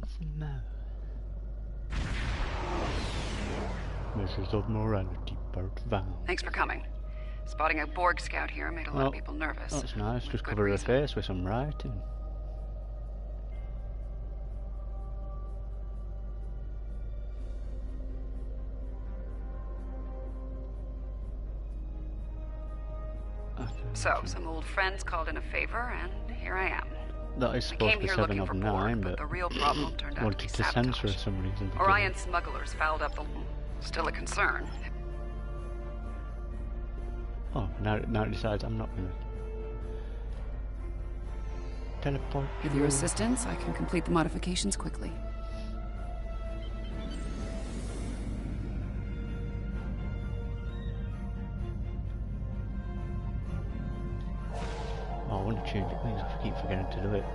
and some more. Measures of morality, part 1. Thanks for coming. Spotting a Borg scout here made a lot of people nervous. That's nice, just Good cover her reason. face with some writing. So, some old friends called in a favor, and here I am. That is I supposed came to be here 7 looking of for 9, Borg, but but the real problem turned out to be wanted to censor sabotage. for some reason. Orion smugglers fouled up the... Still a concern. Oh, now it decides I'm not gonna teleport. With your assistance, I can complete the modifications quickly. Oh, I want to change it. I keep forgetting to do it.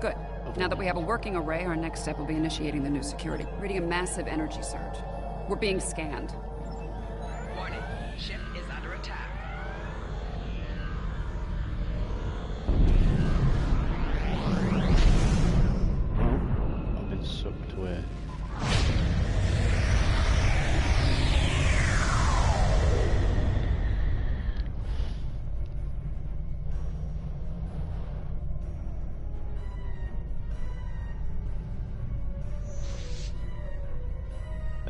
Good. Now that we have a working array, our next step will be initiating the new security. Reading a massive energy surge. We're being scanned. Warning. Ship is under attack. Oh, I've been sucked away.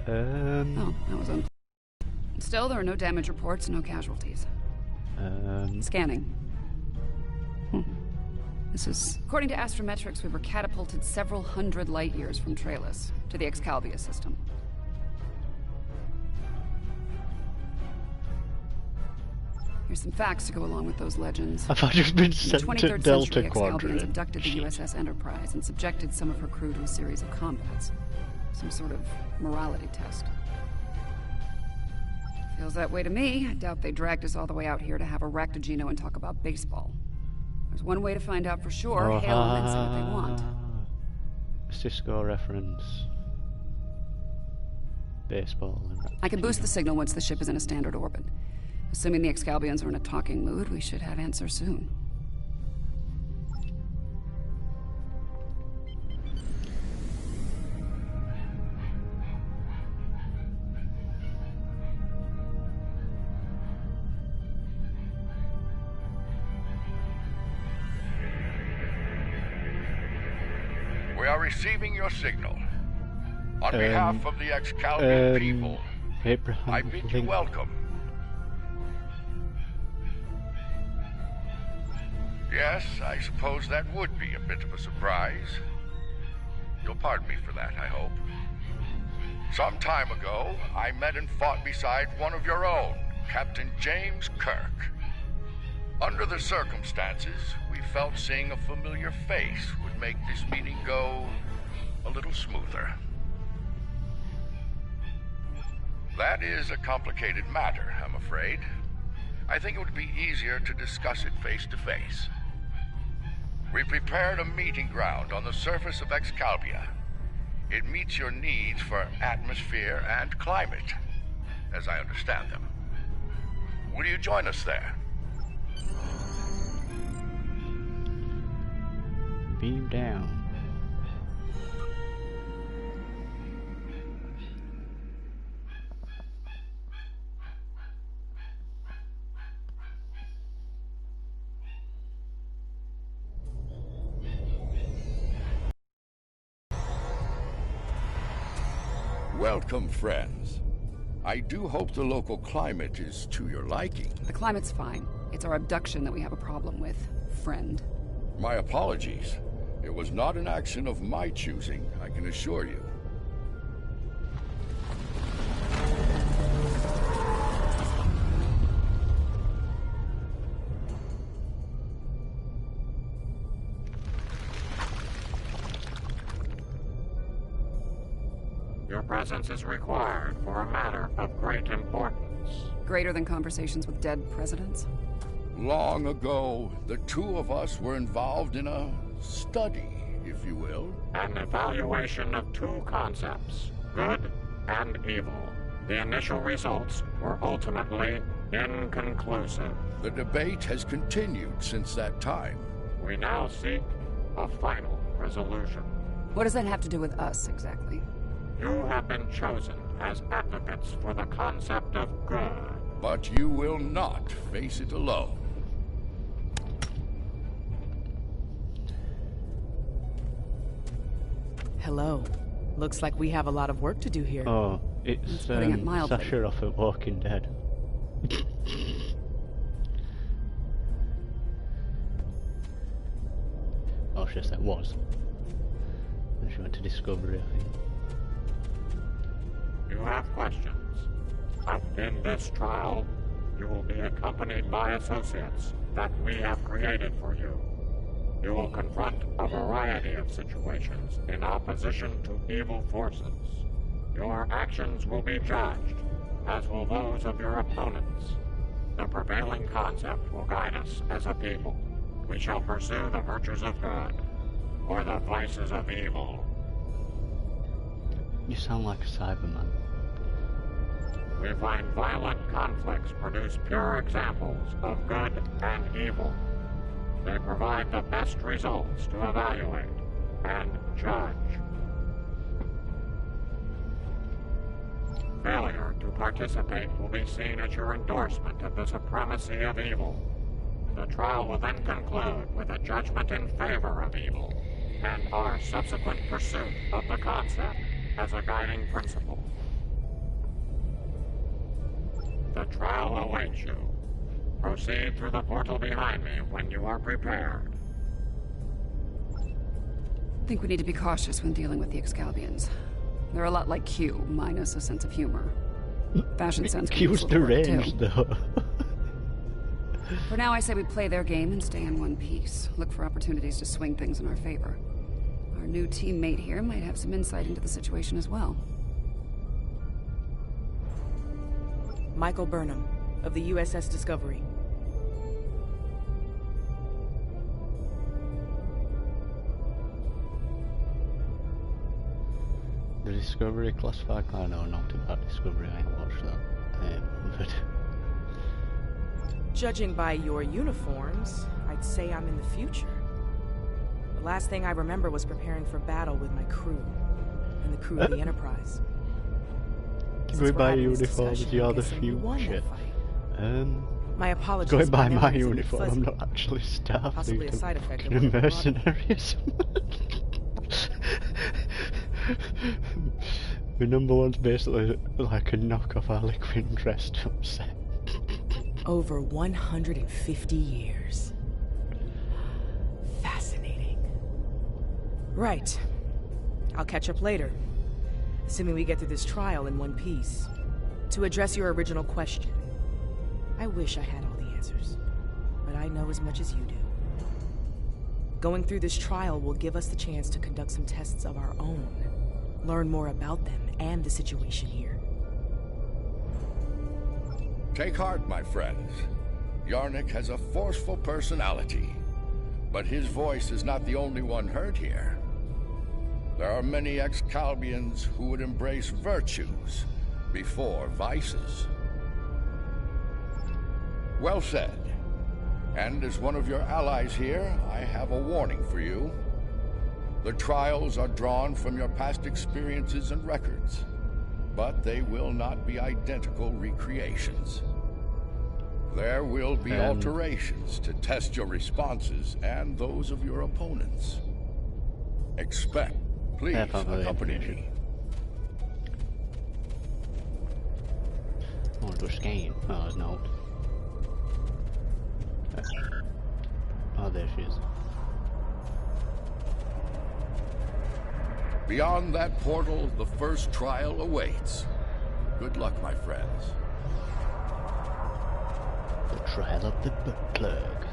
Oh, that was unclear. Still, there are no damage reports, no casualties. Scanning. This is... According to Astrometrics, we were catapulted several hundred light years from Traelus to the Excalibia system. Here's some facts to go along with those legends. Have I just been In the sent to 23rd Delta century, Excalbians Quadrant? abducted the Shit. USS Enterprise and subjected some of her crew to a series of combats. Some sort of morality test. Feels that way to me. I doubt they dragged us all the way out here to have a Ractogino and talk about baseball. There's one way to find out for sure. Hail them and see what they want. Cisco reference. Baseball. And I can boost the signal once the ship is in a standard orbit. Assuming the Excalbians are in a talking mood, we should have answers soon. We are receiving your signal. On behalf of the Excalbian people, Abraham I bid you Lincoln. welcome. Yes, I suppose that would be a bit of a surprise. You'll pardon me for that, I hope. Some time ago, I met and fought beside one of your own, Captain James Kirk. Under the circumstances, we felt seeing a familiar face would make this meeting go a little smoother. That is a complicated matter, I'm afraid. I think it would be easier to discuss it face to face. We prepared a meeting ground on the surface of Excalibia. It meets your needs for atmosphere and climate, as I understand them. Will you join us there? Beam down. Welcome, friends. I do hope the local climate is to your liking. The climate's fine. It's our abduction that we have a problem with, friend. My apologies. It was not an action of my choosing, I can assure you. Your presence is required for a matter of great importance. Greater than conversations with dead presidents? Long ago, the two of us were involved in a study, if you will. An evaluation of two concepts, good and evil. The initial results were ultimately inconclusive. The debate has continued since that time. We now seek a final resolution. What does that have to do with us, exactly? You have been chosen as advocates for the concept of good. But you will not face it alone. Hello. Looks like we have a lot of work to do here. Oh, it's putting it mildly. Sasha off at Walking Dead. Oh, yes, that was. And she went to Discovery, I think. You have questions. In this trial, you will be accompanied by associates that we have created for you. You will confront a variety of situations in opposition to evil forces. Your actions will be judged, as will those of your opponents. The prevailing concept will guide us as a people. We shall pursue the virtues of good, or the vices of evil. You sound like a Cyberman. We find violent conflicts produce pure examples of good and evil. They provide the best results to evaluate and judge. Failure to participate will be seen as your endorsement of the supremacy of evil. The trial will then conclude with a judgment in favor of evil, and our subsequent pursuit of the concept as a guiding principle. The trial awaits you. Proceed through the portal behind me when you are prepared. I think we need to be cautious when dealing with the Excalbians. They're a lot like Q, minus a sense of humor. Fashion sense can Q's use a little work, deranged, too. though. For now, I say we play their game and stay in one piece. Look for opportunities to swing things in our favor. Our new teammate here might have some insight into the situation as well. Michael Burnham, of the USS Discovery. The Discovery classified? I know not about Discovery, I ain't watched that. But Judging by your uniforms, I'd say I'm in the future. The last thing I remember was preparing for battle with my crew, and the crew of the Enterprise. Since going we're by having this uniforms, discussion, you're I'm the guessing you won that future. fight. My apologies. Going by memory my isn't uniform, I'm fuzzy. not actually Starfleet. Possibly a side effect of I'm what a you brought. mercenary or something. My number one's basically like a knockoff Harley Quinn dressed up set. Over 150 years. Fascinating. Right. I'll catch up later. Assuming we get through this trial in one piece. To address your original question, I wish I had all the answers, but I know as much as you do. Going through this trial will give us the chance to conduct some tests of our own, learn more about them and the situation here. Take heart, my friends. Yarnik has a forceful personality, but his voice is not the only one heard here. There are many Excalbians who would embrace virtues before vices. Well said. And as one of your allies here, I have a warning for you. The trials are drawn from your past experiences and records, but they will not be identical recreations. There will be alterations to test your responses and those of your opponents. Expect. Please accompany me. I want to do a scan. Oh, there's no. Oh, there she is. Beyond that portal, the first trial awaits. Good luck, my friends. The trial of the butt plug.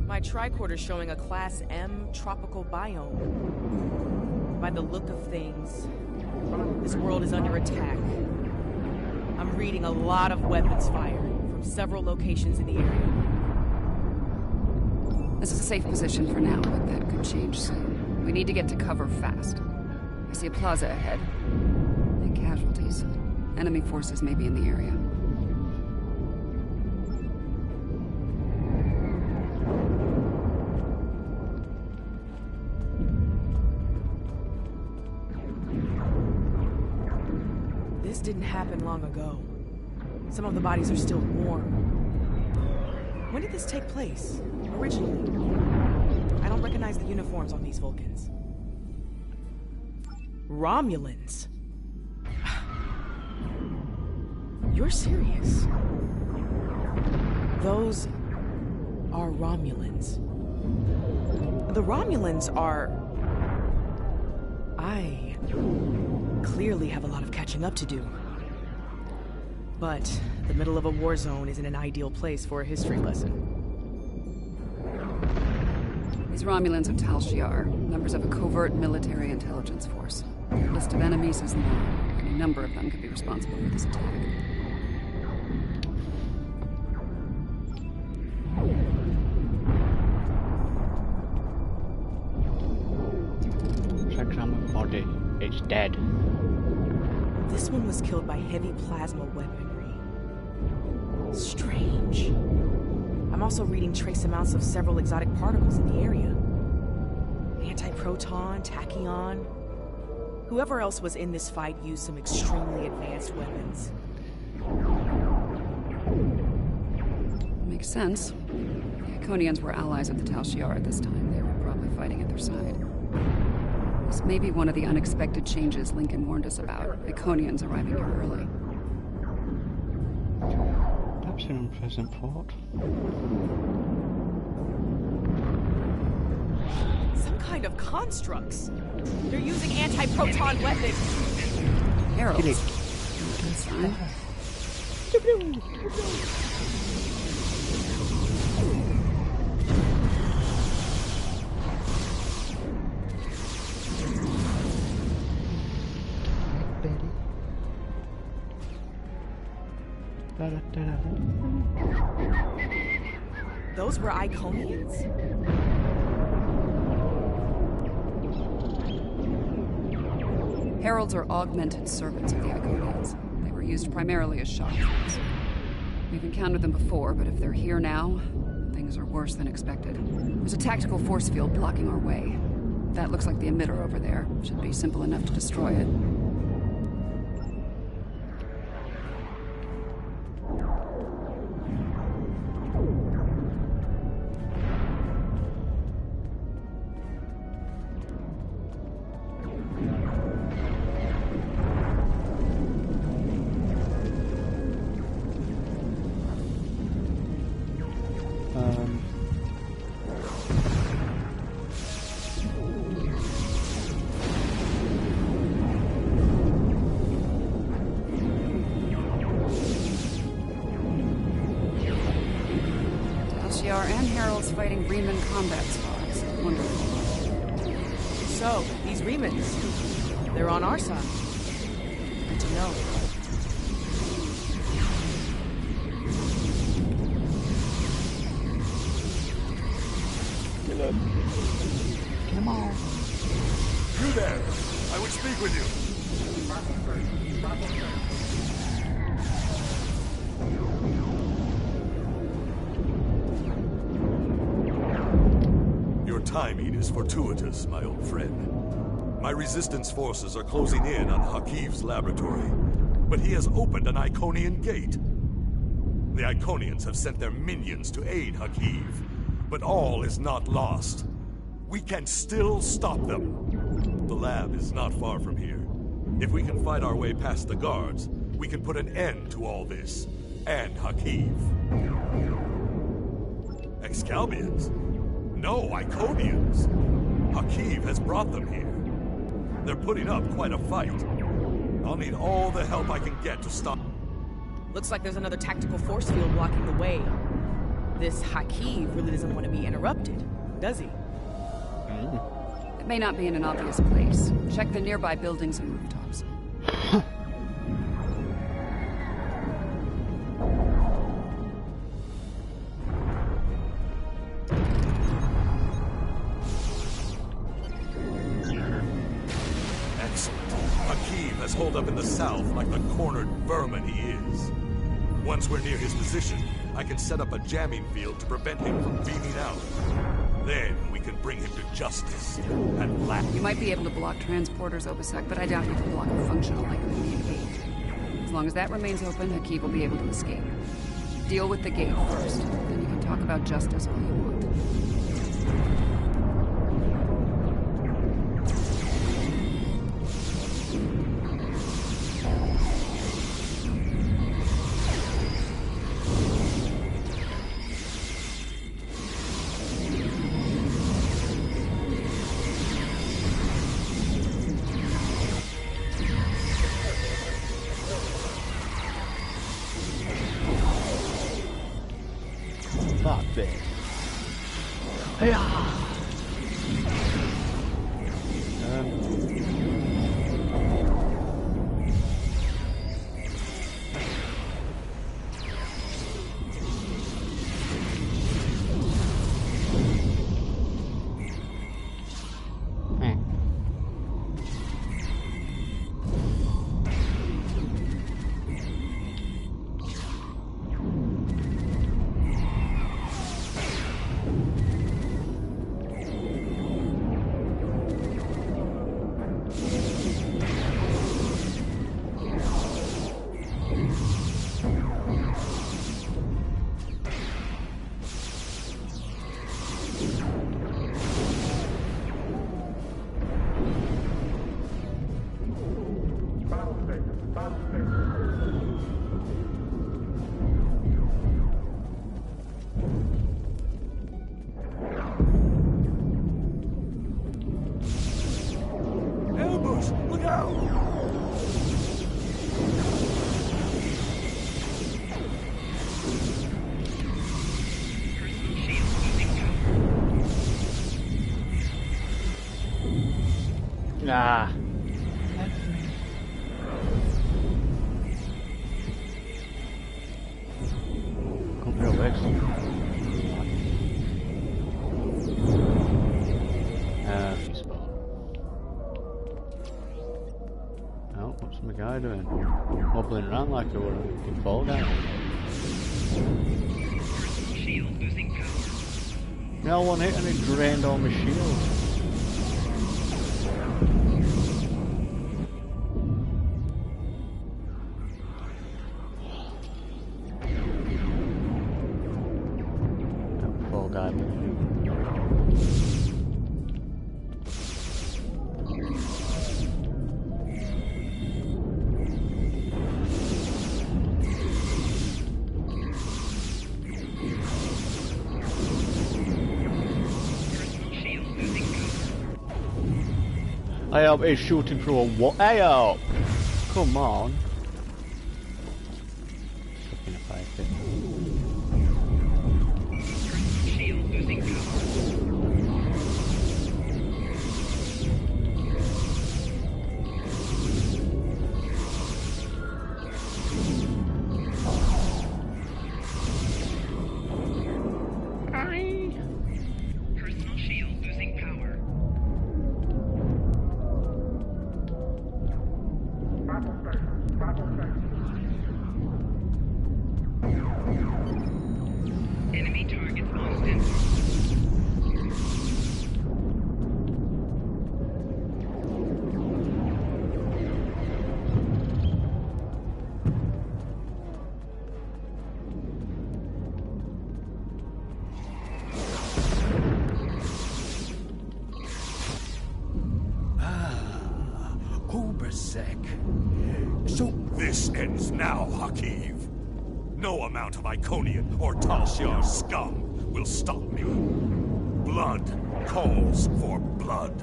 My tricorder's showing a Class M tropical biome. By the look of things, this world is under attack. I'm reading a lot of weapons fire from several locations in the area. This is a safe position for now, but that could change soon. We need to get to cover fast. I see a plaza ahead. And casualties. Enemy forces may be in the area. This didn't happen long ago. Some of the bodies are still warm. When did this take place, originally? I don't recognize the uniforms on these Vulcans. Romulans? You're serious? Those are Romulans. The Romulans are... I clearly have a lot of catching up to do. But the middle of a war zone isn't an ideal place for a history lesson. These Romulans of Tal Shiar, members of a covert military intelligence force. The list of enemies is long. Any number of them could be responsible for this attack. Hexagram body. It's dead. This one was killed by heavy plasma weaponry. Strange. I'm also reading trace amounts of several exotic particles in the area. Antiproton, tachyon. Whoever else was in this fight used some extremely advanced weapons. Makes sense. The Iconians were allies of the Tal Shiar at this time. They were probably fighting at their side. This may be one of the unexpected changes Lincoln warned us about. Iconians arriving here early. That's an unpleasant thought. Some kind of constructs. They're using anti-proton weapons. Herald. Kill it. Those were Iconians? Heralds are augmented servants of the Iconians. They were used primarily as shock troops. We've encountered them before, but if they're here now, things are worse than expected. There's a tactical force field blocking our way. That looks like the emitter over there. Should be simple enough to destroy it. And Heralds fighting Riemann combat squads. Wonderful. So, these Riemans, they're on our side. Good to know. Kill him. Kill them all. You there! I would speak with you. Your timing is fortuitous, my old friend. My resistance forces are closing in on Hakiv's laboratory, but he has opened an Iconian gate. The Iconians have sent their minions to aid Hakiv, but all is not lost. We can still stop them. The lab is not far from here. If we can fight our way past the guards, we can put an end to all this, and Hakiv. Excalbians? No, Iconians. Hakiv has brought them here. They're putting up quite a fight. I'll need all the help I can get to stop. Looks like there's another tactical force field blocking the way. This Hakiv really doesn't want to be interrupted, does he? It may not be in an obvious place. Check the nearby buildings and rooftops. Has holed up in the south like the cornered vermin he is. Once we're near his position, I can set up a jamming field to prevent him from beaming out. Then we can bring him to justice at last. You might be able to block transporters, Obisek, but I doubt you can block a functional Iconian gate. As long as that remains open, Hakeem will be able to escape. Deal with the gate first, then you can talk about justice all you want. Fuck this. Hey, Ambush! Look out! nah. Come here, Lex. She's spot. Oh, what's my guy doing? Wobbling around like a fucking fall guy. Shield losing power. No one hit and it drained all my shield. That fall guy. Hey up, he's shooting through a what? Hey up! Come on. Fucking if I could. Shield losing Personal shield losing power. Enemy targets on sensor. Ubersec. So this ends now, Hakeem. No amount of Iconian or Tal Shiar scum will stop me. Blood calls for blood.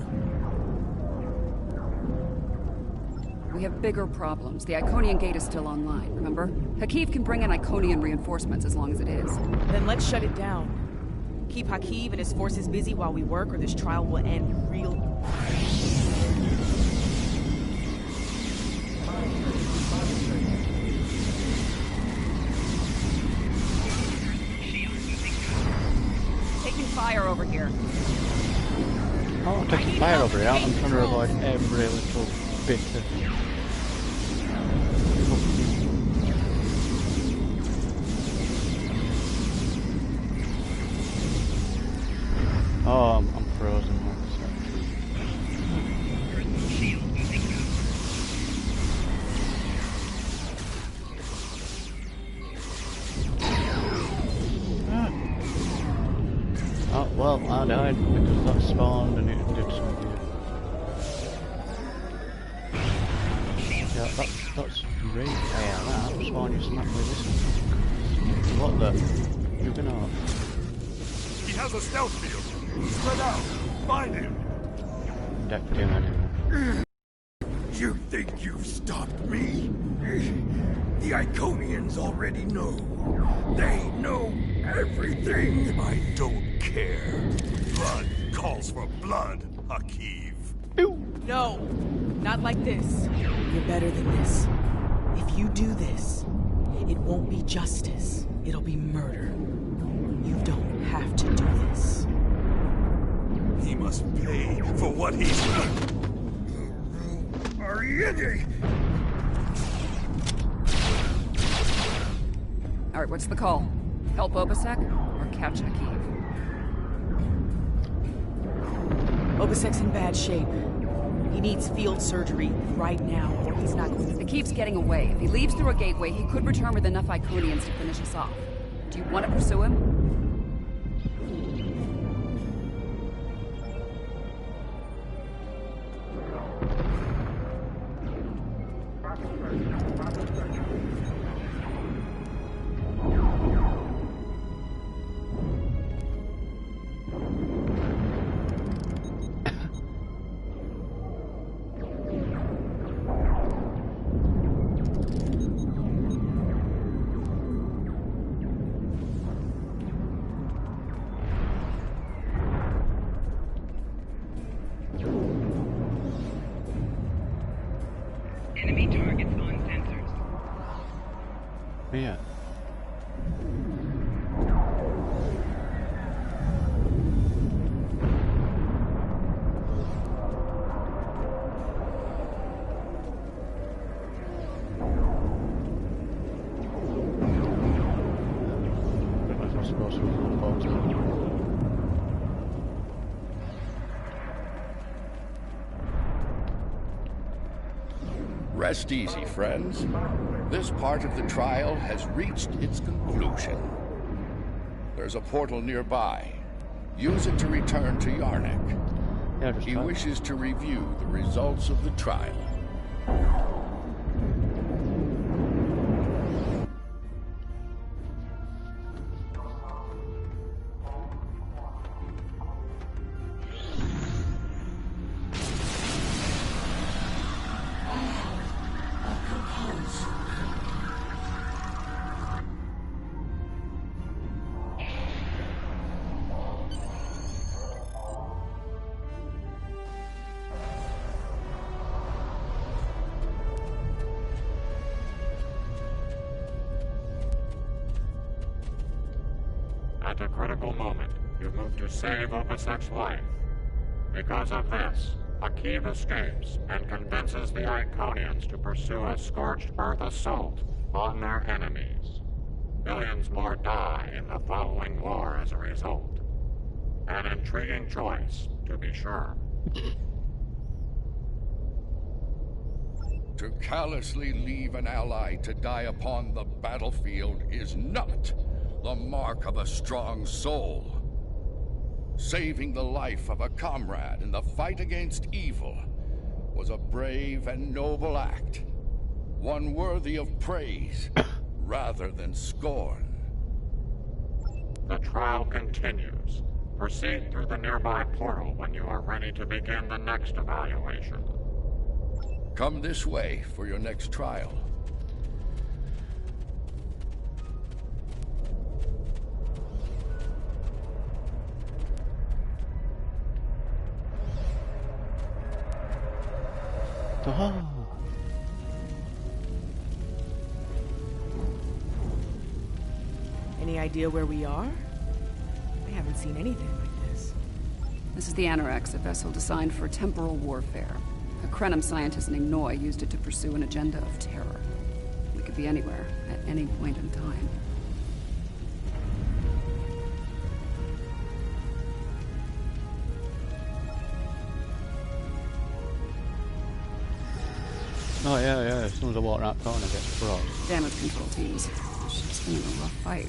We have bigger problems. The Iconian gate is still online, remember? Hakeem can bring in Iconian reinforcements as long as it is. Then let's shut it down. Keep Hakeem and his forces busy while we work, or this trial will end real... Taking fire over here. Oh, I'm taking fire over here. I'm trying to avoid every little bit of... Oh, I'm frozen. Well, I died because that spawned and it did something. Yeah, that's great. Yeah, that spawned you smack with this. What the? You're gonna... He has a stealth field. Spread out. Find him. Decked him anyway. You think you've stopped me? The Iconians already know. They know everything. I don't care. Blood calls for blood, Hakiv. No, not like this. You're better than this. If you do this, it won't be justice. It'll be murder. You don't have to do this. He must pay for what he's done. Ariete! Alright, what's the call? Help Obasek or catch Hakiv? Obasek's in bad shape. He needs field surgery right now, or he's not going to... Hakiv's getting away. If he leaves through a gateway, he could return with enough Iconians to finish us off. Do you want to pursue him? Enemy targets on sensors. Yeah. I'm supposed to report to them. Rest easy, friends. This part of the trial has reached its conclusion. There's a portal nearby. Use it to return to Yarnak. Yeah, just He try. wishes to review the results of the trial. At a critical moment, you move to save Obasek's life. Because of this, Hakiv escapes and convinces the Iconians to pursue a scorched earth assault on their enemies. Millions more die in the following war as a result. An intriguing choice, to be sure. To callously leave an ally to die upon the battlefield is not the mark of a strong soul. Saving the life of a comrade in the fight against evil was a brave and noble act, one worthy of praise rather than scorn. The trial continues. Proceed through the nearby portal when you are ready to begin the next evaluation. Come this way for your next trial. Oh. Any idea where we are? I haven't seen anything like this. This is the Anorax, a vessel designed for temporal warfare. A Krenim scientist named Noy used it to pursue an agenda of terror. We could be anywhere, at any point in time. Oh yeah, yeah, as soon as I walk around that corner, it gets froze. Damage control teams. Ship's been in a rough fight.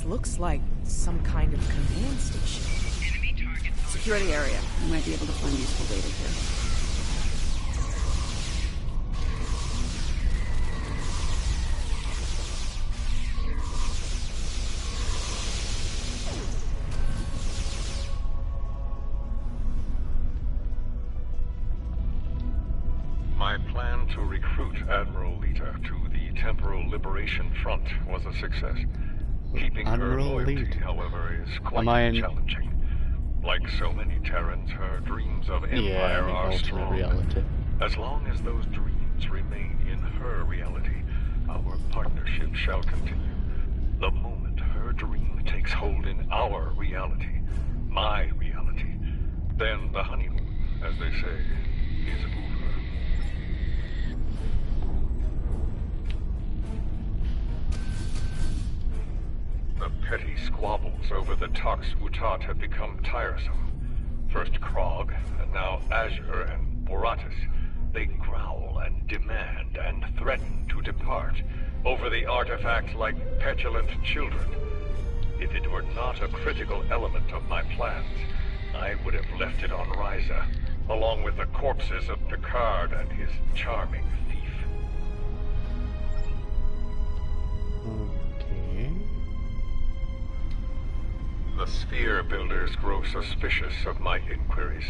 looks like some kind of command station. Secure the area. You might be able to find useful data here. My plan to recruit Admiral Lita to the Temporal Liberation Front was a success. Keeping her Admiral loyalty, Lita. however, is quite Am I in- challenging. Like so many Terrans, her dreams of empire Yeah, in are alternate strong. reality. As long as those dreams remain in her reality, our partnership shall continue. The moment her dream takes hold in our reality, my reality, then the honeymoon, as they say, is over. The petty squabbles over the Tox Utat have become tiresome. First Krog, and now Azure and Boratus. They growl and demand and threaten to depart over the artifact like petulant children. If it were not a critical element of my plans, I would have left it on Ryza, along with the corpses of Picard and his charming thief. Okay. The Sphere Builders grow suspicious of my inquiries.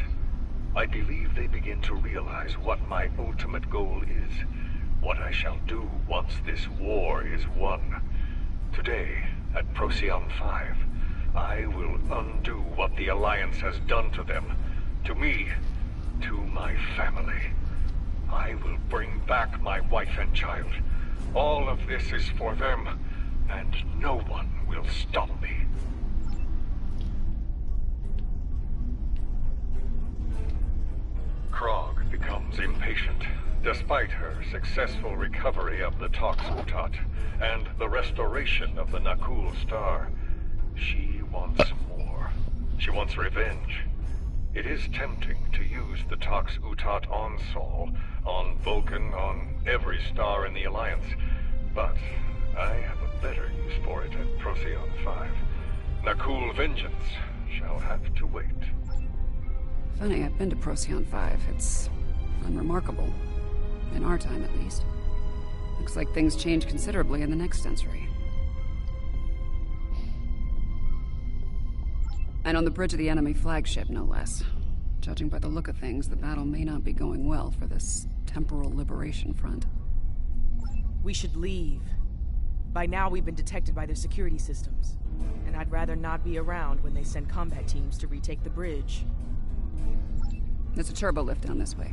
I believe they begin to realize what my ultimate goal is, what I shall do once this war is won. Today, at Procyon 5, I will undo what the Alliance has done to them, to me, to my family. I will bring back my wife and child. All of this is for them, and no one will stop me. Krog becomes impatient, despite her successful recovery of the Tox Utat and the restoration of the Nakul Star. She wants more. She wants revenge. It is tempting to use the Tox Utat on Sol, on Vulcan, on every star in the Alliance, but I have a better use for it at Procyon 5. Nakul vengeance shall have to wait. Funny, I've been to Procyon 5. It's unremarkable. In our time, at least. Looks like things change considerably in the next century. And on the bridge of the enemy flagship, no less. Judging by the look of things, the battle may not be going well for this Temporal Liberation Front. We should leave. By now, we've been detected by their security systems. And I'd rather not be around when they send combat teams to retake the bridge. There's a turbo lift down this way.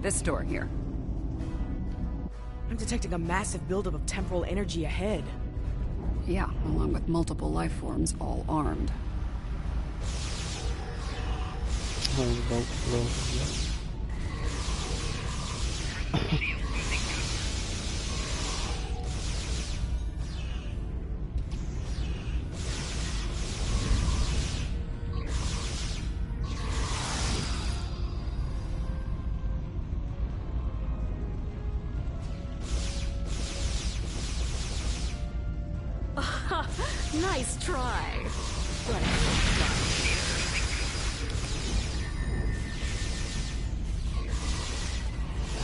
This door here. I'm detecting a massive buildup of temporal energy ahead. Yeah, along with multiple life forms, all armed. Nice try.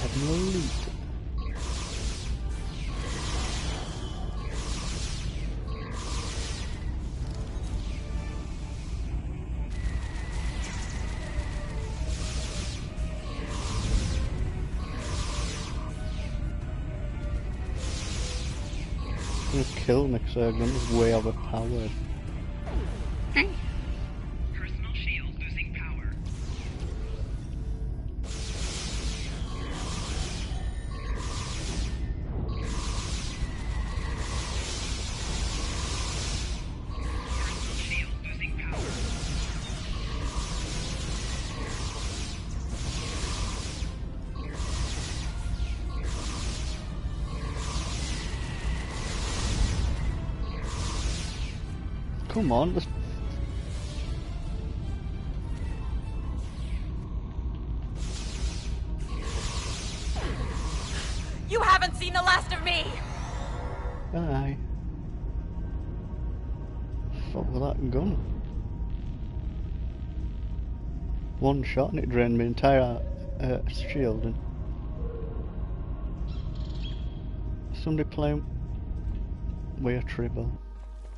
Admiral Lita. gonna kill me because her gun is way overpowered. Personal shield losing power. Personal shield losing power. Come on, let's... You haven't seen the last of me! Aye. Fuck with that gun. One shot and it drained my entire shield. And somebody playing with a tribble.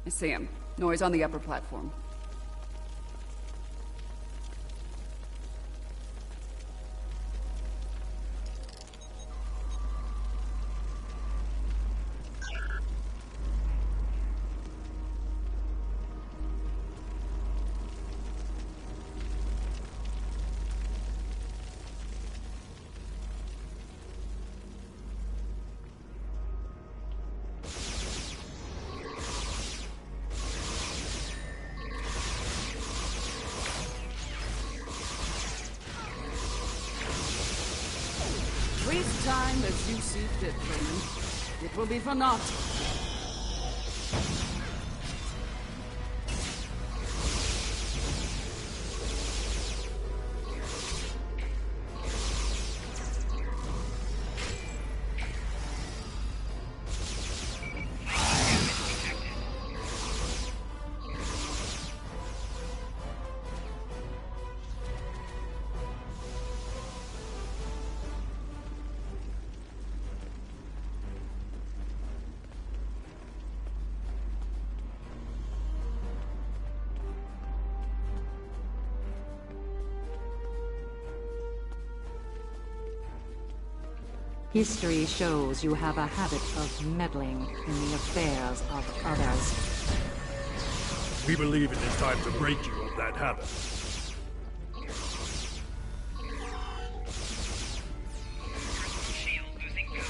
I see him. Noise on the upper platform. Waste time as you see fit, Raymond. It will be for naught. History shows you have a habit of meddling in the affairs of others. We believe it is time to break you of that habit. Shield losing power.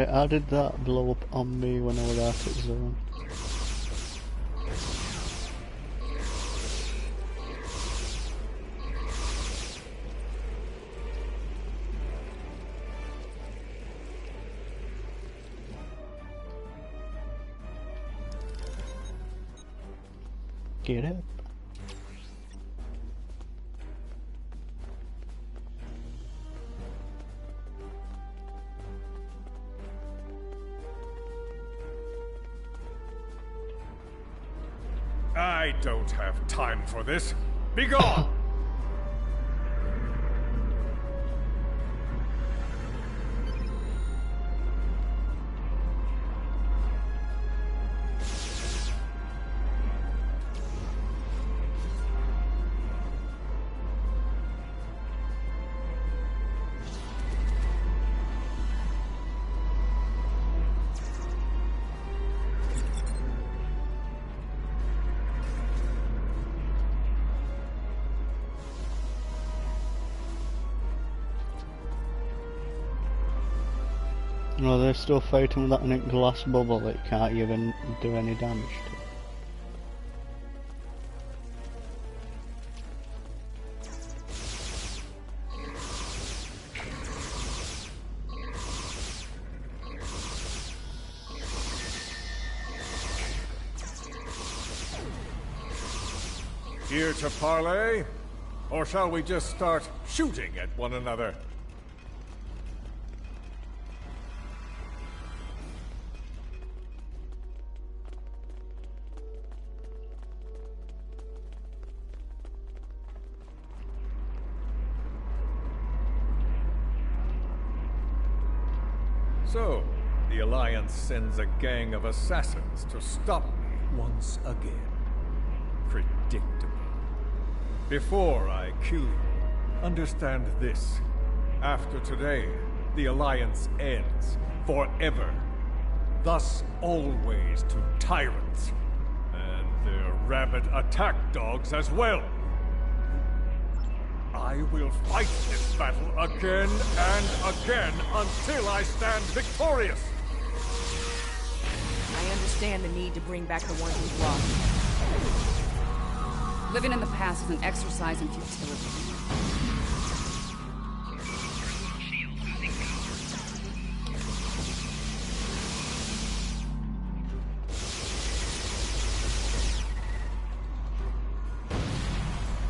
How did that blow up on me when I was out at zone? Get up. I don't have time for this. Be gone! No, they're still fighting with that in glass bubble that can't even do any damage to. Here to parley? Or shall we just start shooting at one another? So, the Alliance sends a gang of assassins to stop me once again. Predictable. Before I kill you, understand this. After today, the Alliance ends forever. Thus always to tyrants. And their rabid attack dogs as well. I will fight this battle again and again until I stand victorious. I understand the need to bring back the ones we've lost. Living in the past is an exercise in futility.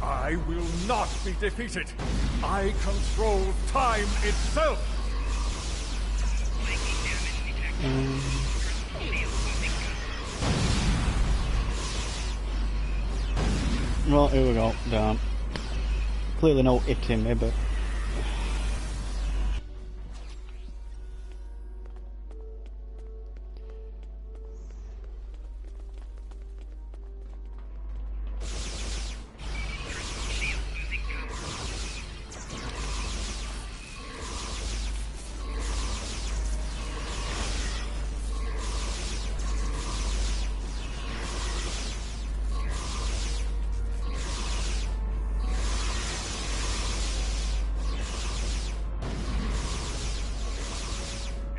I will not be defeated. I control time itself. Right, here we go. Damn. Clearly no hitting me, but...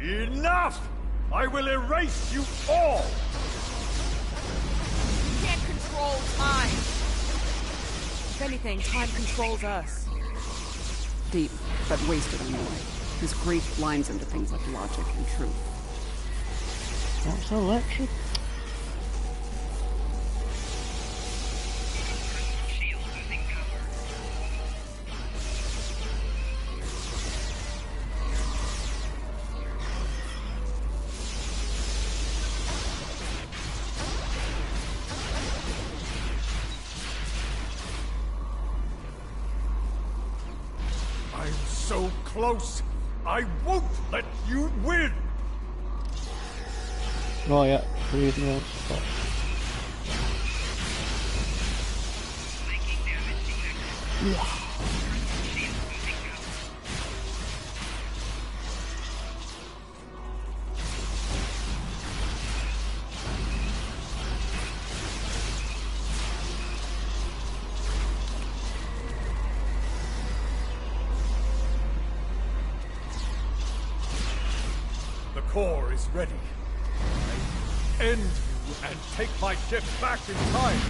Enough! I will erase you all! We can't control time! If anything, time controls us. Deep, but wasted anyway. His grief blinds him to things like logic and truth. What's electric? So close, I won't let you win! Oh yeah, breathe me out. The core is ready. I end you and take my ship back in time.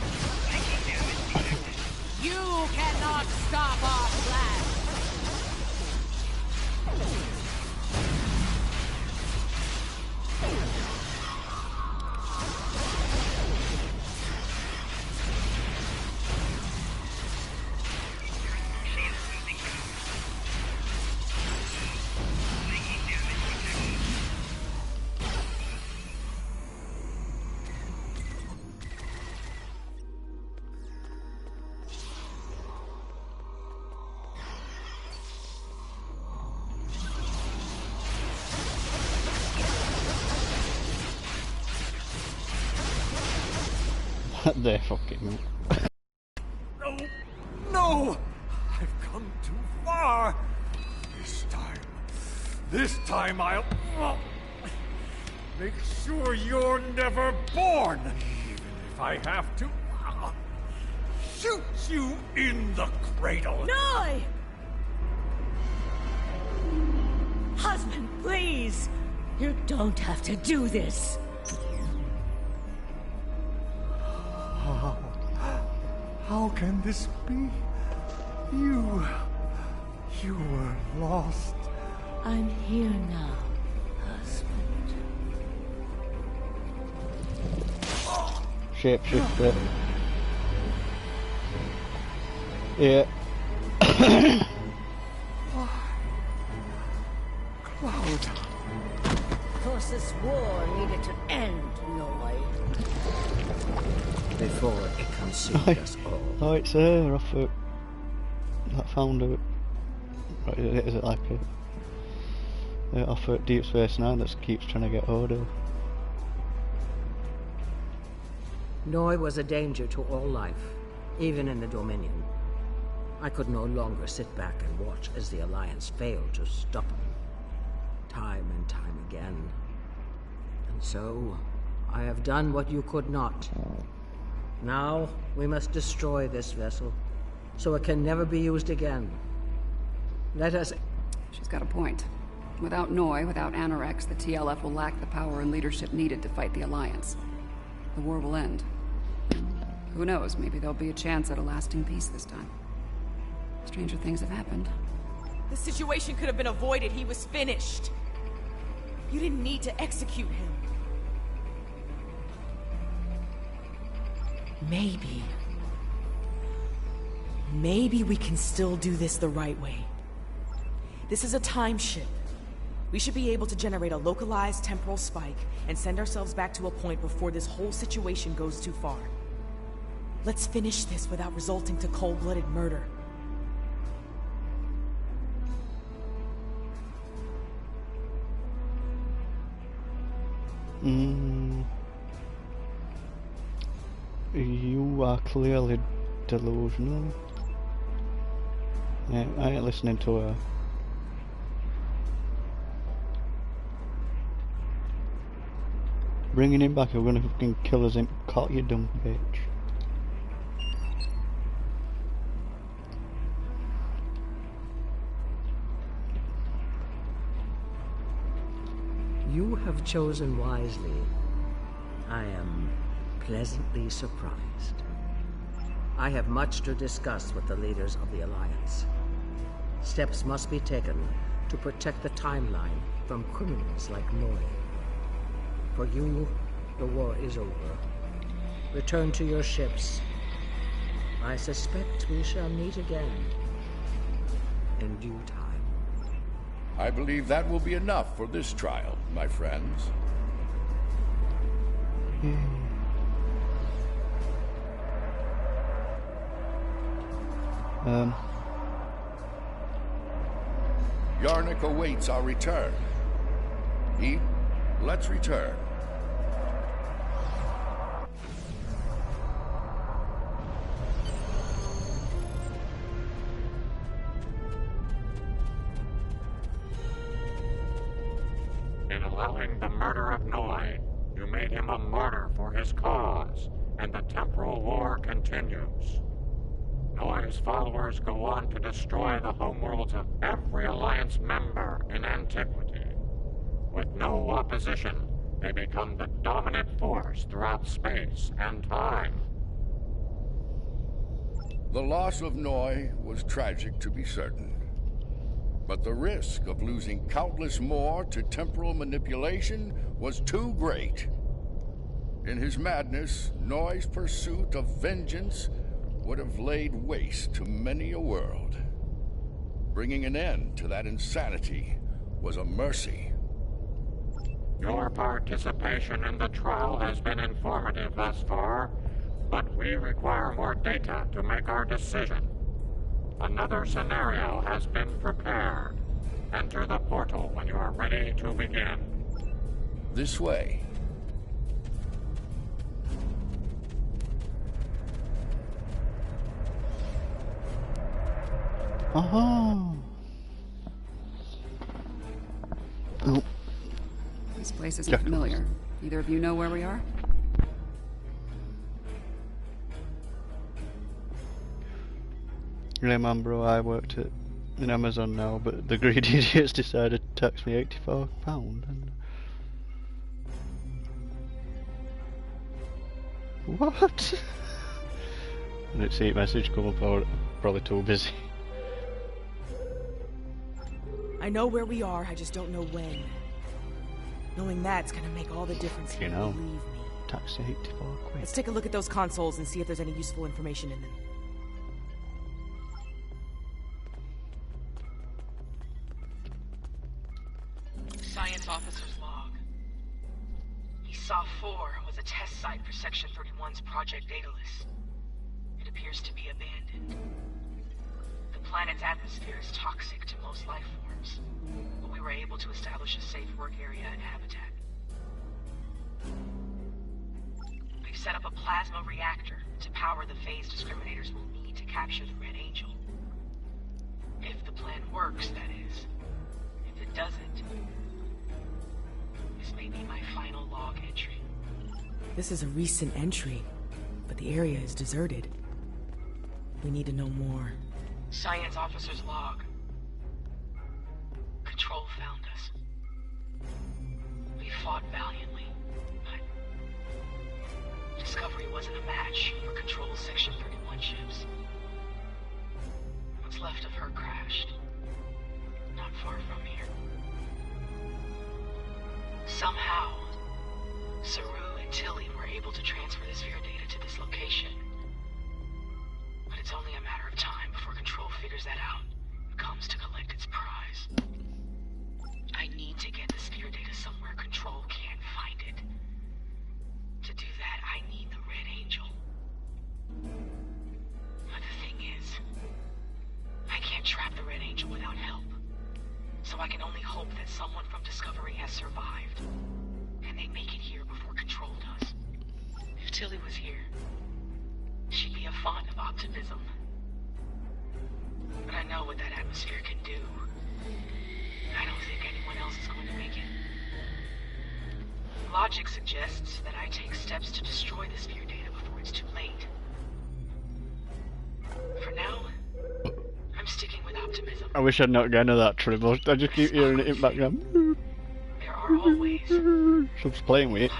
You cannot stop our plan! They're fucking me. No! No! I've come too far! This time I'll... make sure you're never born! Even if I have to... shoot you in the cradle! No! Husband, please! You don't have to do this! How can this be? You were lost. I'm here now, husband. Shapeshifter. Yeah. Cloud. Of course, this war needed to end, Noy. Before it consumed us all. Oh, it's her off it. I found it. Right, is it like a... off at Deep Space Nine that keeps trying to get Odo. Noi was a danger to all life, even in the Dominion. I could no longer sit back and watch as the Alliance failed to stop him, time and time again. And so, I have done what you could not. Now, we must destroy this vessel, so it can never be used again. Let us... She's got a point. Without Noi, without Anorex, the TLF will lack the power and leadership needed to fight the Alliance. The war will end. Who knows, maybe there'll be a chance at a lasting peace this time. Stranger things have happened. The situation could have been avoided. He was finished. You didn't need to execute him. Maybe we can still do this the right way. This is a time ship. We should be able to generate a localized temporal spike and send ourselves back to a point before this whole situation goes too far. Let's finish this without resulting to cold-blooded murder. You are clearly delusional. I ain't listening to her. Bringing him back, we're gonna fucking kill us in cock, you dumb bitch. You have chosen wisely. I am pleasantly surprised. I have much to discuss with the leaders of the Alliance. Steps must be taken to protect the timeline from criminals like Noi. For you, the war is over. Return to your ships. I suspect we shall meet again in due time. I believe that will be enough for this trial, my friends. Yarnik awaits our return. Eve, let's return. In allowing the murder of Noi, you made him a martyr for his cause, and the temporal war continues. Noi's followers go on to destroy the homeworlds of every Alliance member in antiquity. With no opposition, they become the dominant force throughout space and time. The loss of Noi was tragic, to be certain. But the risk of losing countless more to temporal manipulation was too great. In his madness, Noi's pursuit of vengeance would have laid waste to many a world. Bringing an end to that insanity was a mercy. Your participation in the trial has been informative thus far, but we require more data to make our decision. Another scenario has been prepared. Enter the portal when you are ready to begin. This way. Oh. This place isn't familiar. Either of you know where we are? Remember, I worked in Amazon now, but the greedy idiots decided to tax me £84. And what? I didn't see a message come up, or probably too busy. I know where we are, I just don't know when. Knowing that's gonna make all the difference here, believe me. Tax 84 quid. Let's take a look at those consoles and see if there's any useful information in them. Science officer's log. ESA 4 was a test site for Section 31's Project Daedalus. It appears to be abandoned. The planet's atmosphere is toxic to most life forms, but we were able to establish a safe work area and habitat. We've set up a plasma reactor to power the phase discriminators will need to capture the Red Angel. If the plan works, that is. If it doesn't, this may be my final log entry. This is a recent entry, but the area is deserted. We need to know more. Science officer's log. Control found us. We fought valiantly, but Discovery wasn't a match for Control's Section 31 ships. What's left of her crashed, not far from here. Somehow, Saru and Tilly were able to transfer the sphere data to this location. But it's only a matter of time before Control figures that out and comes to collect its prize. I need to get the sphere data somewhere Control can't find it. To do that, I need the Red Angel. But the thing is, I can't trap the Red Angel without help. So I can only hope that someone from Discovery has survived, and they make it here before Control does. If Tilly was here, she'd be a font of optimism. But I know what that atmosphere can do. I don't think anyone else is going to make it. Logic suggests that I take steps to destroy the sphere data before it's too late. For now, I'm sticking with optimism. I wish I'd not gotten to that tribble. I just keep hearing it in background. There are always She's playing with it.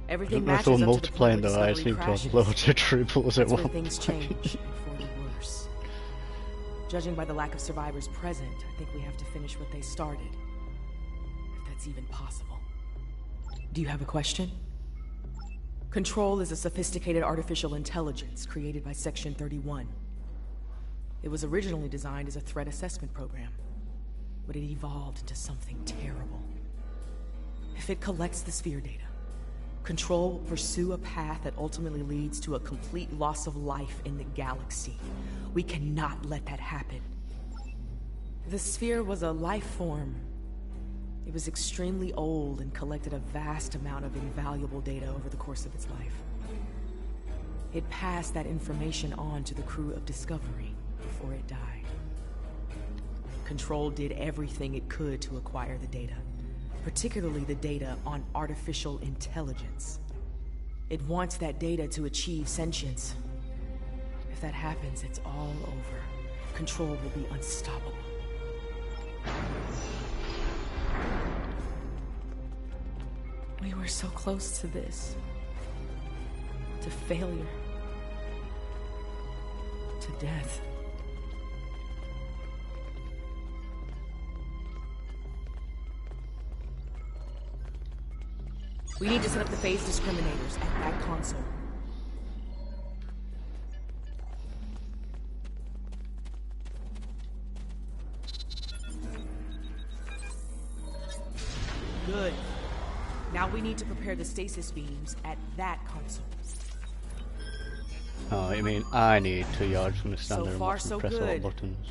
Everything I matches don't know up if to the multiplying point though, where I Discovery seem to have crashes. loads of triples at That's where once. things change for the worse. Judging by the lack of survivors present, I think we have to finish what they started. If that's even possible. Do you have a question? Control is a sophisticated artificial intelligence created by Section 31. It was originally designed as a threat assessment program, but it evolved into something terrible. If it collects the sphere data, Control will pursue a path that ultimately leads to a complete loss of life in the galaxy. We cannot let that happen. The sphere was a life form. It was extremely old and collected a vast amount of invaluable data over the course of its life. It passed that information on to the crew of Discovery before it died. Control did everything it could to acquire the data, particularly the data on artificial intelligence. It wants that data to achieve sentience. If that happens, it's all over. Control will be unstoppable. We were so close to this. To failure. To death. We need to set up the phase discriminators at that console. Good. Now we need to prepare the stasis beams at that console. Oh, I mean, I need to. You're just going to stand So there and far, watch so me press all good. buttons.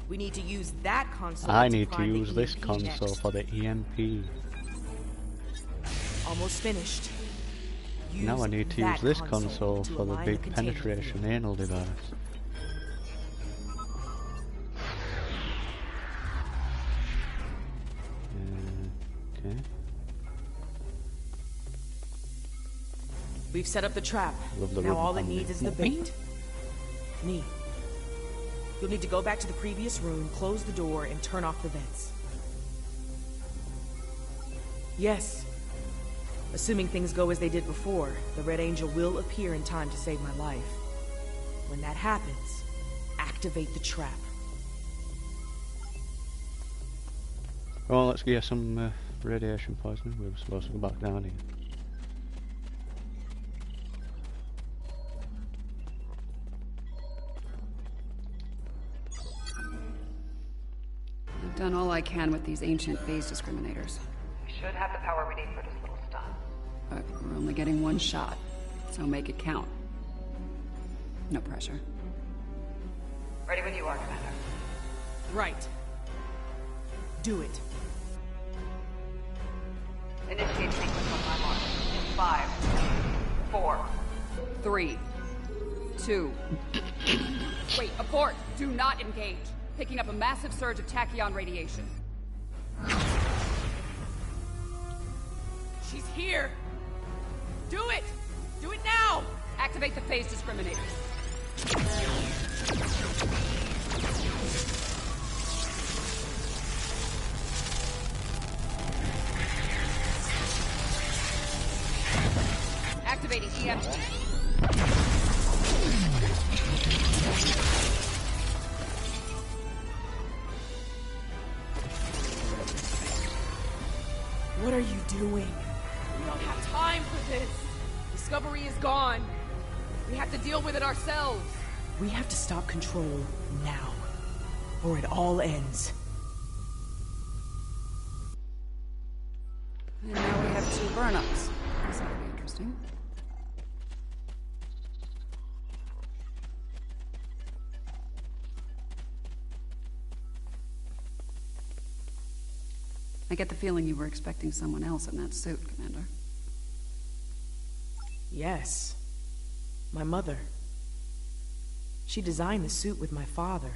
We need to use that console. I need to prime the use this EMP console next. for the EMP. Almost finished. Now I need to use that this console console to for the align big containment penetration field. anal device. Okay. We've set up the trap. Love the Now rubber all it band needs is thing. the bait. Me. You'll need to go back to the previous room, close the door, and turn off the vents. Yes. Assuming things go as they did before, the Red Angel will appear in time to save my life. When that happens, activate the trap. Well, let's get some radiation poisoning. We were supposed to go back down here. I've done all I can with these ancient phase discriminators. We should have the power we need for this little stunt. But we're only getting one shot. So make it count. No pressure. Ready when you are, Commander. Right. Do it. Initiate sequence on my mark. 5, 4, 3, 2. Wait, abort! Do not engage. Picking up a massive surge of tachyon radiation. She's here! Do it! Do it now! Activate the phase discriminators. Activating EMP. What are you doing? We don't have time for this. Discovery is gone. We have to deal with it ourselves. We have to stop Control now, or it all ends. And now we have 2 burn-ups. This ought to be interesting. I get the feeling you were expecting someone else in that suit, Commander. Yes. My mother. She designed the suit with my father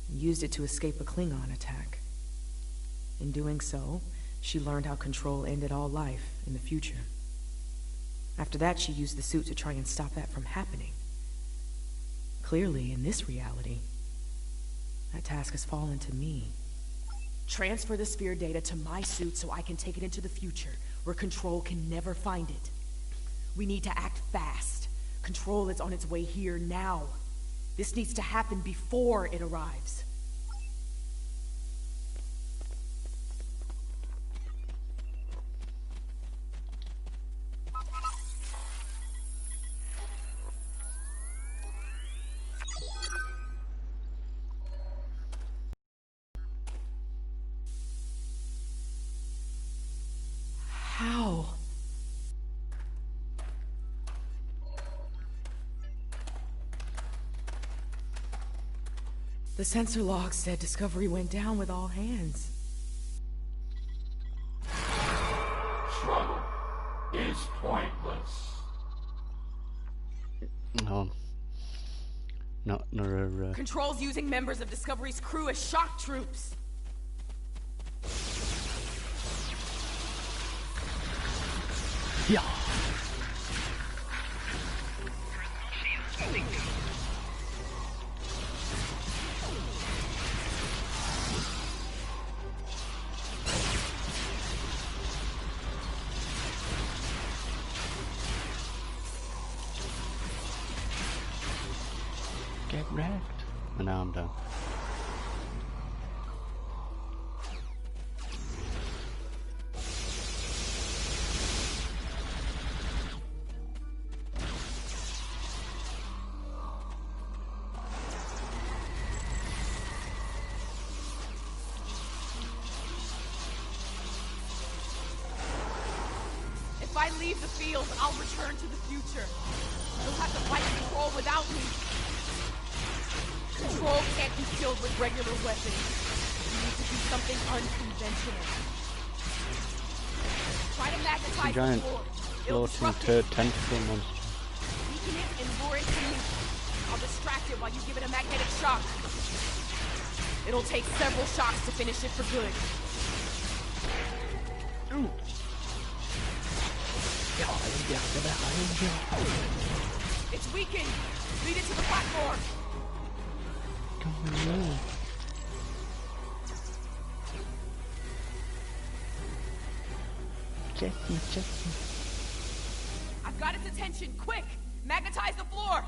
and used it to escape a Klingon attack. In doing so, she learned how Control ended all life in the future. After that, she used the suit to try and stop that from happening. Clearly, in this reality, that task has fallen to me. Transfer the sphere data to my suit so I can take it into the future, where Control can never find it. We need to act fast. Control is on its way here now. This needs to happen before it arrives. How? The sensor log said Discovery went down with all hands. Struggle is pointless. No. Not a... Control's using members of Discovery's crew as shock troops. Yeah. Get wrecked. And now I'm done. If I leave the field, I'll return to the future. You'll have to fight Control without me. Control can't be killed with regular weapons. You need to do something unconventional. Try to magnetize Giant the floor. It'll floating disrupt it. tentacle monster. Weaken it and lure it to me. I'll distract it while you give it a magnetic shock. It'll take several shocks to finish it for good. Ooh. It's weakened. Lead it to the platform. Come on. Check me. I've got its attention. Quick! Magnetize the floor!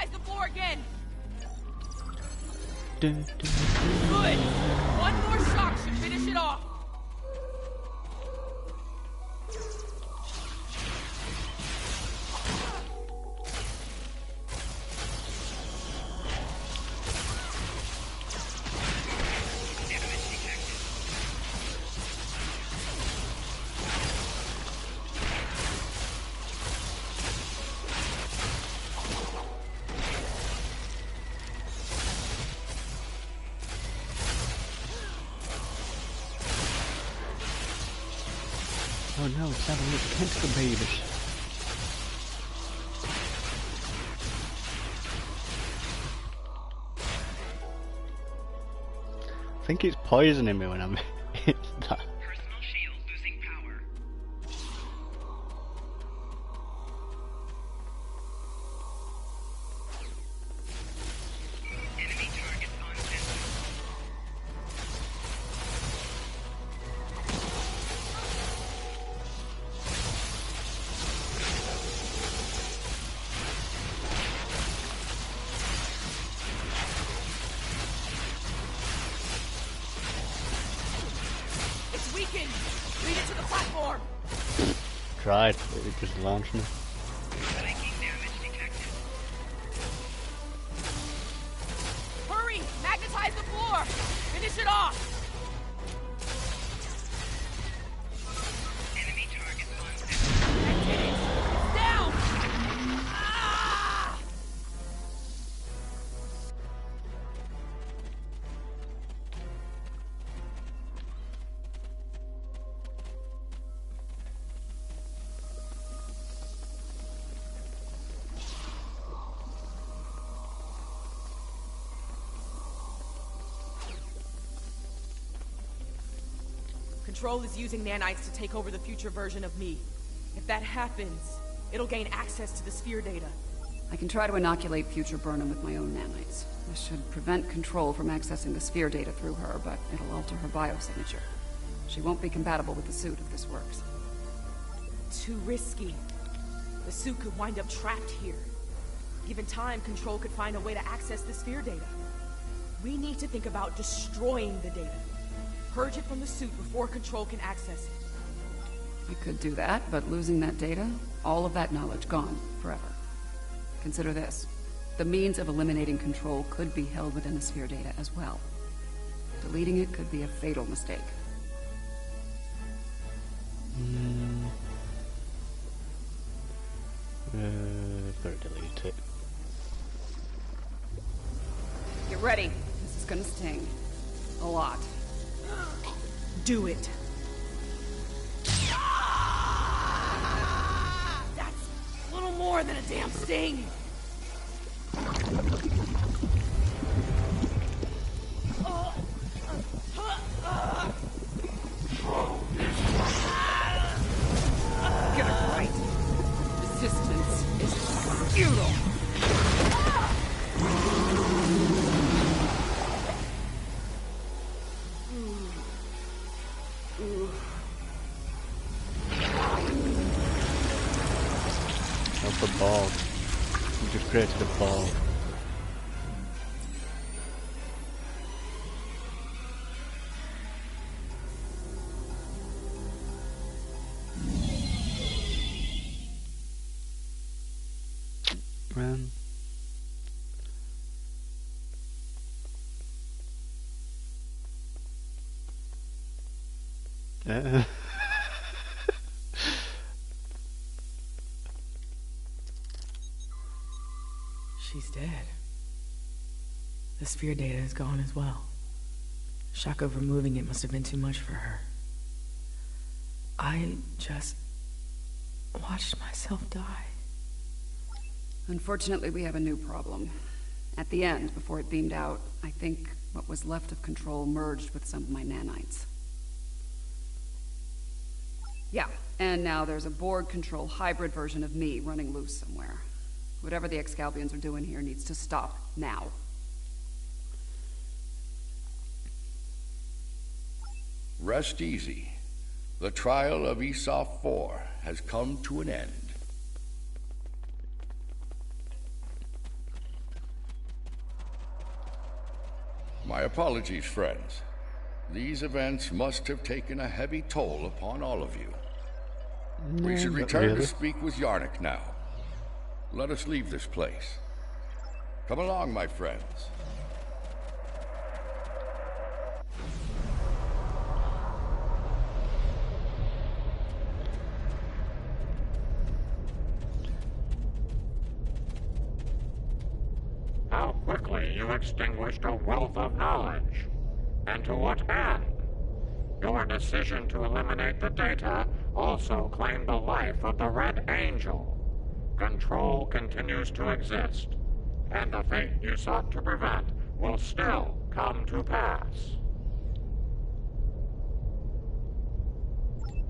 Magnetize the floor again! Dun, dun, Good! One more shock should finish it off! Oh no, it's having little tentacle babies. I think it's poisoning me when I'm it's that. Personal shield losing power. Enemy targets on center. It's weakened! Lead it to the platform! Tried, but it just launched me. Flanking damage detected. Hurry! Magnetize the floor! Finish it off! Enemy targets on center. I did it! It's down! Ah! Control is using nanites to take over the future version of me. If that happens, it'll gain access to the sphere data. I can try to inoculate future Burnham with my own nanites. This should prevent Control from accessing the sphere data through her, but it'll alter her biosignature. She won't be compatible with the suit if this works. Too risky. The suit could wind up trapped here. Given time, Control could find a way to access the sphere data. We need to think about destroying the data. Purge it from the suit before Control can access it. I could do that, but losing that data, all of that knowledge gone forever. Consider this. The means of eliminating Control could be held within the sphere data as well. Deleting it could be a fatal mistake. Better delete it. Get ready. This is gonna sting. A lot. Do it. That's a little more than a damn sting. Get it right. Resistance is futile. That's a ball. You just created a ball. Man. She's dead. The sphere data is gone as well. Shock of removing it must have been too much for her. I just watched myself die. Unfortunately, we have a new problem. At the end, before it beamed out, I think what was left of Control merged with some of my nanites. Yeah, and now there's a Borg Control hybrid version of me running loose somewhere. Whatever the Excalbians are doing here needs to stop now. Rest easy. The trial of ESOP 4 has come to an end. My apologies, friends. These events must have taken a heavy toll upon all of you. We should return to speak with Yarnik now. Let us leave this place. Come along, my friends. How quickly you extinguished a wealth of knowledge. And to what end? Your decision to eliminate the data also claimed the life of the Red Angel. Control continues to exist, and the fate you sought to prevent will still come to pass.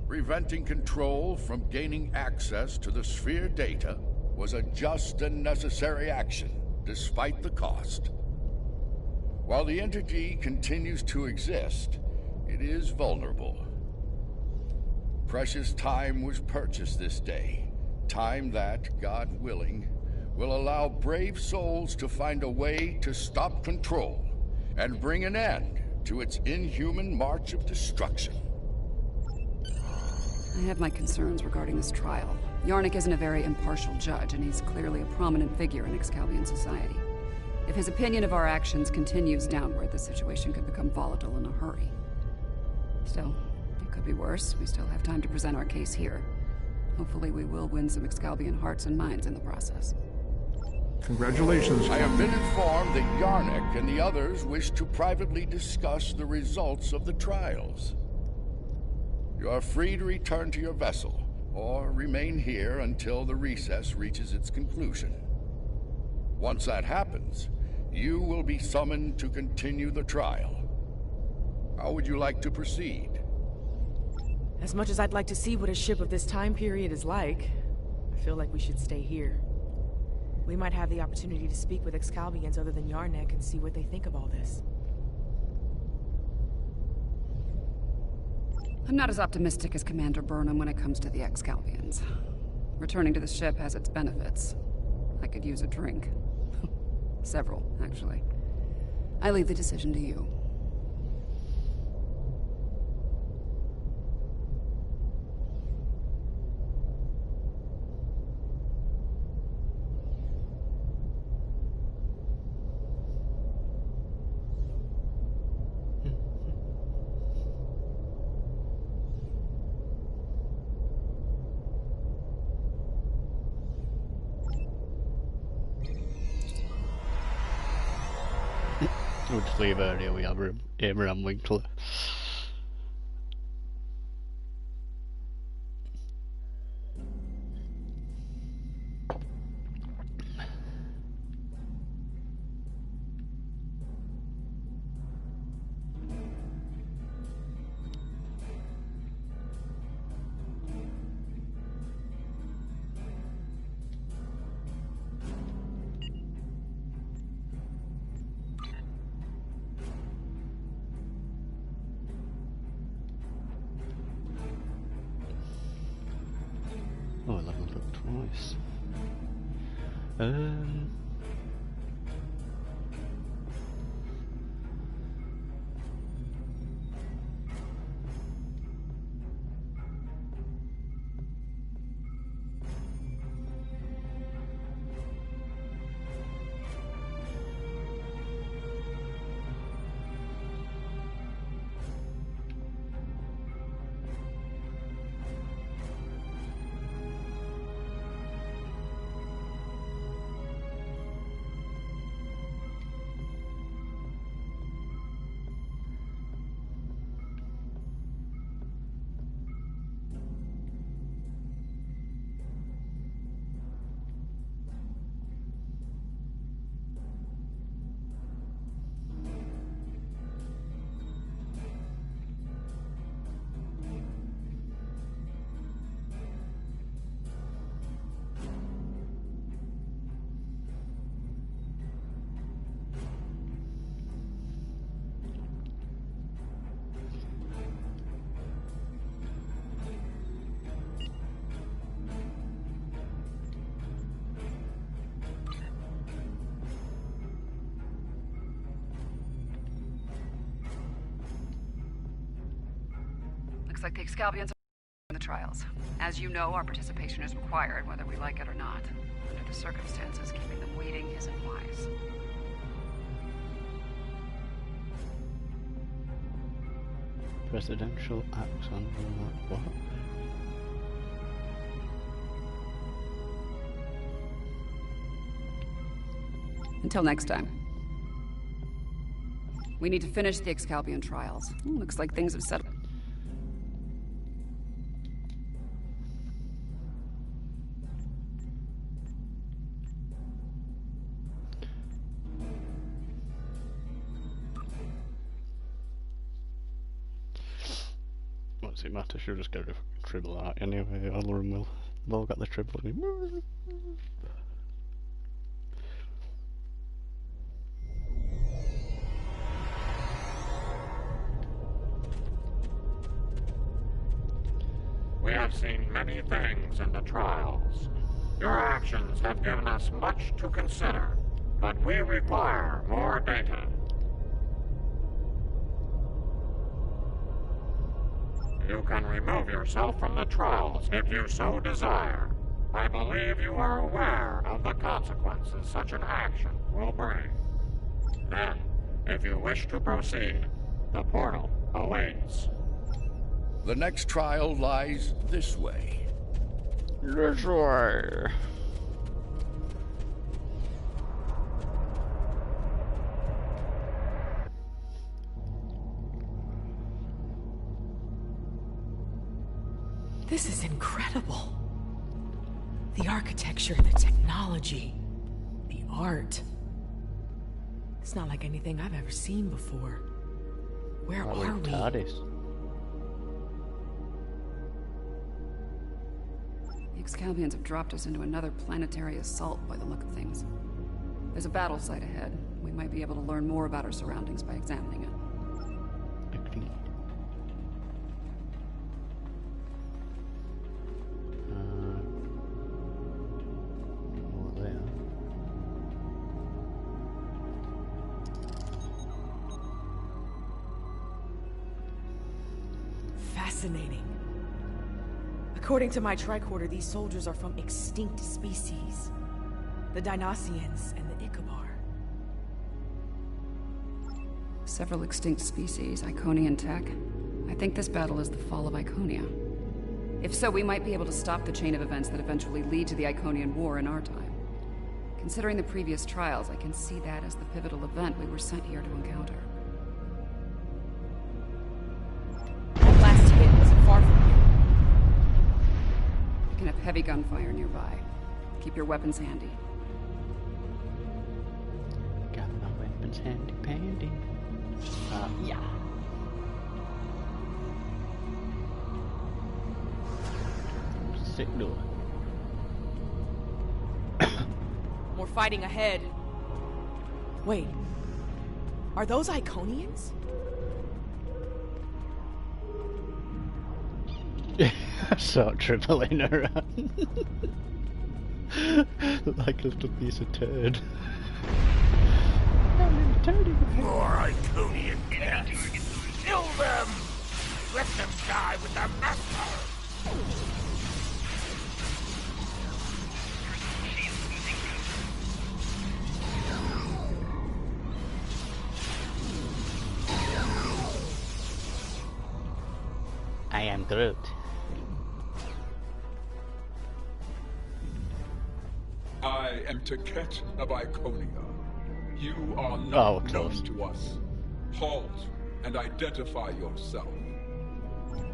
Preventing Control from gaining access to the Sphere data was a just and necessary action, despite the cost. While the entity continues to exist, it is vulnerable. Precious time was purchased this day. Time that, God willing, will allow brave souls to find a way to stop Control and bring an end to its inhuman march of destruction. I have my concerns regarding this trial. Yarnik isn't a very impartial judge, and he's clearly a prominent figure in Excalbian society. If his opinion of our actions continues downward, the situation could become volatile in a hurry. Still, it could be worse. We still have time to present our case here. Hopefully we will win some Excalbian hearts and minds in the process. Congratulations. I have been informed that Yarnik and the others wish to privately discuss the results of the trials. You are free to return to your vessel, or remain here until the recess reaches its conclusion. Once that happens, you will be summoned to continue the trial. How would you like to proceed? As much as I'd like to see what a ship of this time period is like, I feel like we should stay here. We might have the opportunity to speak with Excalbians other than Yarnik and see what they think of all this. I'm not as optimistic as Commander Burnham when it comes to the Excalbians. Returning to the ship has its benefits. I could use a drink. Several, actually. I leave the decision to you. We'll just leave earlier with Abraham Winkler. Oh, I leveled up twice. Looks like the Excalbians are in the trials. As you know, our participation is required, whether we like it or not. Under the circumstances, keeping them waiting isn't wise. Presidential acts on what? Until next time. We need to finish the Excalbian trials. Looks like things have settled. What's it matter? She'll just get a Tribble out anyway. All of them will. They've all got the Tribble in him. We have seen many things in the trials. Your actions have given us much to consider, but we require more data. You can remove yourself from the trials if you so desire. I believe you are aware of the consequences such an action will bring. Then, if you wish to proceed, the portal awaits. The next trial lies this way. This way. This is incredible. The architecture, the technology, the art. It's not like anything I've ever seen before. Where are we? TARDIS. The Excalbians have dropped us into another planetary assault by the look of things. There's a battle site ahead. We might be able to learn more about our surroundings by examining it. Agreed. More there. Fascinating. According to my tricorder, these soldiers are from extinct species. The Dinoceans and the Ickabar. Several extinct species, Iconian tech. I think this battle is the fall of Iconia. If so, we might be able to stop the chain of events that eventually lead to the Iconian War in our time. Considering the previous trials, I can see that as the pivotal event we were sent here to encounter. That last hit wasn't far from here. You can have heavy gunfire nearby. Keep your weapons handy. Got my weapons handy pandy. Yeah. Sick door. More fighting ahead. Wait. Are those Iconians? I saw Tribble in her looked like a little piece of turd. More Iconian cats! Kill them! Let them die with their master! I am Groot. I am Taket of Iconia. You are not known to us. Halt and identify yourself.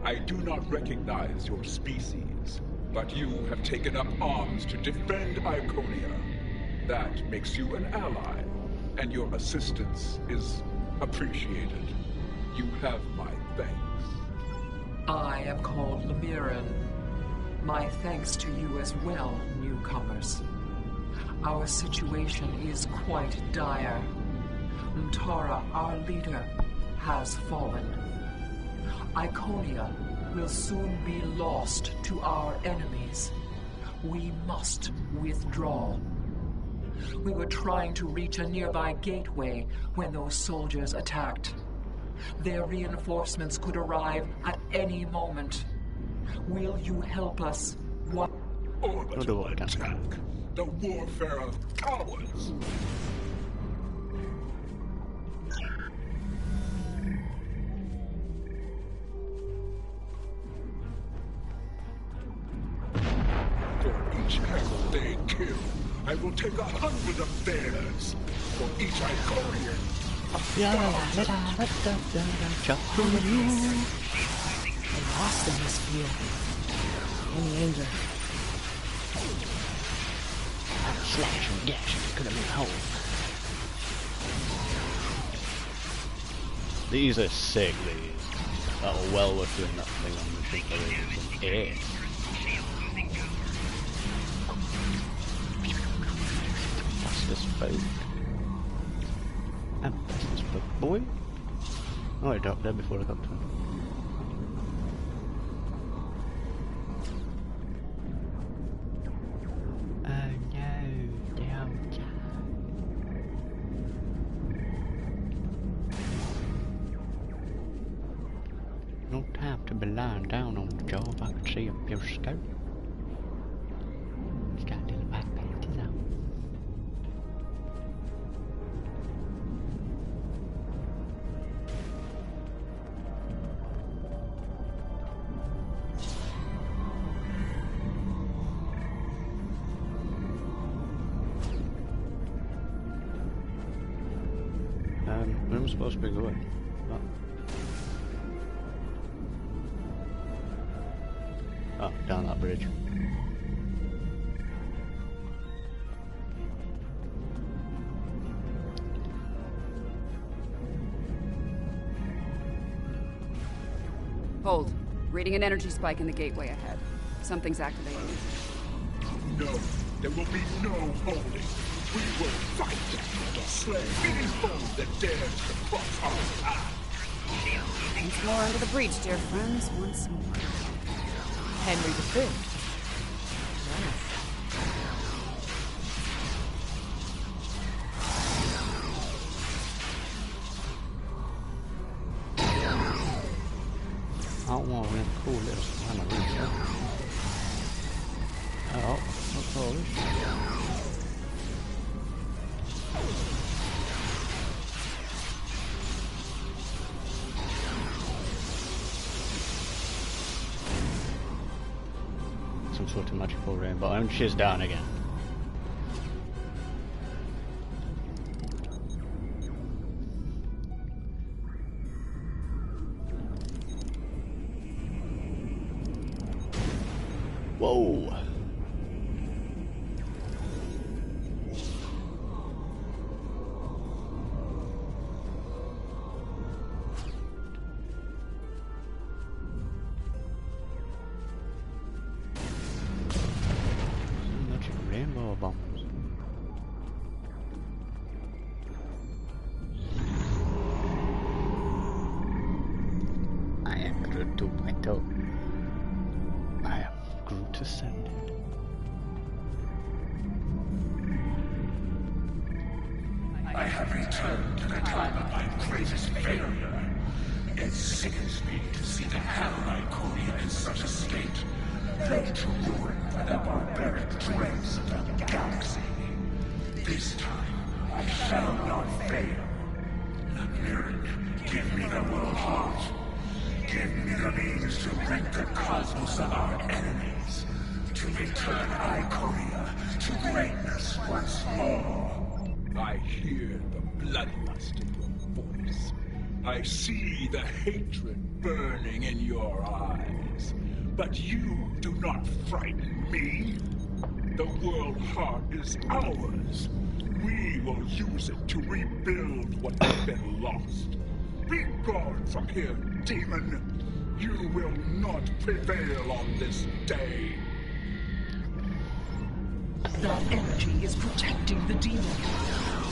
I do not recognize your species, but you have taken up arms to defend Iconia. That makes you an ally, and your assistance is appreciated. You have my thanks. I am called Lemiran. My thanks to you as well, newcomers. Our situation is quite dire. Mtara, our leader, has fallen. Iconia will soon be lost to our enemies. We must withdraw. We were trying to reach a nearby gateway when those soldiers attacked. Their reinforcements could arrive at any moment. Will you help us? What? Orbital attack. The warfare of cowards. For each Hekal they kill, I will take 100 of theirs. For each Iconian, I'm lost in this fear. Any anger. Slash and gash could have been whole. These are sick, these. Oh, well worth doing that thing on the ship for air. Fastest boat. And fastest boat boy. Oh, I dropped there before I got to him. No time to be lying down on the job. I can see up your skirt. It's got little white panties on. Where am I supposed to be going? Oh, down that bridge. Hold. Reading an energy spike in the gateway ahead. Something's activating. No, there will be no holding. We will fight to slay any foe that dares to cross our path. Once more under the breach, dear friends. Once more. Henry V. I don't want to cool little kind of reset. Oh, what's all this? Some sort of magical rainbow, and she's down again. Whoa! Rainbow bombs. I am Groot 2.0. I am Groot Ascended. I have returned to the time of my greatest failure. It sickens me to see the hell Iconia in such a state. Laid to ruin by the barbaric dregs of the galaxy. This time, I shall not fail. Lyric, give me the world heart. Give me the means to rid the cosmos of our enemies. To return Iconia to greatness once more. I hear the bloodlust in your voice. I see the hatred burning in your eyes. But you do not frighten me. The world heart is ours. We will use it to rebuild what has been lost. Be gone from here, demon. You will not prevail on this day. That energy is protecting the demon.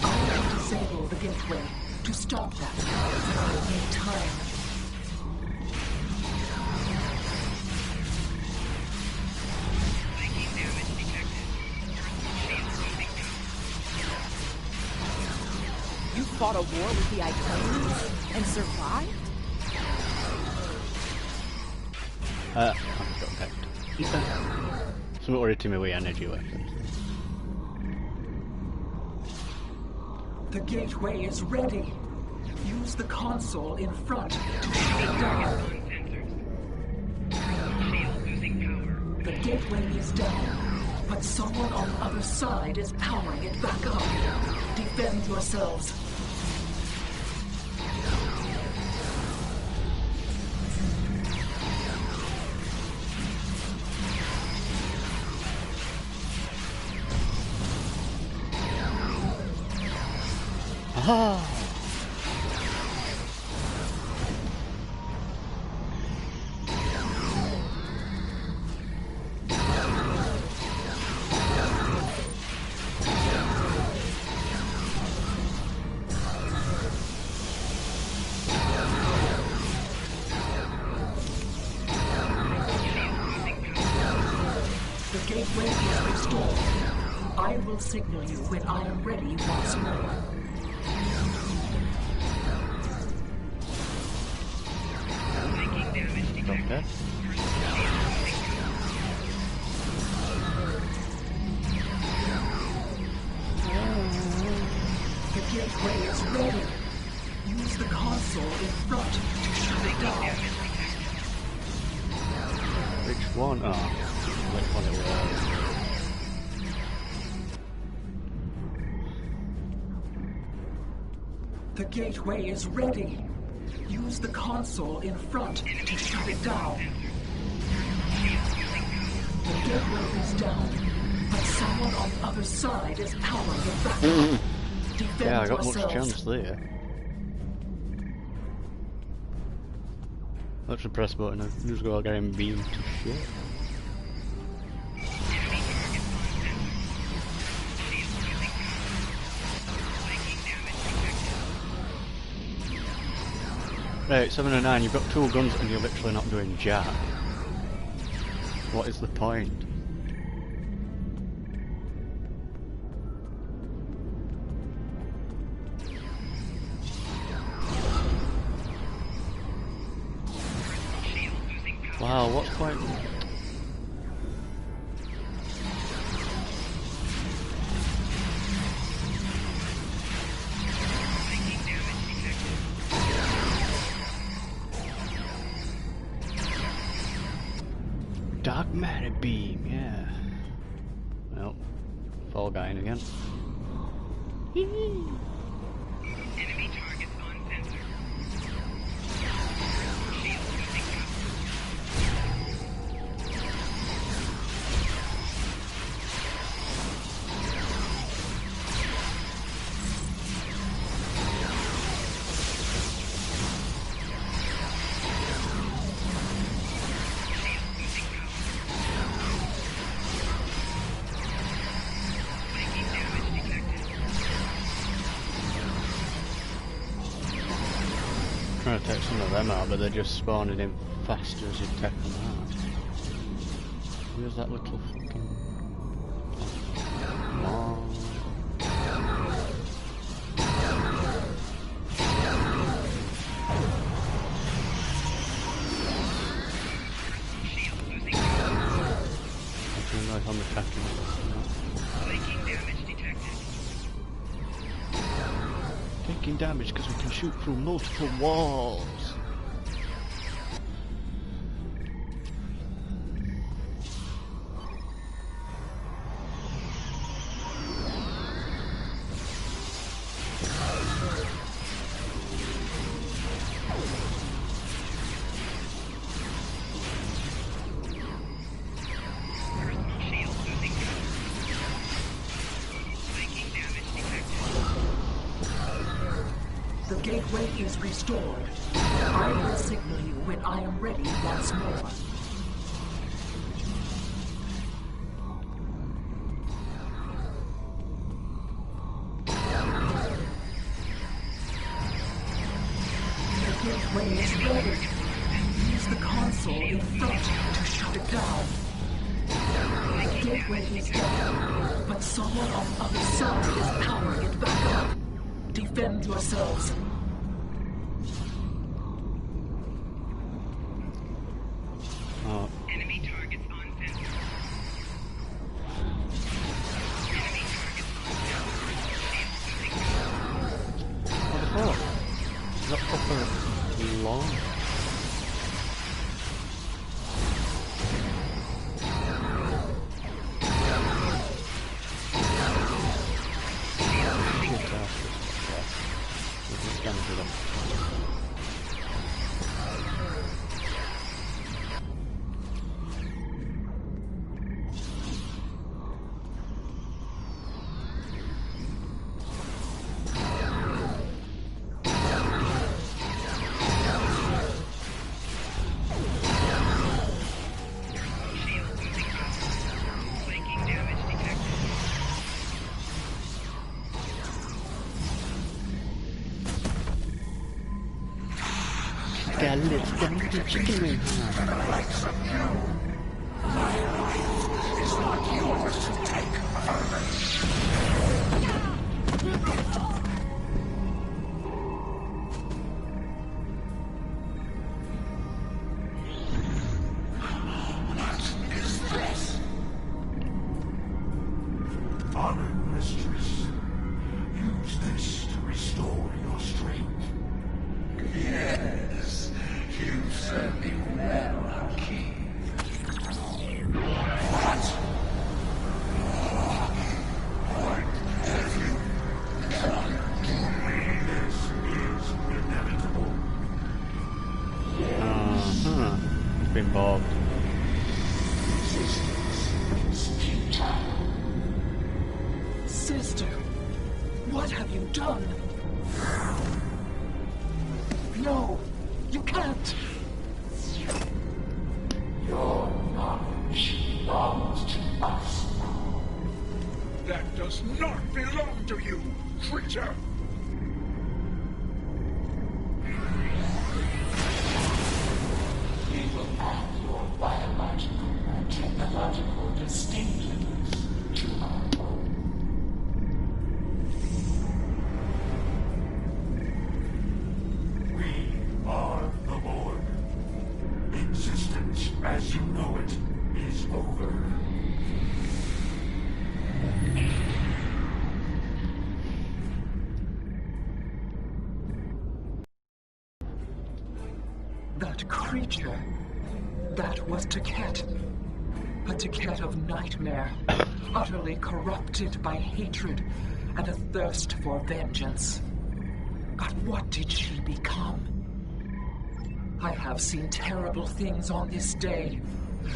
I will disable the gateway to stop that. I will need time. fought a war with the Iconians and survived? I've got pecked. Something worried to me with energy weapons. The gateway is ready. Use the console in front to shut it down. The gateway is down, but someone on the other side is powering it back up. Defend yourselves. Aha! The gateway is restored. I will signal you when I am ready once more. Okay. The gateway is ready. Use the console in front to shut it down. Which one? Oh, which one it was. The gateway is ready. Use the console in front to shut it down. The gateway is down, but someone on the other side is powering it back up. Defend Yeah, I got yourselves. much chance there. Let's the press button and just go get him beamed to shit. Right, 7 and 9, you've got 2 guns and you're literally not doing jack. What is the point? Wow, what's point? Dark matter beam, yeah. Well, fall guy in again. Enemy targets on sensor. Trying to take some of them out, but they're just spawning in faster as you take them out. Where's that little fucking... Come on. I feel like I'm attacking it. Taking damage because we can shoot through multiple walls. The gateway is restored. I will signal you when I am ready once more. The gateway is ready. Use the console in front to shut it down. The gateway is down, but someone on the other side is powering it back up. Defend yourselves. Enemy targets on center. What the fuck? Is that proper long? Let's go to the chicken wing. My life is not yours to take, What is this? Honored mistress, use this to restore your strength. Yes. You serve me well, Hakeem. What? What have you done to me? This is inevitable. He's been bogged. Sister, what have you done? No, you can't. Your knowledge belongs to us. That does not belong to you, creature! We will add your biological and technological distinctiveness to our own. We are the Borg. Existence as you know it is over. That creature, that was Taket. A Taket of nightmare, utterly corrupted by hatred and a thirst for vengeance. But what did she become? I have seen terrible things on this day.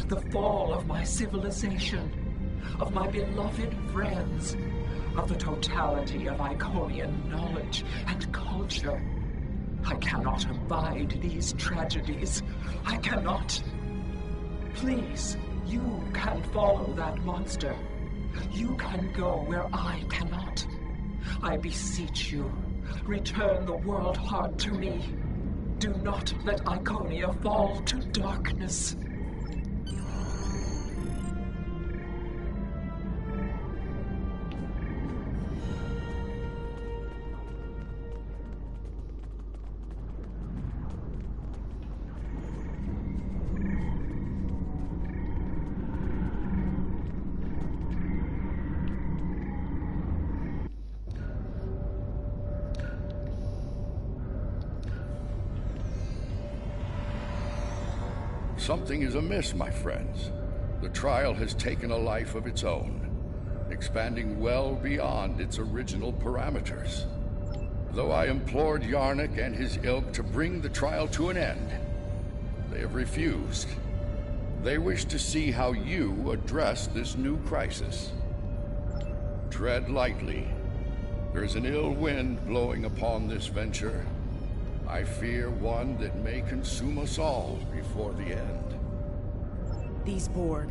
The fall of my civilization, of my beloved friends, of the totality of Iconian knowledge and culture. I cannot abide these tragedies. I cannot. Please, you can follow that monster. You can go where I cannot. I beseech you, return the world heart to me. Do not let Iconia fall to darkness. Something is amiss, my friends. The trial has taken a life of its own, expanding well beyond its original parameters. Though I implored Yarnik and his ilk to bring the trial to an end, they have refused. They wish to see how you address this new crisis. Tread lightly. There's an ill wind blowing upon this venture. I fear one that may consume us all before the end. These Borg,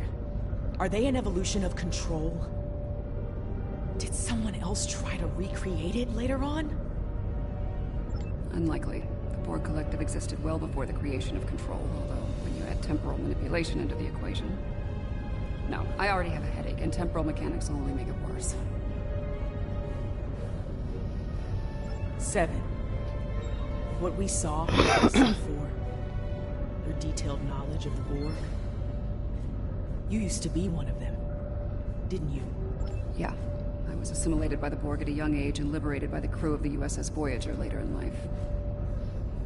are they an evolution of Control? Did someone else try to recreate it later on? Unlikely. The Borg Collective existed well before the creation of Control, although when you add temporal manipulation into the equation... No, I already have a headache, and temporal mechanics will only make it worse. 7. What we saw on C4, your detailed knowledge of the Borg. You used to be one of them, didn't you? Yeah. I was assimilated by the Borg at a young age and liberated by the crew of the USS Voyager later in life.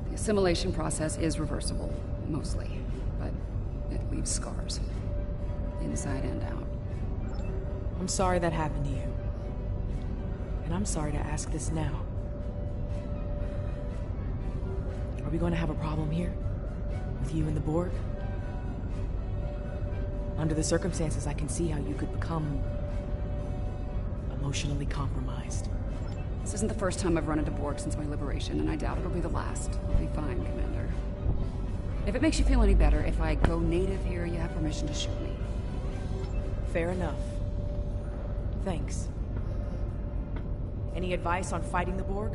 The assimilation process is reversible, mostly, but it leaves scars. Inside and out. I'm sorry that happened to you. And I'm sorry to ask this now. Are we going to have a problem here? With you and the Borg? Under the circumstances, I can see how you could become emotionally compromised. This isn't the first time I've run into Borg since my liberation, and I doubt it'll be the last. I'll be fine, Commander. If it makes you feel any better, if I go native here, you have permission to shoot me. Fair enough. Thanks. Any advice on fighting the Borg?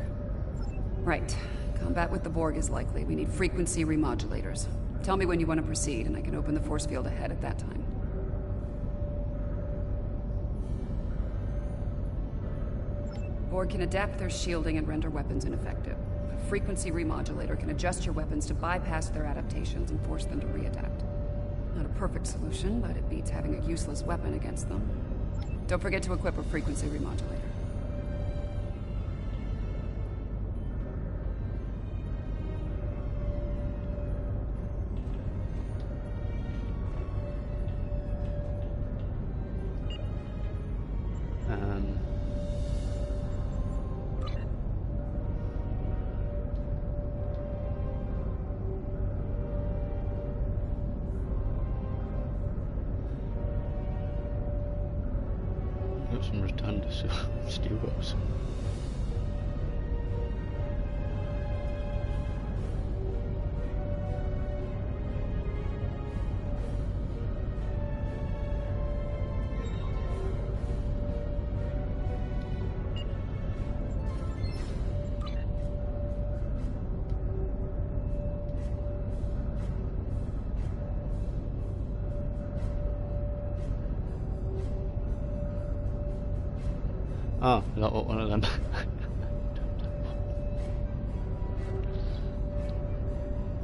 Right. Combat with the Borg is likely. We need frequency remodulators. Tell me when you want to proceed, and I can open the force field ahead at that time. Borg can adapt their shielding and render weapons ineffective. A frequency remodulator can adjust your weapons to bypass their adaptations and force them to readapt. Not a perfect solution, but it beats having a useless weapon against them. Don't forget to equip a frequency remodulator. Got some rotunda steel boats. Oh, not one of them.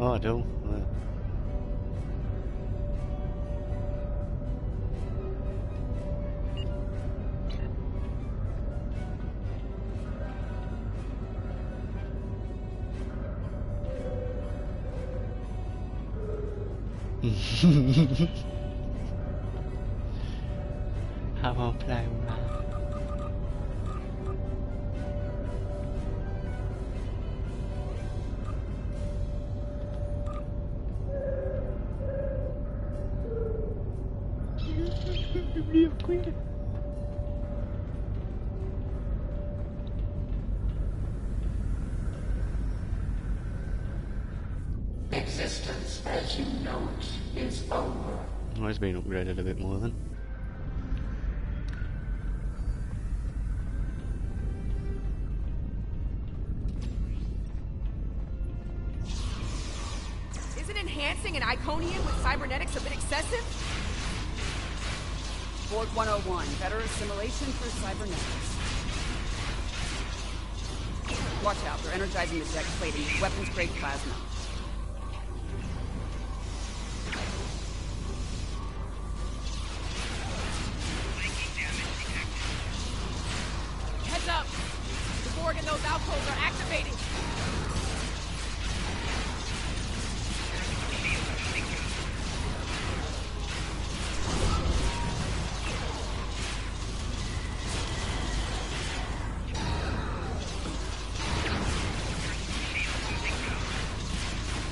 Oh, I do. I won't play around. Existence as you know it is over. Oh, it's been upgraded a bit more then. Isn't enhancing an Iconian with cybernetics a bit excessive? Borg 101, better assimilation through cybernetics. Watch out, they're energizing the deck plating with weapons-grade plasma. Heads up! The Borg in those alcoves are activating!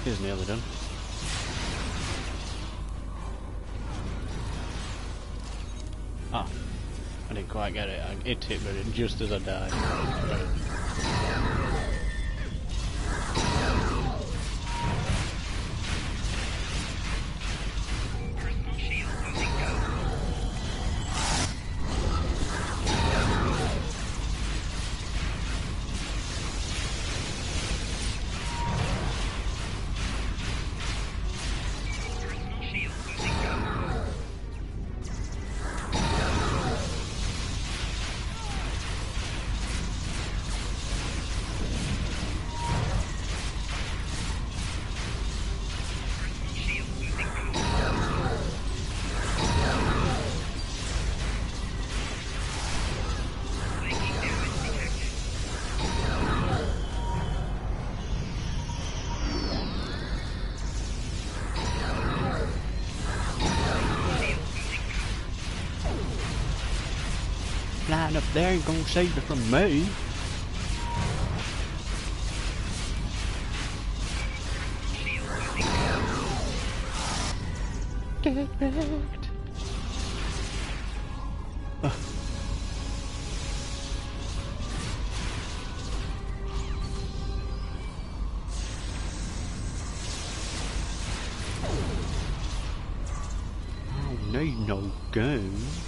He's nearly done. Ah, I didn't quite get it. I hit it, but just as I died. fighting up there ain't gonna save it from me. Get wrecked. I don't need no guns.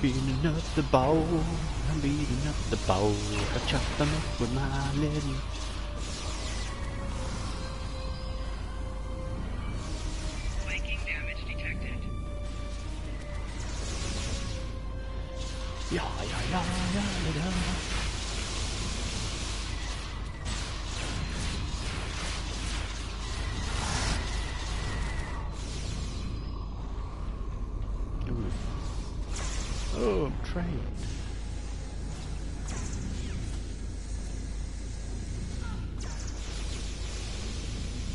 Beating up the bowl, I'm beating up the bowl. I chop them up with my little. Flanking damage detected. Yeah. Oh, I'm trained.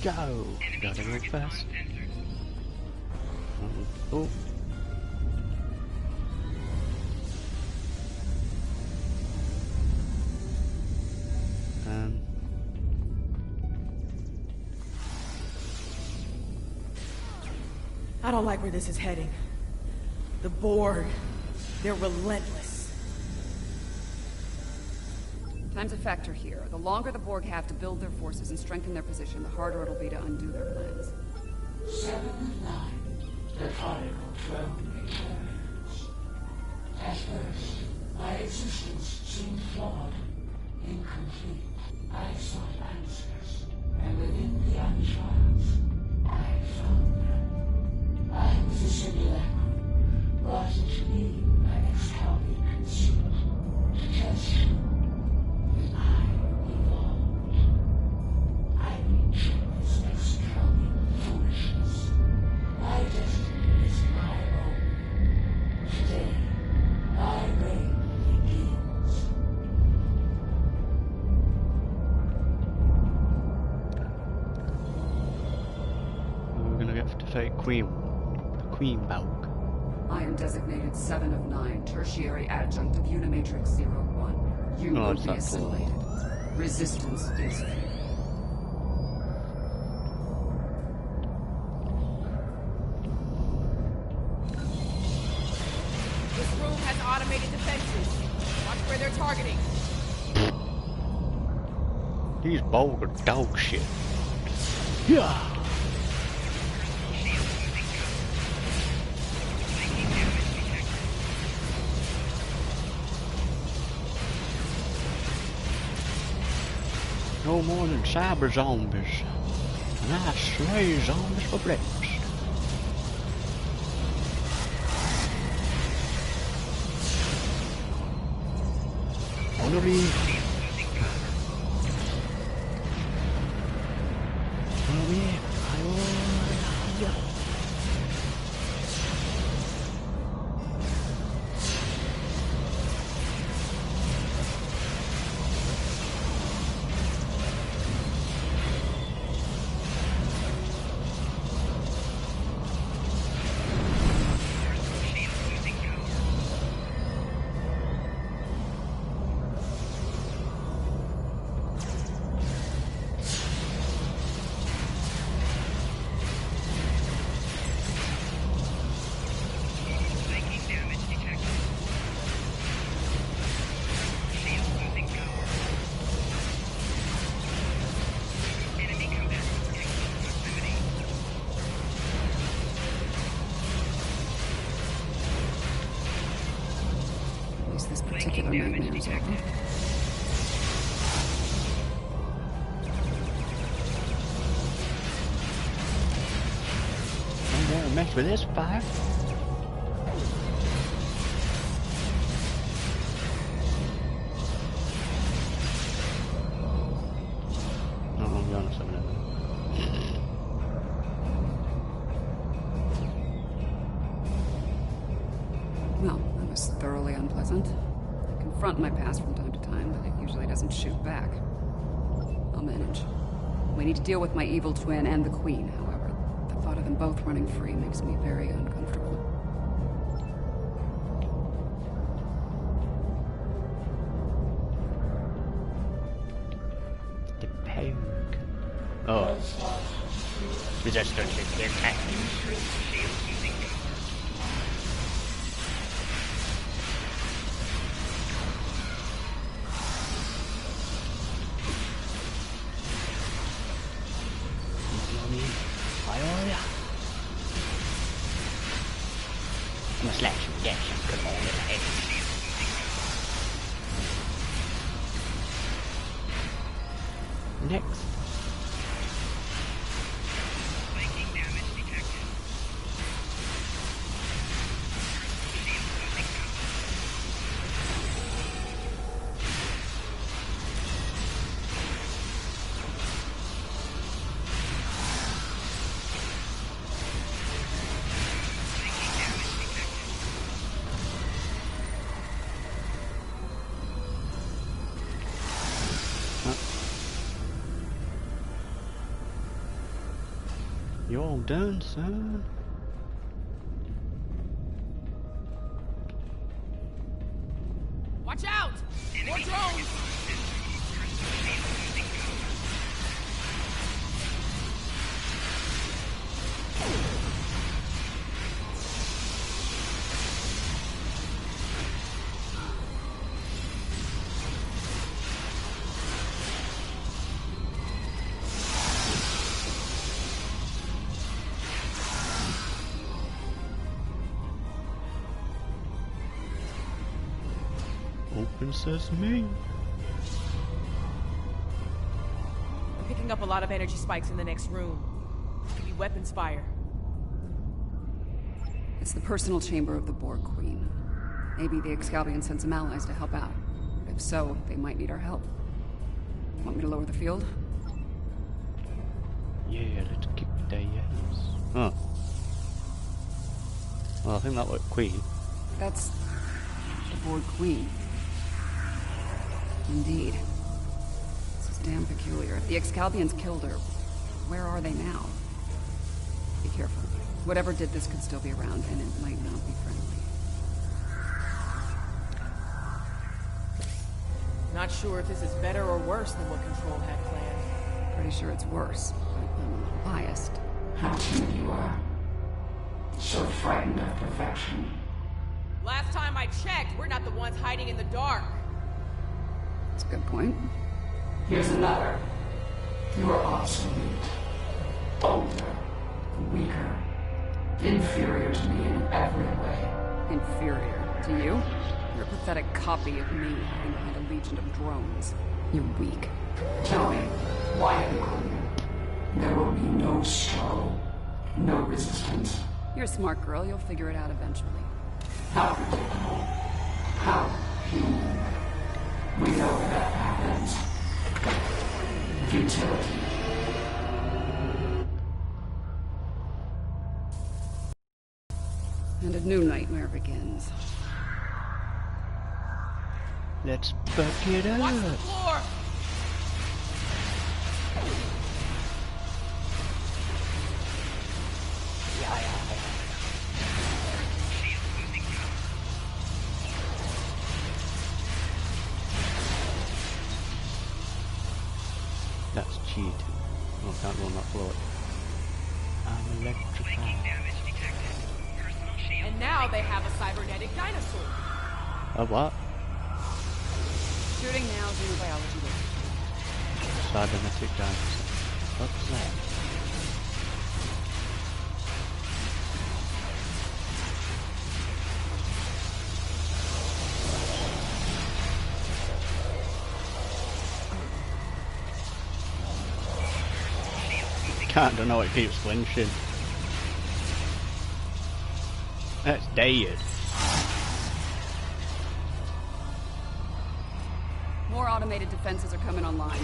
Go! Gotta go fast. Oh. I don't like where this is heading. The Borg. They're relentless. Time's a factor here. The longer the Borg have to build their forces and strengthen their position, the harder it'll be to undo their plans. 7 and 9. The conical drone returns. At first, my existence seemed flawed, incomplete. I sought answers, and within the Untrials, I found them. I was a simulacrum, brought into me by Excalibur concealed, to test you. When I evolved, I reject this Excalibur foolishness. My destiny is my own. Today, my reign begins. We're gonna have to fight Queen Balk. I am designated 7 of 9, tertiary adjunct of Unimatrix 01. You will be assimilated. Resistance is futile. This room has automated defenses. Watch where they're targeting. These Balk are dog shit. Yeah. No more than cyber zombies. And I slay zombies for breakfast. Honorary. This particular nightmare is over. I'm gonna mess with this fire. No, I'm going to 7 of them. taunt my past from time to time, but it usually doesn't shoot back. I'll manage. We need to deal with my evil twin and the Queen, however. The thought of them both running free makes me very uncomfortable. The poke. Oh. Resistance is the attack. I'm a slash and dash and come on in the head. Next. You all done, son? Watch out! More drones! Open sesame. I'm picking up a lot of energy spikes in the next room. Could be weapons fire. It's the personal chamber of the Borg Queen. Maybe the Excalbion sent some allies to help out. If so, they might need our help. Want me to lower the field? Yeah, let's kick their ass. Huh. Well, I think that looked Queen. That's the Borg Queen. Indeed. This is damn peculiar. If the Excalbions killed her, where are they now? Be careful. Whatever did this could still be around, and it might not be friendly. Not sure if this is better or worse than what Control had planned. Pretty sure it's worse, but I'm a little biased. How timid you are. So frightened of perfection. Last time I checked, we're not the ones hiding in the dark. That's a good point. Here's another. You are obsolete. Older. Weaker. Inferior to me in every way. Inferior to you? You're a pathetic copy of me hiding behind a legion of drones. You're weak. Tell me, why have you come here? There will be no struggle. No resistance. You're a smart girl. You'll figure it out eventually. How predictable. How human. We know where that happens. Futility. And a new nightmare begins. Let's buck it up. Watch the floor! That's cheating. Oh, I can't go on that floor. I'm electrified. And now they have a cybernetic dinosaur. A what? Shooting now is new biology. Cybernetic dinosaur. What's that? Don't know, it keeps flinching. That's dead. More automated defenses are coming online.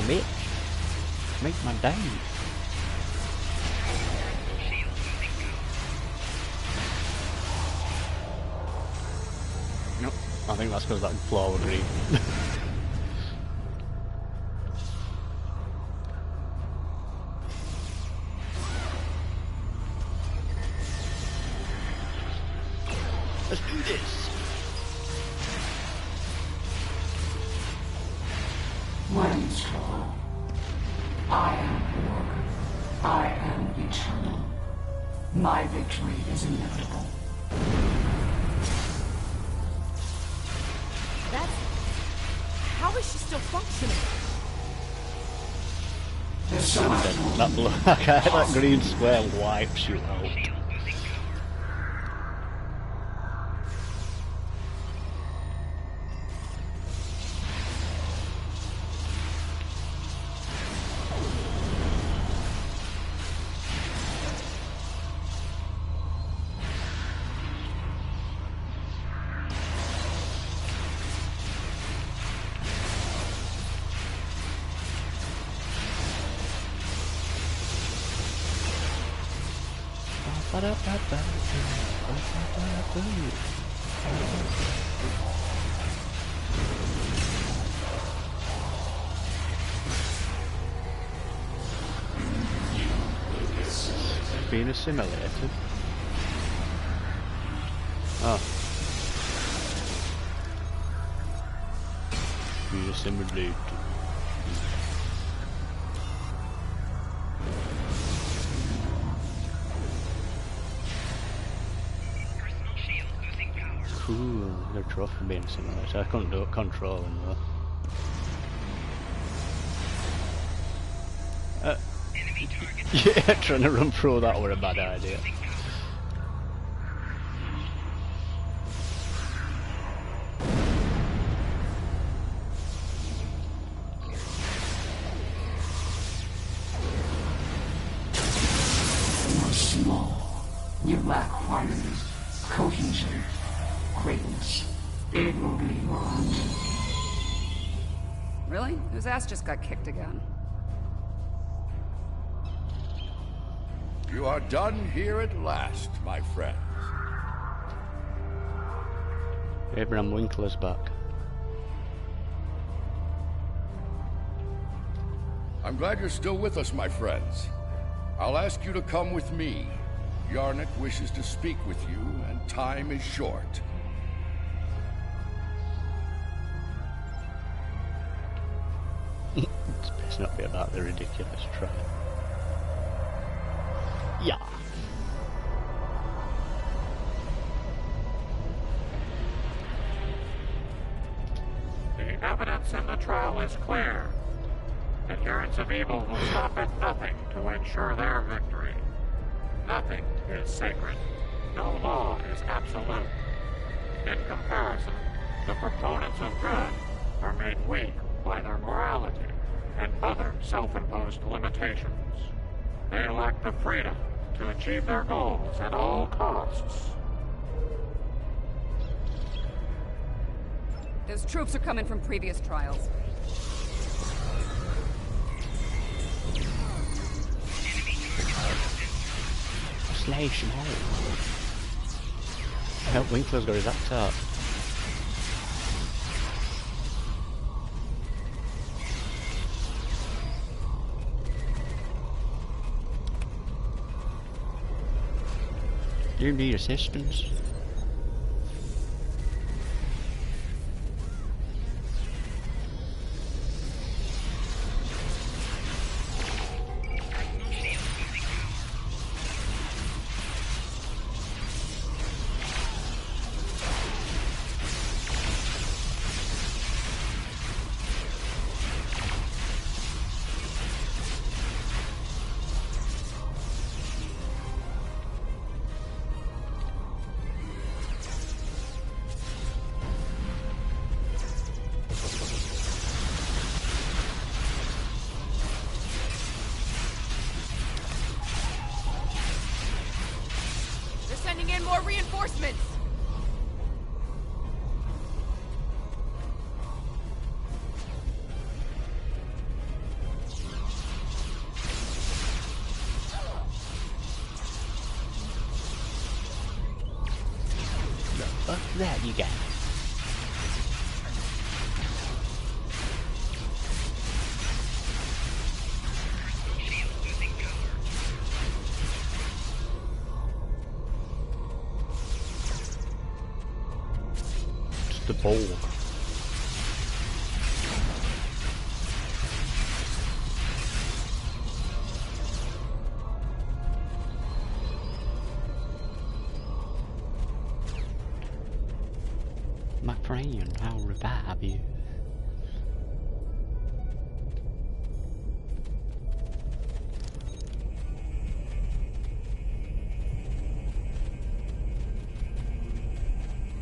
bitch. Make my day. Nope. I think that's because that floor was green. Let's do this. What is trouble? I am Borg. I am eternal. My victory is inevitable. That's... How is she still functioning? There's so much more. That blue, that green square wipes you out. Being assimilated. Oh. Being assimilated. Cool, they're trophy being assimilated. I couldn't do it controlling though. Yeah, trying to run through that were a bad idea. You're small. You lack harmony, cohesion, greatness. It will be your hunting. Really? Whose ass just got kicked again? You are done here at last, my friends. Abraham Winkler's back. I'm glad you're still with us, my friends. I'll ask you to come with me. Yarnik wishes to speak with you, and time is short. It's best not be about the ridiculous trial. Yeah. The evidence in the trial is clear. Adherents of evil will stop at nothing to ensure their victory. Nothing is sacred. No law is absolute. In comparison, the proponents of good are made weak by their morality and other self-imposed limitations. They lack the freedom to achieve their goals at all costs. Those troops are coming from previous trials. Slash him out. I hope Winkler's got his act up. You need assistance. Sending in more reinforcements! There you go. It's the Borg. My friend, I'll revive you.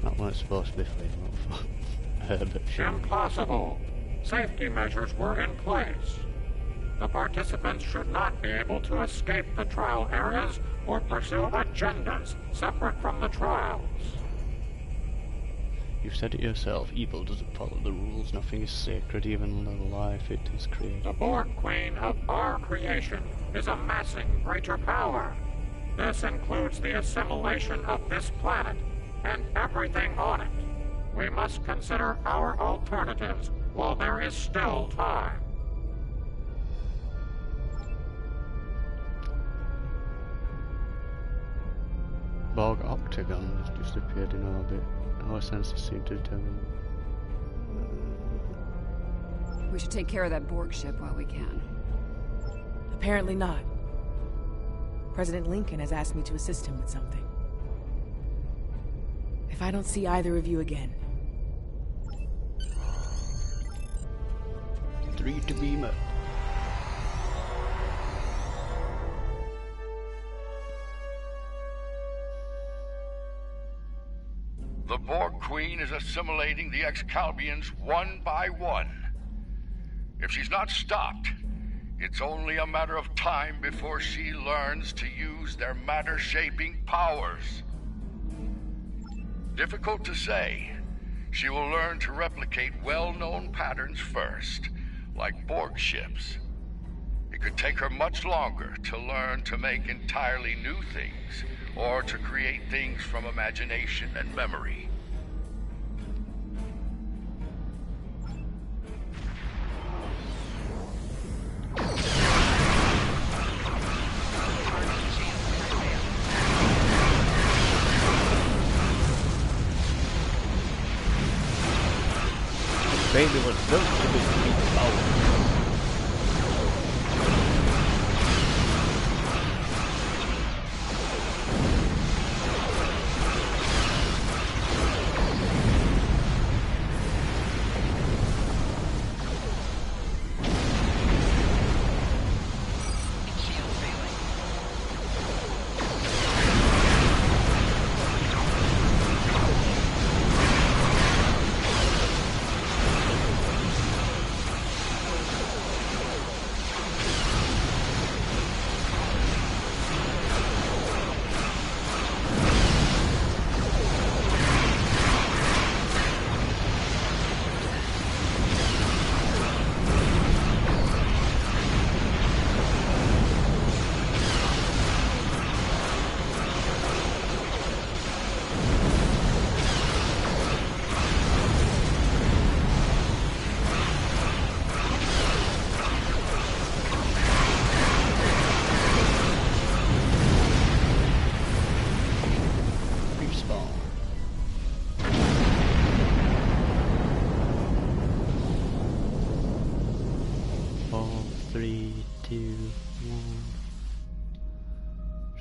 That wasn't supposed to be for you, Herbert. Impossible. Safety measures were in place. The participants should not be able to escape the trial areas or pursue agendas separate from the trials. You've said it yourself, evil doesn't follow the rules, nothing is sacred, even the life it is created. The Borg Queen of our creation is amassing greater power. This includes the assimilation of this planet and everything on it. We must consider our alternatives while there is still time. Borg Octagon has just appeared in orbit. Our sensors seem to determine. We should take care of that Borg ship while we can. Apparently not. President Lincoln has asked me to assist him with something. If I don't see either of you again. 3 to beam up. The Borg Queen is assimilating the Excalbians one by one. If she's not stopped, it's only a matter of time before she learns to use their matter-shaping powers. Difficult to say. She will learn to replicate well-known patterns first, like Borg ships. It could take her much longer to learn to make entirely new things, or to create things from imagination and memory. Baby was built to be powerful.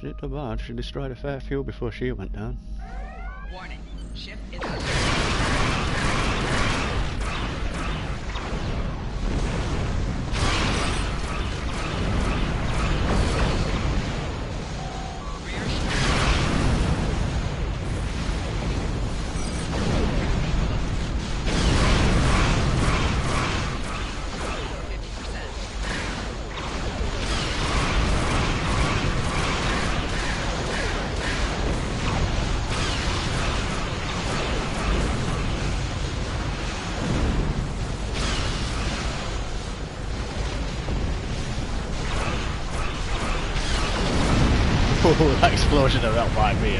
Not too bad. She destroyed a fair few before she went down. Warning. Ship is that explosion of that might be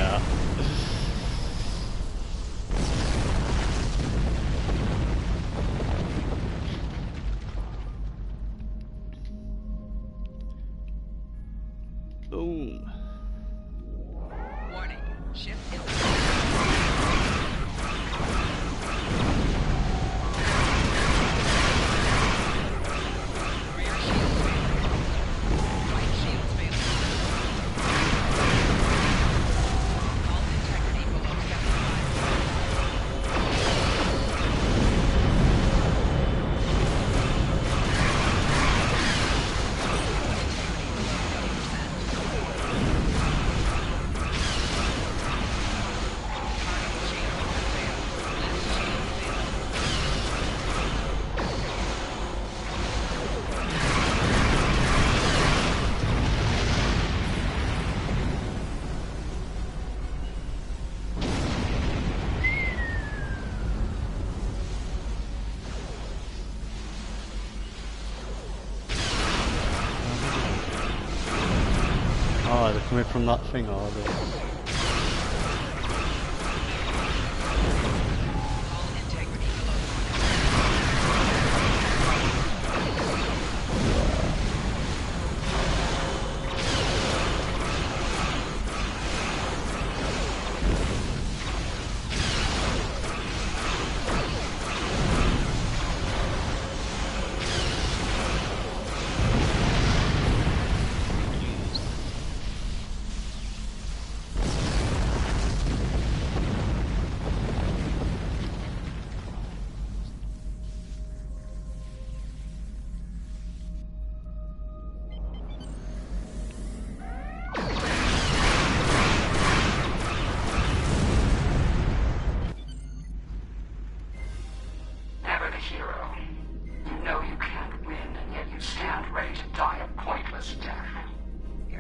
Oh, they're coming from that thing, are they?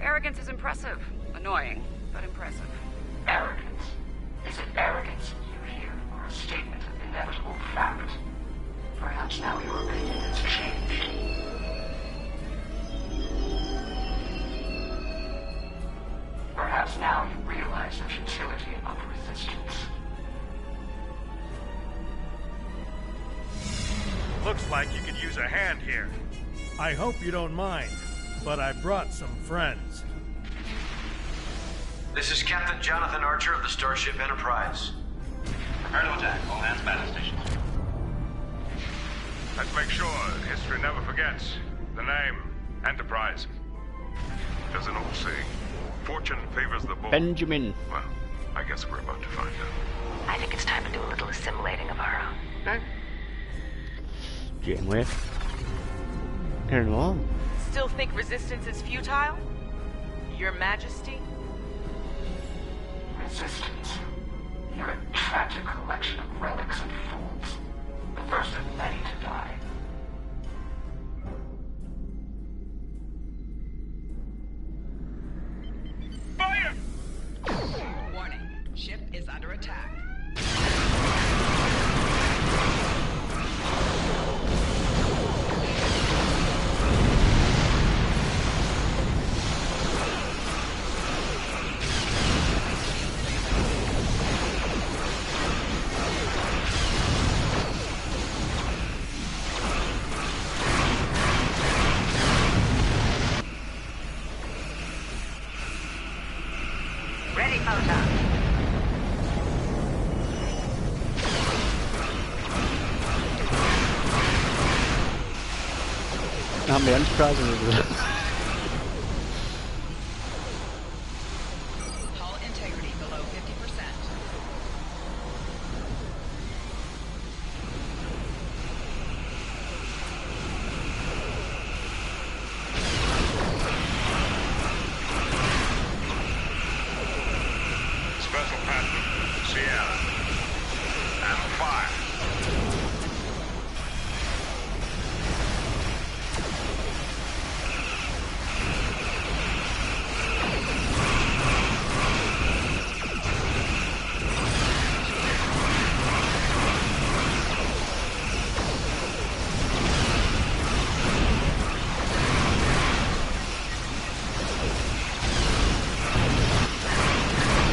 Arrogance is impressive. Annoying, but impressive. Arrogance? Is it arrogance you hear, or a statement of inevitable fact? Perhaps now your opinion has changed. Perhaps now you realize the futility of resistance. Looks like you could use a hand here. I hope you don't mind, but I brought some friends. This is Captain Jonathan Archer of the Starship Enterprise. Prepare to attack. All hands battle stations. Let's make sure history never forgets the name Enterprise. There's an old saying, fortune favors the bold. Benjamin. Well, I guess we're about to find out. I think it's time to do a little assimilating of our own. Getting away. Getting along. Still think resistance is futile? Your Majesty? Resistance? You're a tragic collection of relics and fools. The first of many to die. Fire! Warning. Ship is under attack. Ready, Photon. How many Enterprises is there? Hull integrity below 50%. Special pattern, Sierra. And fire.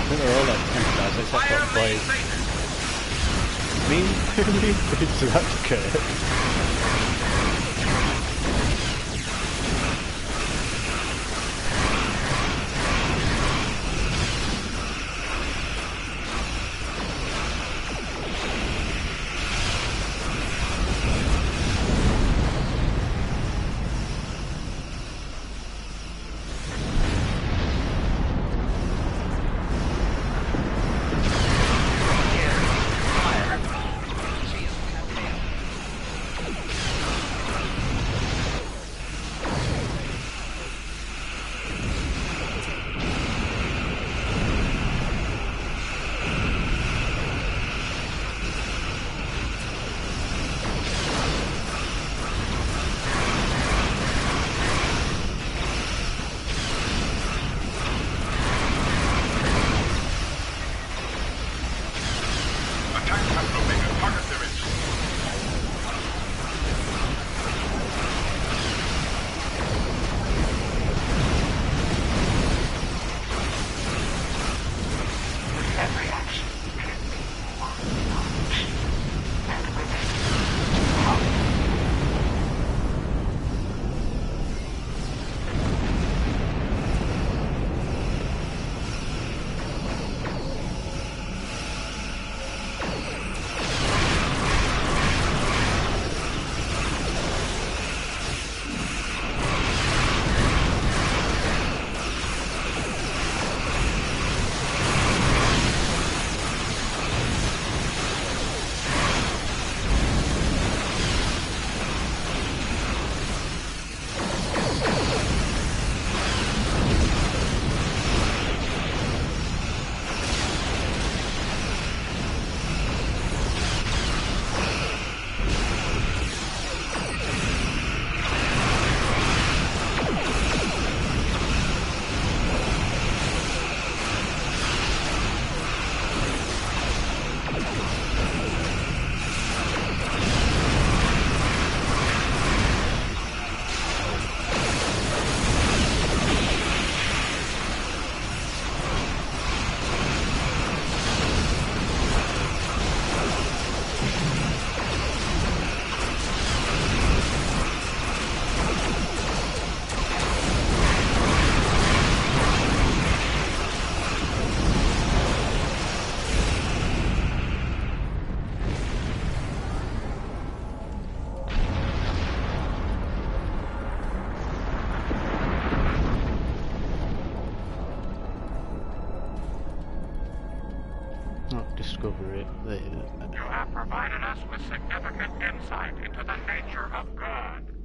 I think they're all like Enterprise except for Blade. Me? So that's good. discover it. You have provided us with significant insight into the nature of good.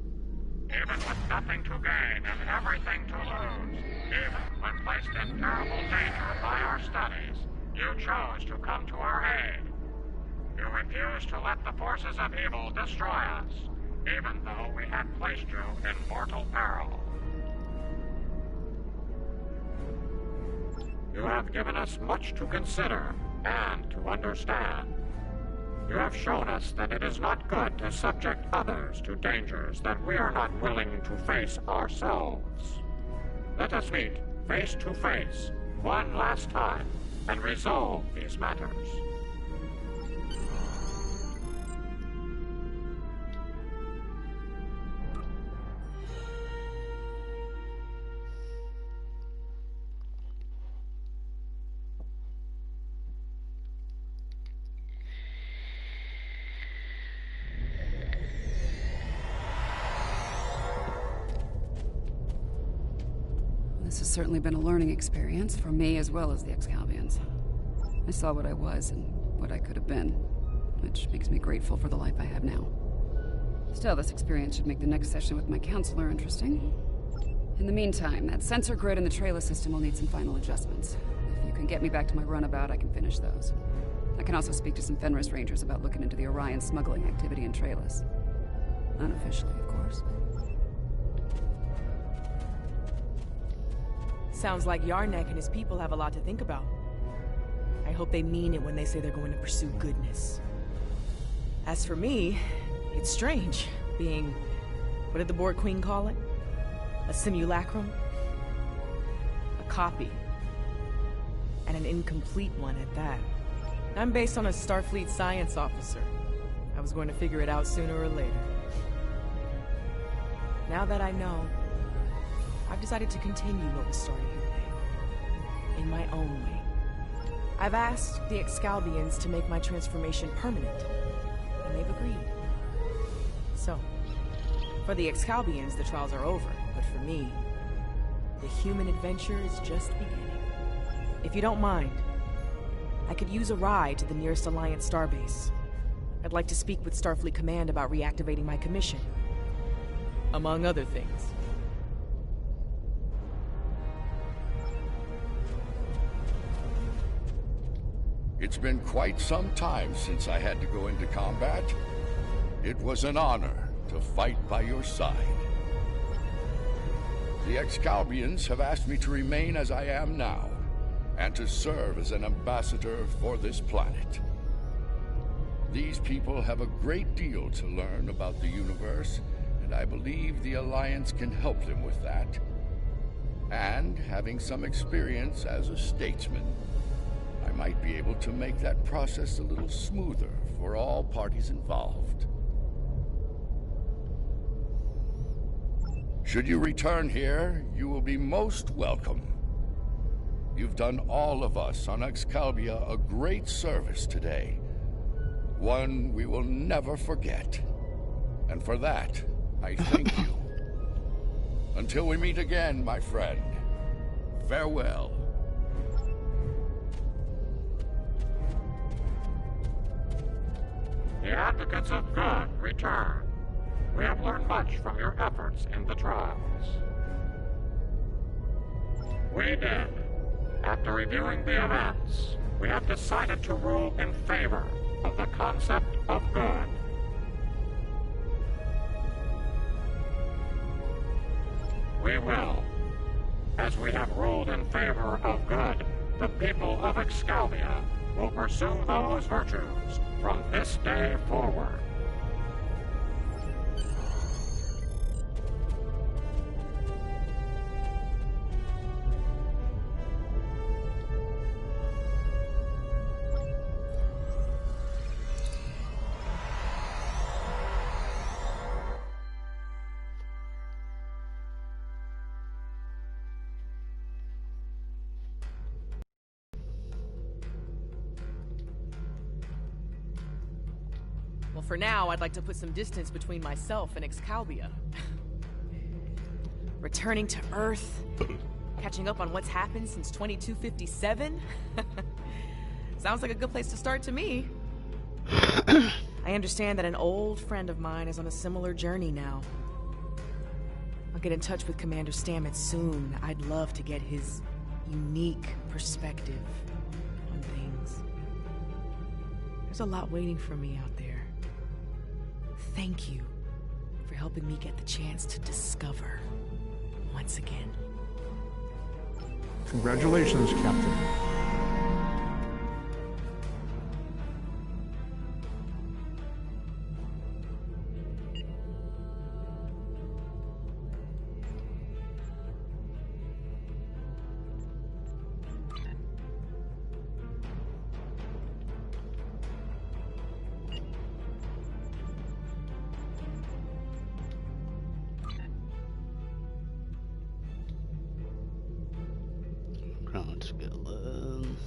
Even with nothing to gain and everything to lose, even when placed in terrible danger by our studies, you chose to come to our aid. You refused to let the forces of evil destroy us, even though we had placed you in mortal peril. You have given us much to consider and to understand. You have shown us that it is not good to subject others to dangers that we are not willing to face ourselves. Let us meet face to face one last time and resolve these matters. This has certainly been a learning experience for me as well as the Excalbians. I saw what I was and what I could have been, which makes me grateful for the life I have now. Still, this experience should make the next session with my counselor interesting. In the meantime, that sensor grid and the trailer system will need some final adjustments. If you can get me back to my runabout, I can finish those. I can also speak to some Fenris Rangers about looking into the Orion smuggling activity in Trailus. Unofficially, of course. Sounds like Yarnek and his people have a lot to think about. I hope they mean it when they say they're going to pursue goodness. As for me, it's strange, being... what did the Borg Queen call it? A simulacrum? A copy. And an incomplete one at that. I'm based on a Starfleet science officer. I was going to figure it out sooner or later. Now that I know, I've decided to continue what was started here today, in my own way. I've asked the Excalbians to make my transformation permanent, and they've agreed. So, for the Excalbians, the trials are over, but for me, the human adventure is just beginning. If you don't mind, I could use a ride to the nearest Alliance starbase. I'd like to speak with Starfleet Command about reactivating my commission, among other things. It's been quite some time since I had to go into combat. It was an honor to fight by your side. The Excalbians have asked me to remain as I am now, and to serve as an ambassador for this planet. These people have a great deal to learn about the universe, and I believe the Alliance can help them with that. And having some experience as a statesman, I might be able to make that process a little smoother for all parties involved. Should you return here, you will be most welcome. You've done all of us on Excalbia a great service today. One we will never forget. And for that, I thank you. Until we meet again, my friend. Farewell. The advocates of good return. We have learned much from your efforts in the trials. We did. After reviewing the events, we have decided to rule in favor of the concept of good. We will. As we have ruled in favor of good, the people of Excalbia will pursue those virtues from this day forward. Well, for now, I'd like to put some distance between myself and Excalbia. Returning to Earth, catching up on what's happened since 2257? Sounds like a good place to start to me. I understand that an old friend of mine is on a similar journey now. I'll get in touch with Commander Stamets soon. I'd love to get his unique perspective on things. There's a lot waiting for me out there. Thank you for helping me get the chance to discover once again. Congratulations, Captain. Ground skeleton.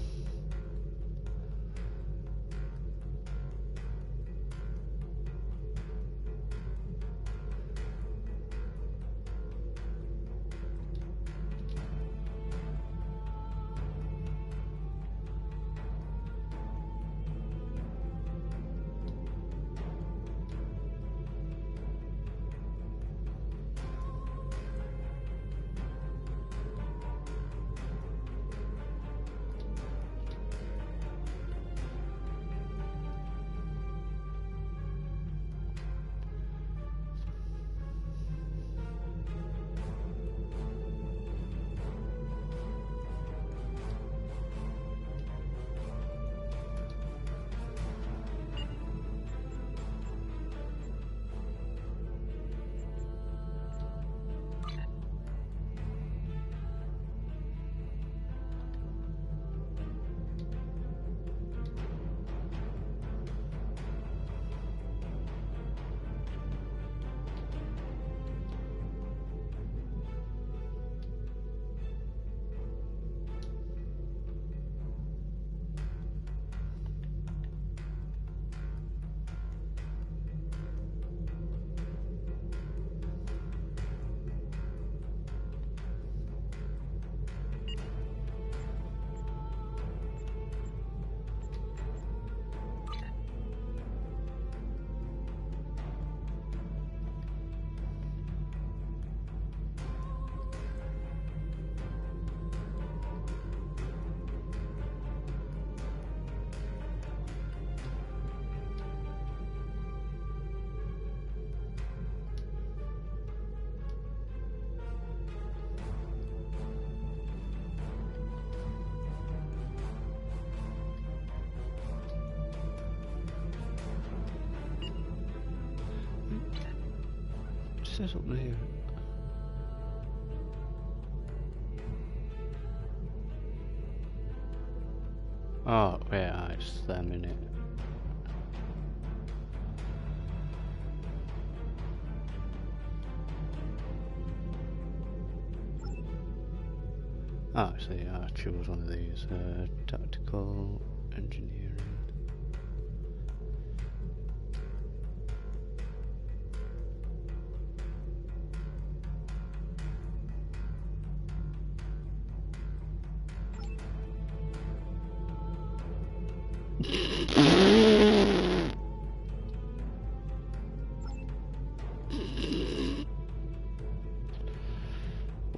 Says up there. Oh, yeah, it's them in it. Ah, see, I chose one of these. Tactical engineering.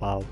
Wow.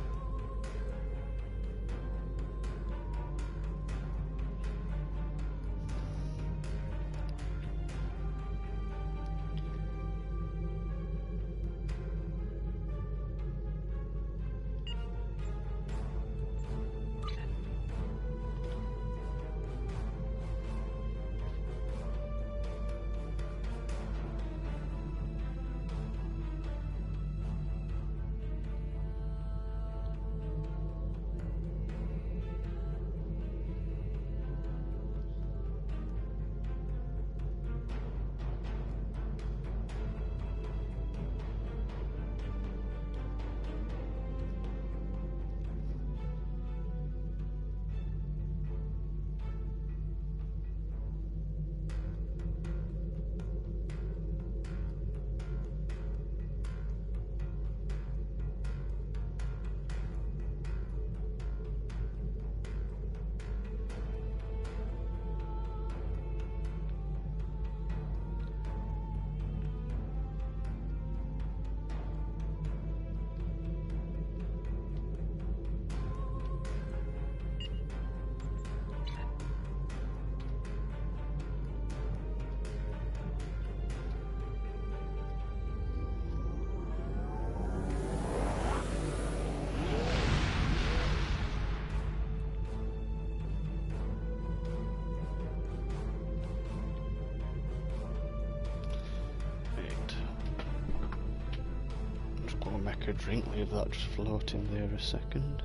make a drink, leave that just floating there a second.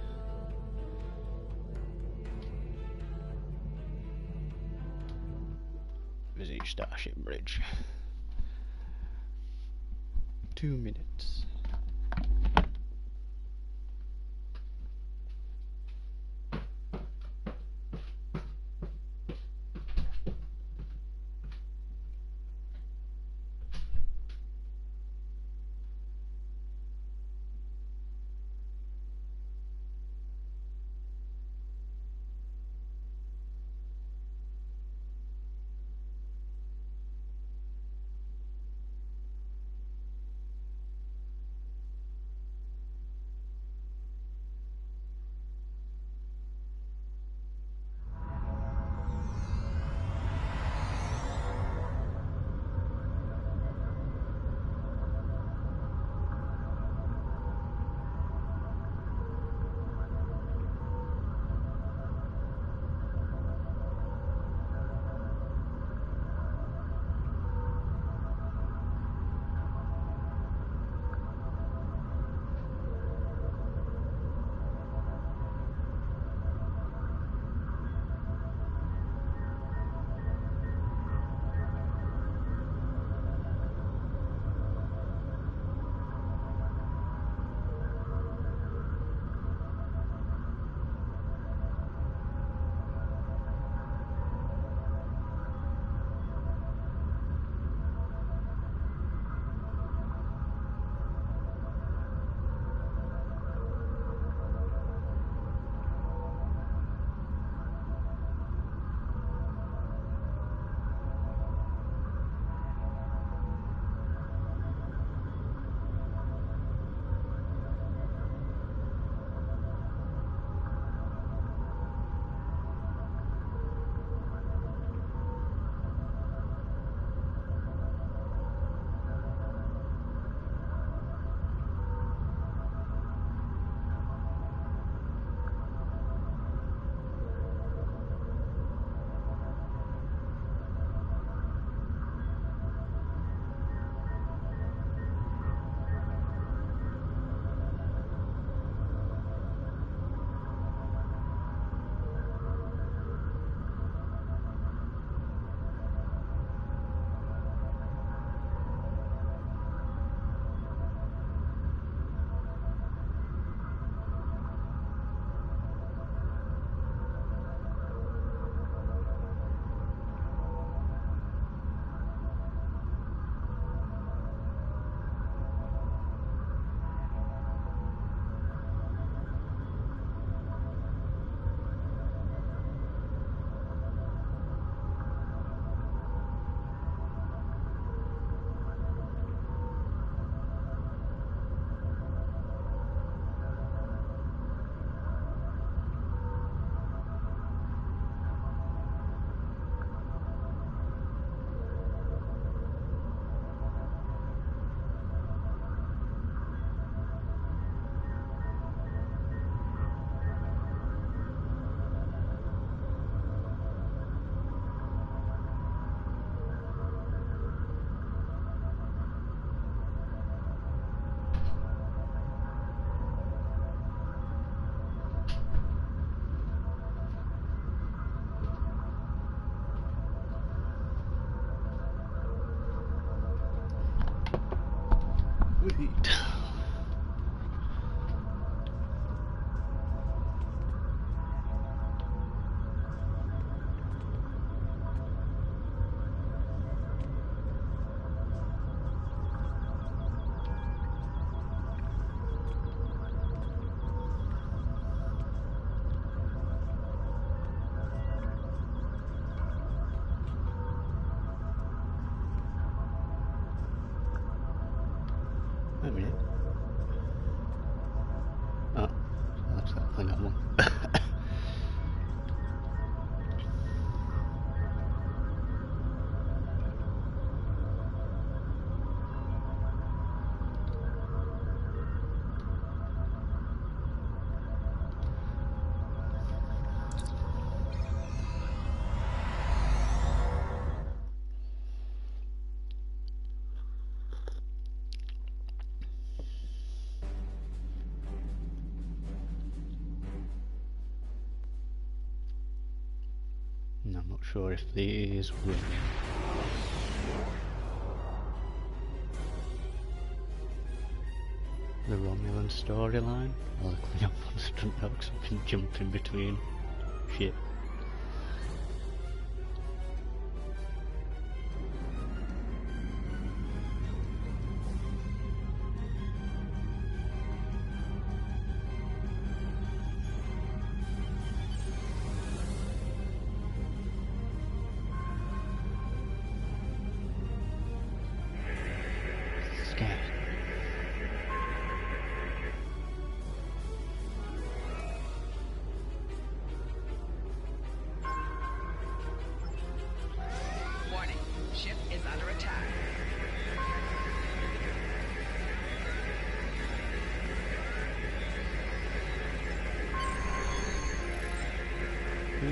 Visit Starship Bridge. 2 minutes. Wait. Wait a minute. Oh, that's that thing I'm on. I'm not sure if these will. The Romulan storyline? Or the Klingon ones, I don't know, because I've been jumping between shit.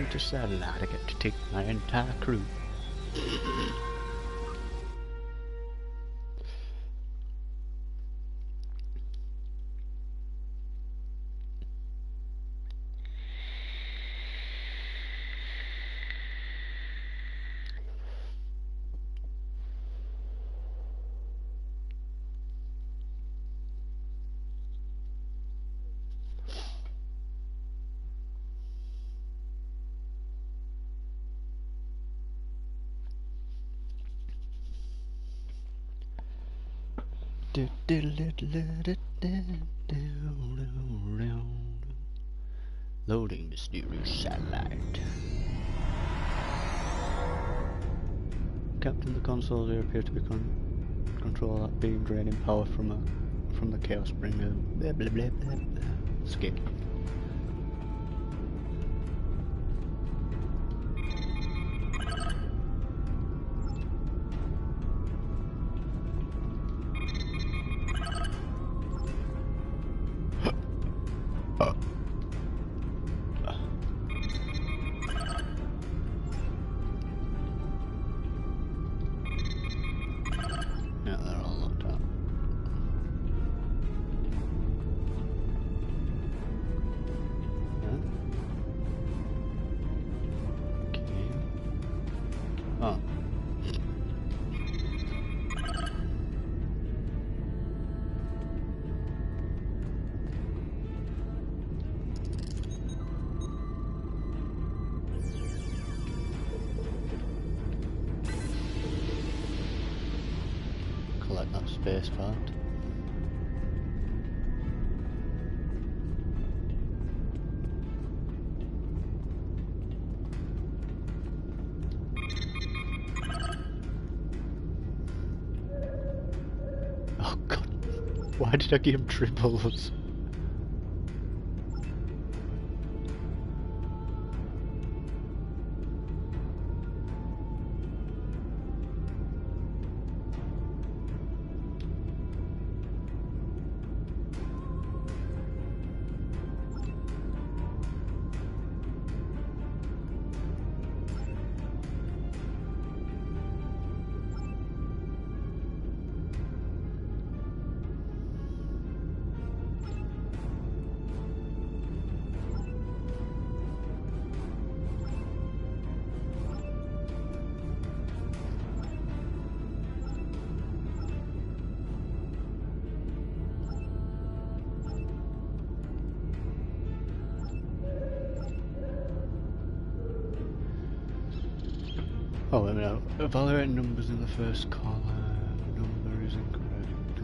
To satellite, I get to take my entire crew. Loading mysterious satellite. Captain, the consoles here appear to be control that beam draining power from the Chaos Bringer. Blah blah blah blah blah. Skip. Collect that space part. Oh god, why did I give him triples? Oh, wait a minute. Evaluate numbers in the first column. Number is incorrect.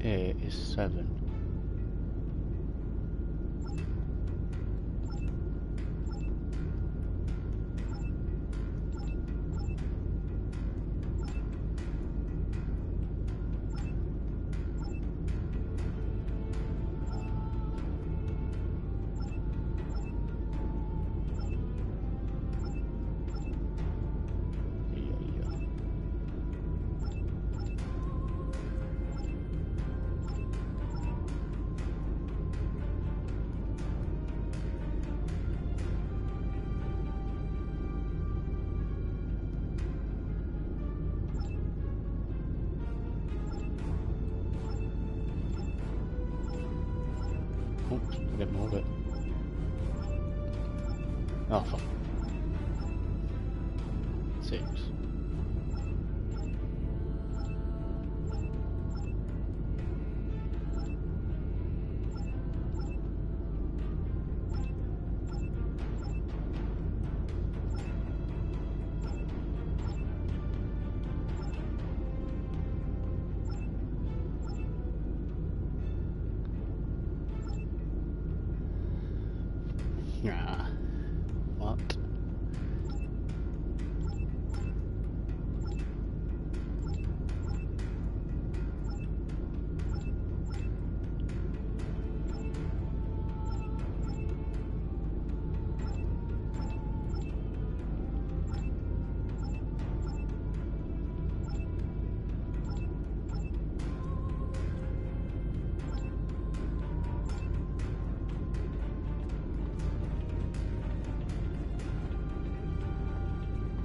A is 7. Oh, fuck. 6. Yeah. What?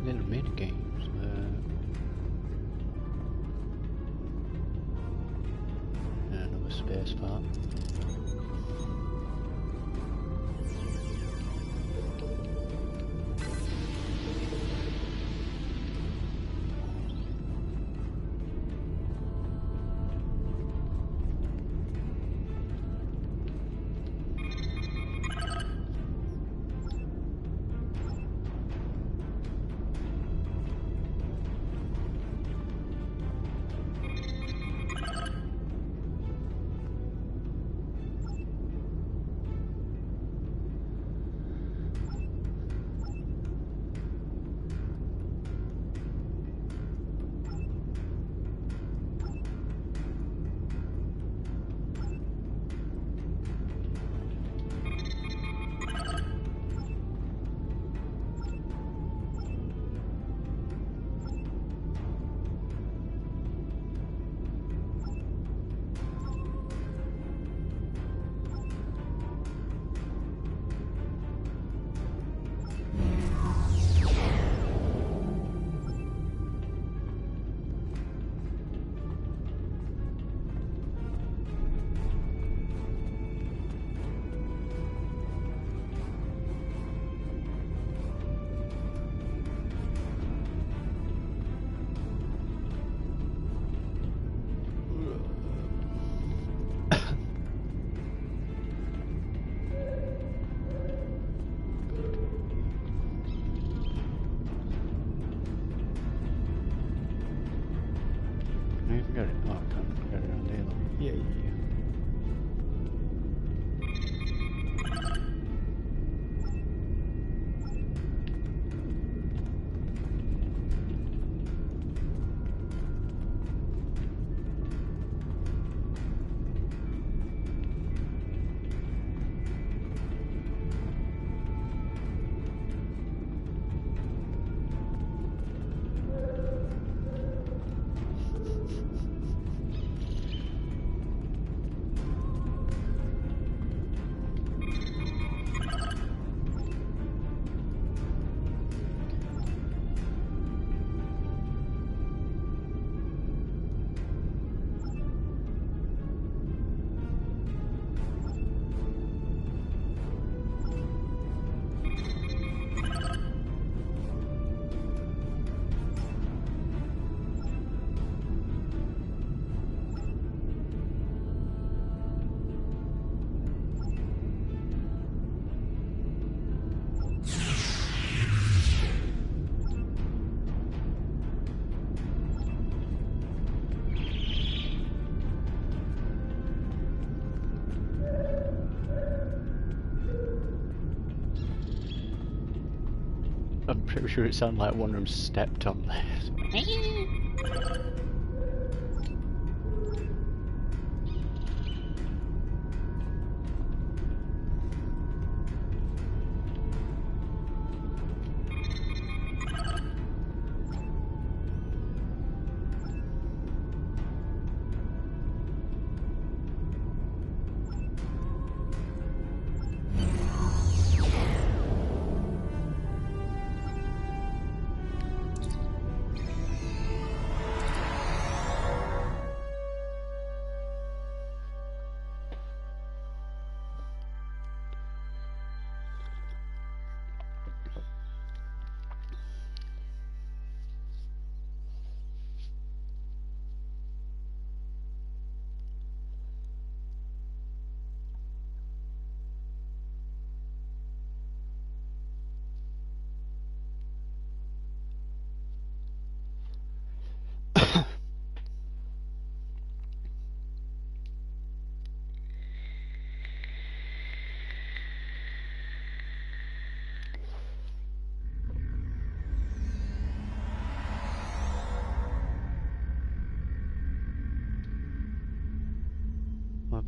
Little mini games. Another space part. I even got it. Oh, I can't get it around here. Yeah. I'm pretty sure it sounded like one of them stepped on there.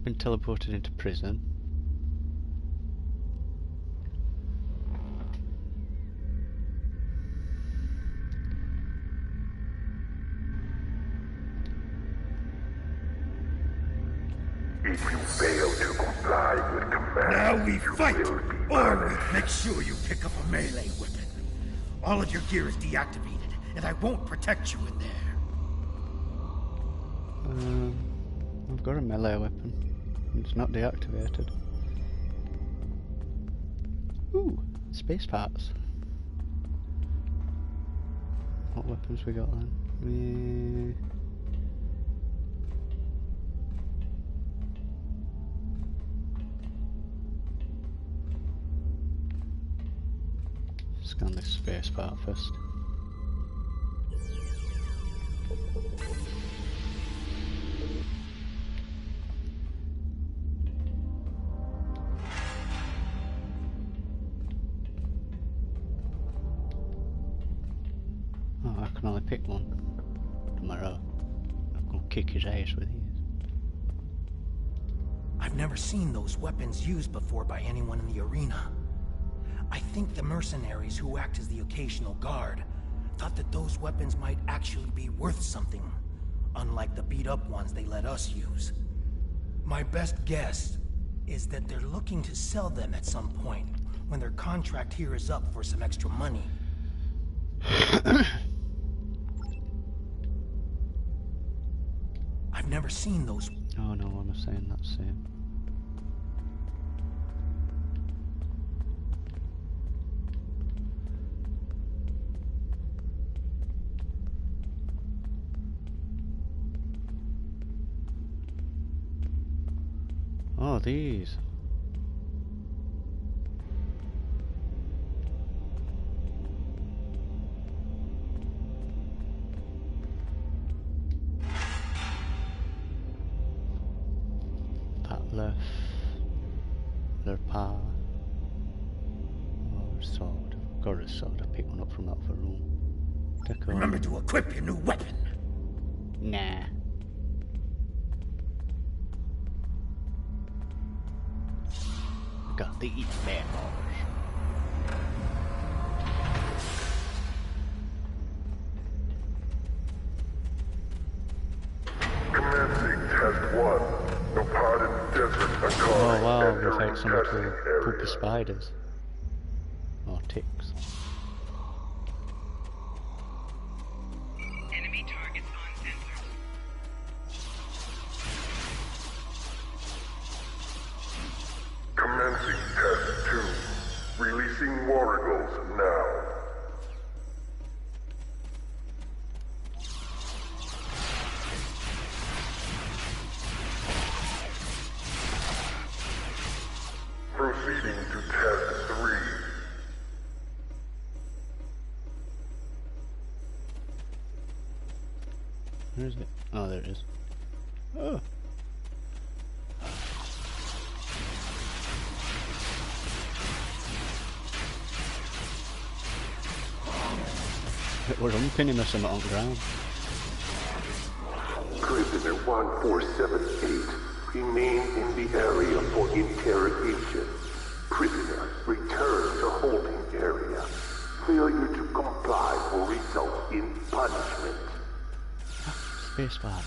been teleported into prison. If you fail to comply with commands, now we fight, or we make sure you pick up a melee weapon. All of your gear is deactivated, and I won't protect you in there. I've got a melee weapon. It's not deactivated. Ooh, space parts. What weapons we got then? Scan this space part first. Oh, I can only pick one. Tomorrow, I'm gonna kick his ass with his. I've never seen those weapons used before by anyone in the arena. I think the mercenaries who act as the occasional guard thought that those weapons might actually be worth something, unlike the beat-up ones they let us use. My best guess is that they're looking to sell them at some point, when their contract here is up for some extra money. I've never seen those... Oh no, I'm saying that same. Oh, these. Patler, Lerpa, or sword. Got a sword. I picked one up from that other room. Remember to equip your new weapon. Nah. Got these bad boys. Commencing test 1. No part in desert Akari. Oh wow, we found some little poopy spiders. Or ticks. Enemy targets on sensors. Commencing test 2. Releasing Warrigals now. Proceeding to test 3. Where is it? Oh, there it is. Oh. We're unpinning us on the ground. Prisoner 1478, remain in the area for interrogation. Prisoner, return to holding area. Failure to comply will result in punishment. Spacebar.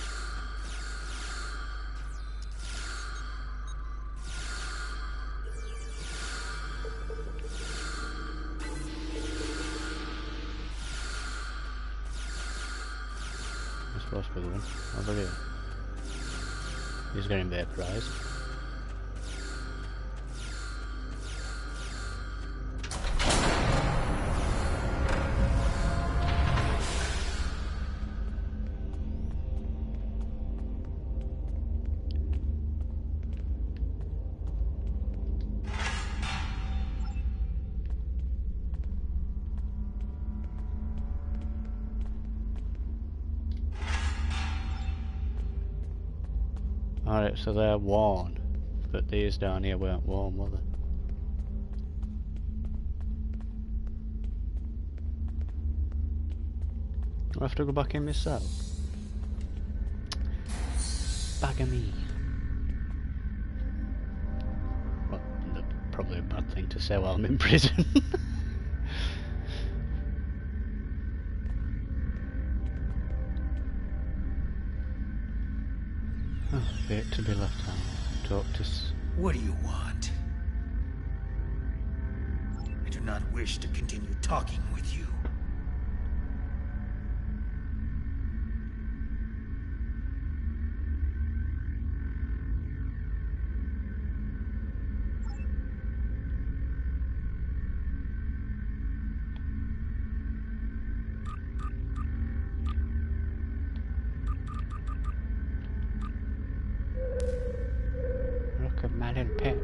Supposed to be going over here. He's getting vaporized. Alright, so they're worn, but these down here weren't worn, were they? I have to go back in myself. Bag of me. probably a bad thing to say while I'm in prison. Oh, bit to be left out. Talk to What do you want? I do not wish to continue talking with you. Man and pet.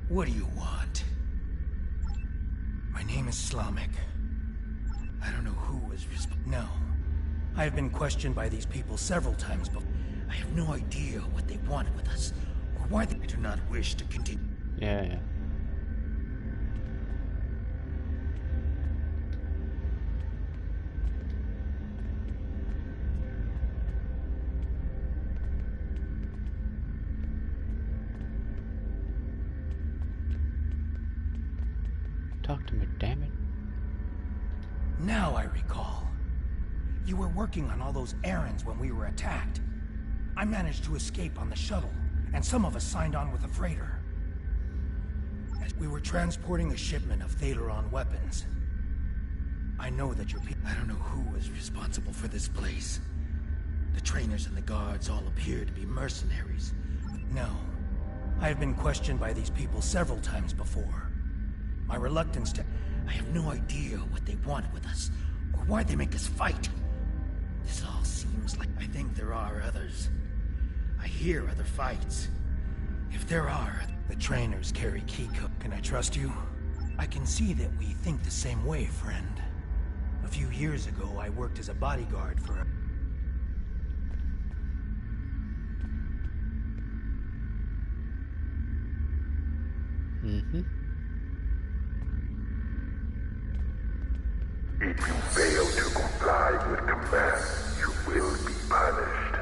What do you want? My name is Slamek. I don't know who was No. I have been questioned by these people several times before. I have no idea what they want with us, or why they do not wish to continue. Yeah. Talk to me, damn it. Now I recall. You were working on all those errands when we were attacked. I managed to escape on the shuttle, and some of us signed on with a freighter. We were transporting a shipment of Thaleron weapons. I know that your people... I don't know who was responsible for this place. The trainers and the guards all appear to be mercenaries. No. I have been questioned by these people several times before. My reluctance to... I have no idea what they want with us, or why they make us fight. This all seems like... I think there are others. I hear other fights. If there are, the trainers carry key code. Can I trust you? I can see that we think the same way, friend. A few years ago, I worked as a bodyguard for a... If you fail to comply with commands, you will be punished.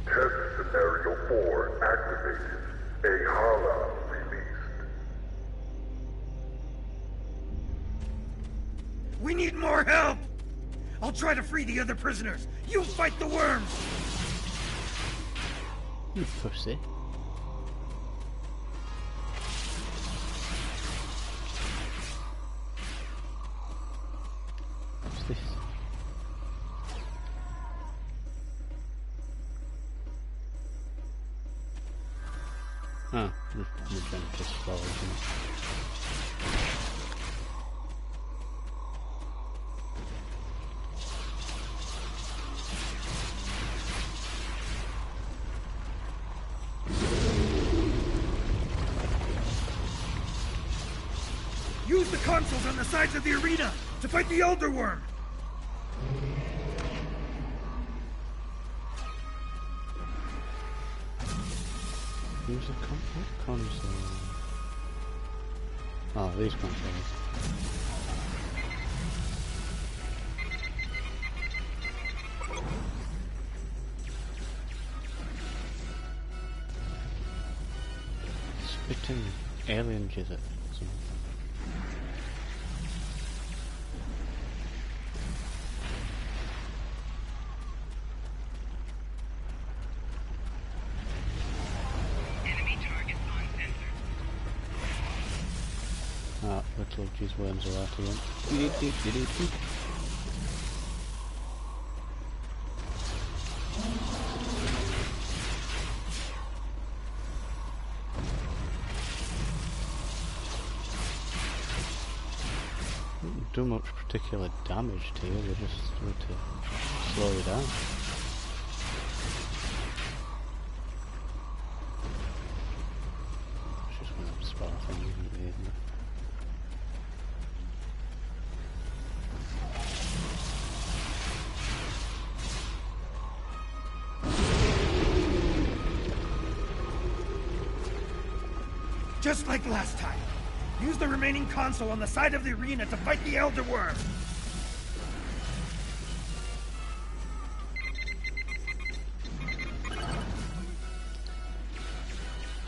Test Scenario 4 activated. Ahala released. We need more help! I'll try to free the other prisoners. You fight the worms! You pussy. What's this? Oh, we've been just following him. Use the consoles on the sides of the arena to fight the Elder Worm! Use the console. Oh, these consoles. Spitting alien jizzit. Ah, little jizz worms are out again. Didn't do much particular damage to you, they just need to slow you down. It's just one of them spell things, isn't it? Just like last time. Use the remaining console on the side of the arena to fight the Elder Worm.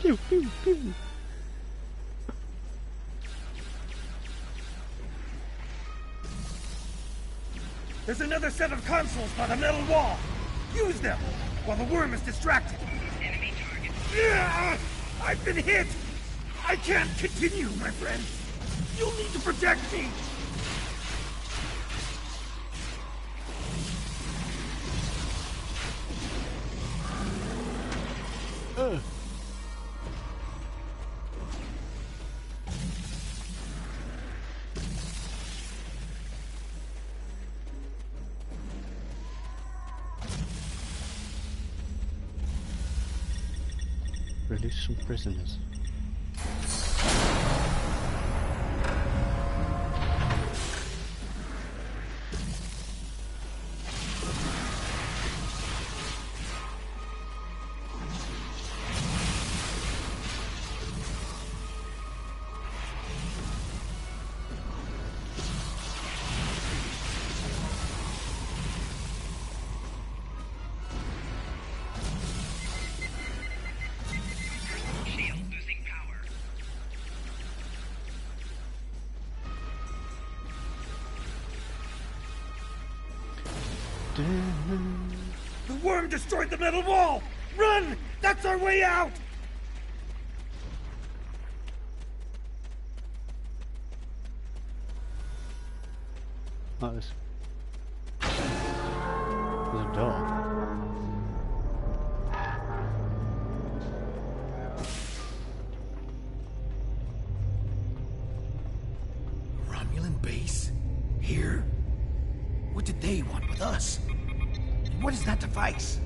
Pew, pew, pew. There's another set of consoles by the metal wall. Use them while the worm is distracted. Enemy target. I've been hit. I can't continue, my friend. You'll need to protect me. Release some prisoners. The worm destroyed the metal wall! Run! That's our way out! There's a door. Romulan base? Here? What did they want with us? And what is that device?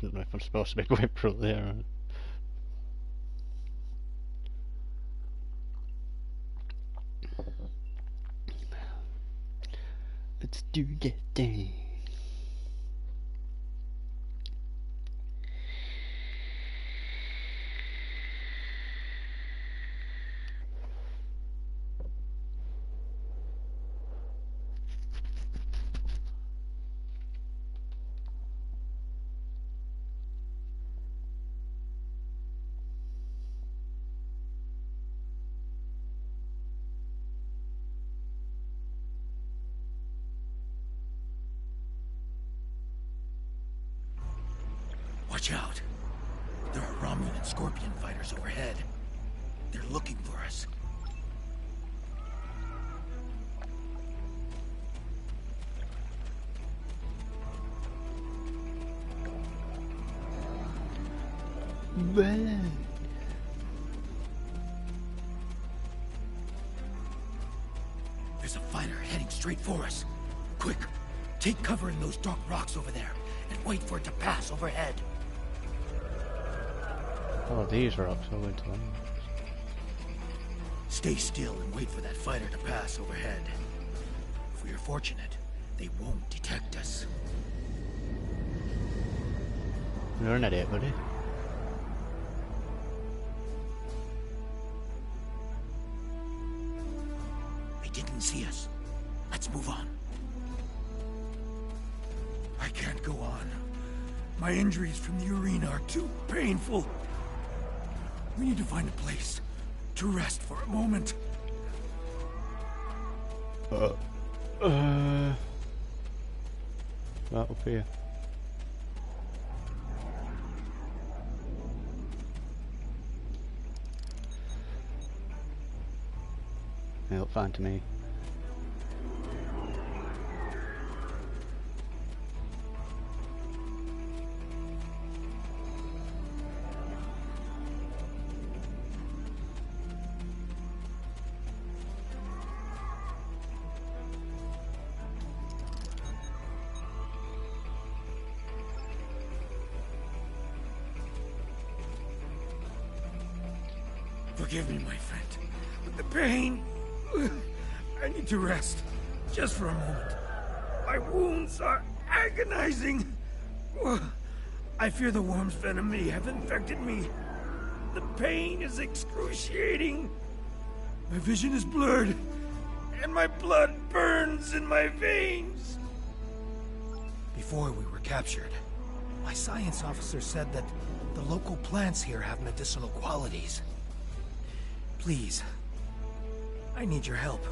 I don't know if I'm supposed to be going through there. Let's do that thing. Watch out. There are Romulan Scorpion fighters overhead. They're looking for us. Run. There's a fighter heading straight for us. Quick, take cover in those dark rocks over there and wait for it to pass overhead. Oh, these rocks are going to them. Stay still and wait for that fighter to pass overhead. If we are fortunate, they won't detect us. You're an idiot, buddy. They didn't see us. Let's move on. I can't go on. My injuries from the arena are too painful. We need to find a place to rest for a moment. Right up here. definitely look fine to me. Forgive me, my friend, but the pain... I need to rest, just for a moment. My wounds are agonizing. I fear the worm's venom may have infected me. The pain is excruciating. My vision is blurred, and my blood burns in my veins. Before we were captured, my science officer said that the local plants here have medicinal qualities. Please, I need your help.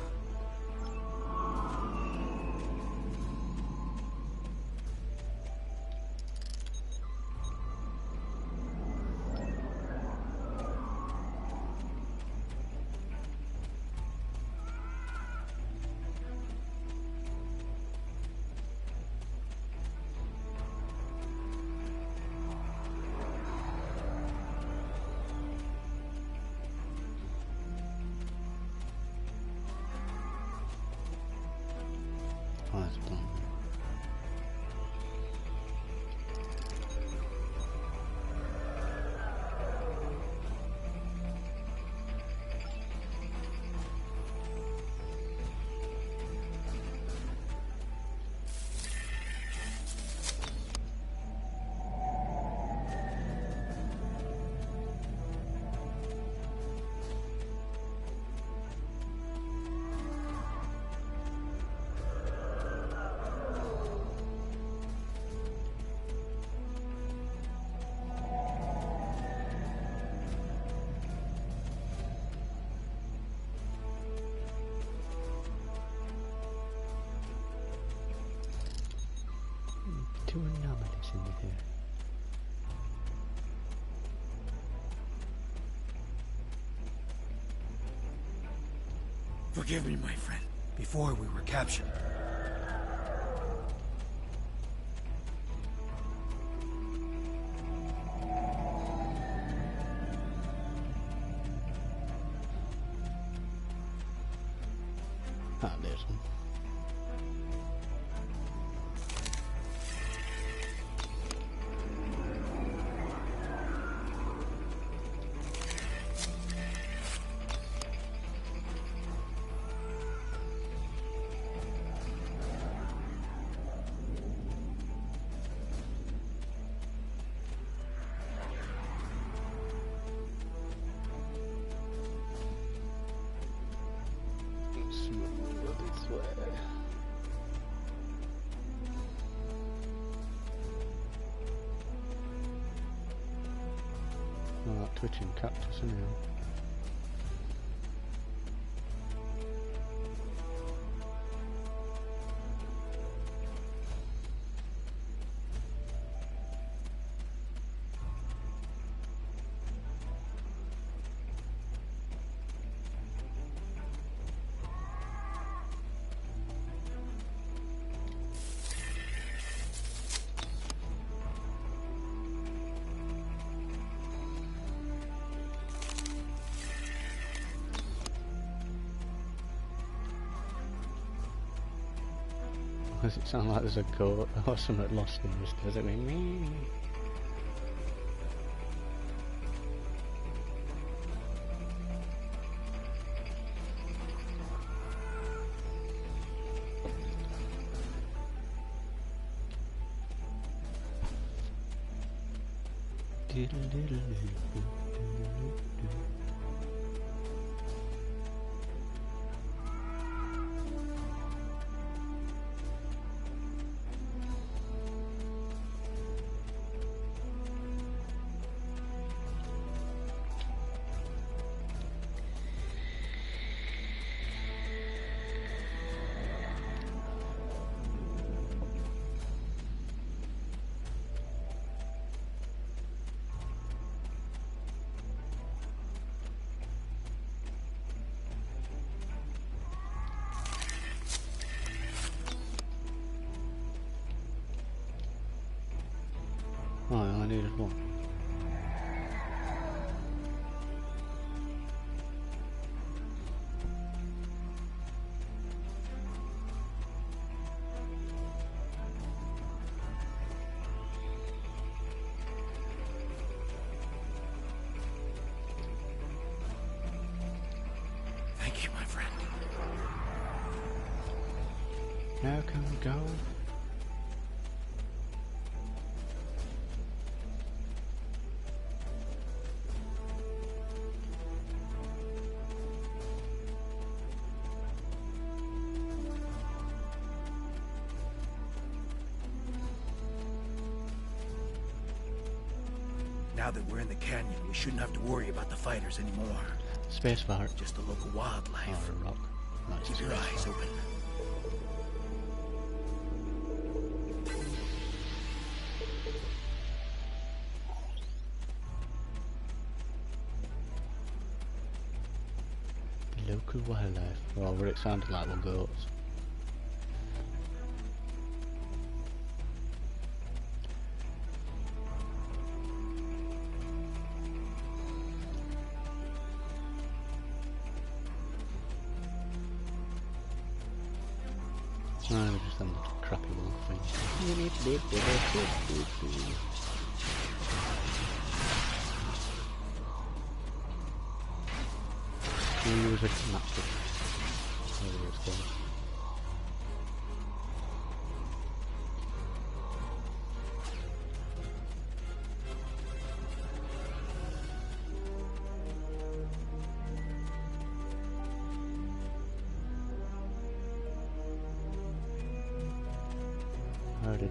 Two anomalies in here. Forgive me, my friend. Before we were captured, there's one. Oh, that twitching cactus anyhow. Does it sound like there's a goat or something lost in this desert? Me. Oh, I only needed one. Thank you, my friend. Now can we go? Now that we're in the canyon, we shouldn't have to worry about the fighters anymore. Spacebar. Just the local wildlife. Oh, rock. Nice. Keep your eyes open. Local wildlife. Well, what it sounded like were goats. No, just them crappy wolf things. We'll use a match. Whatever it's called.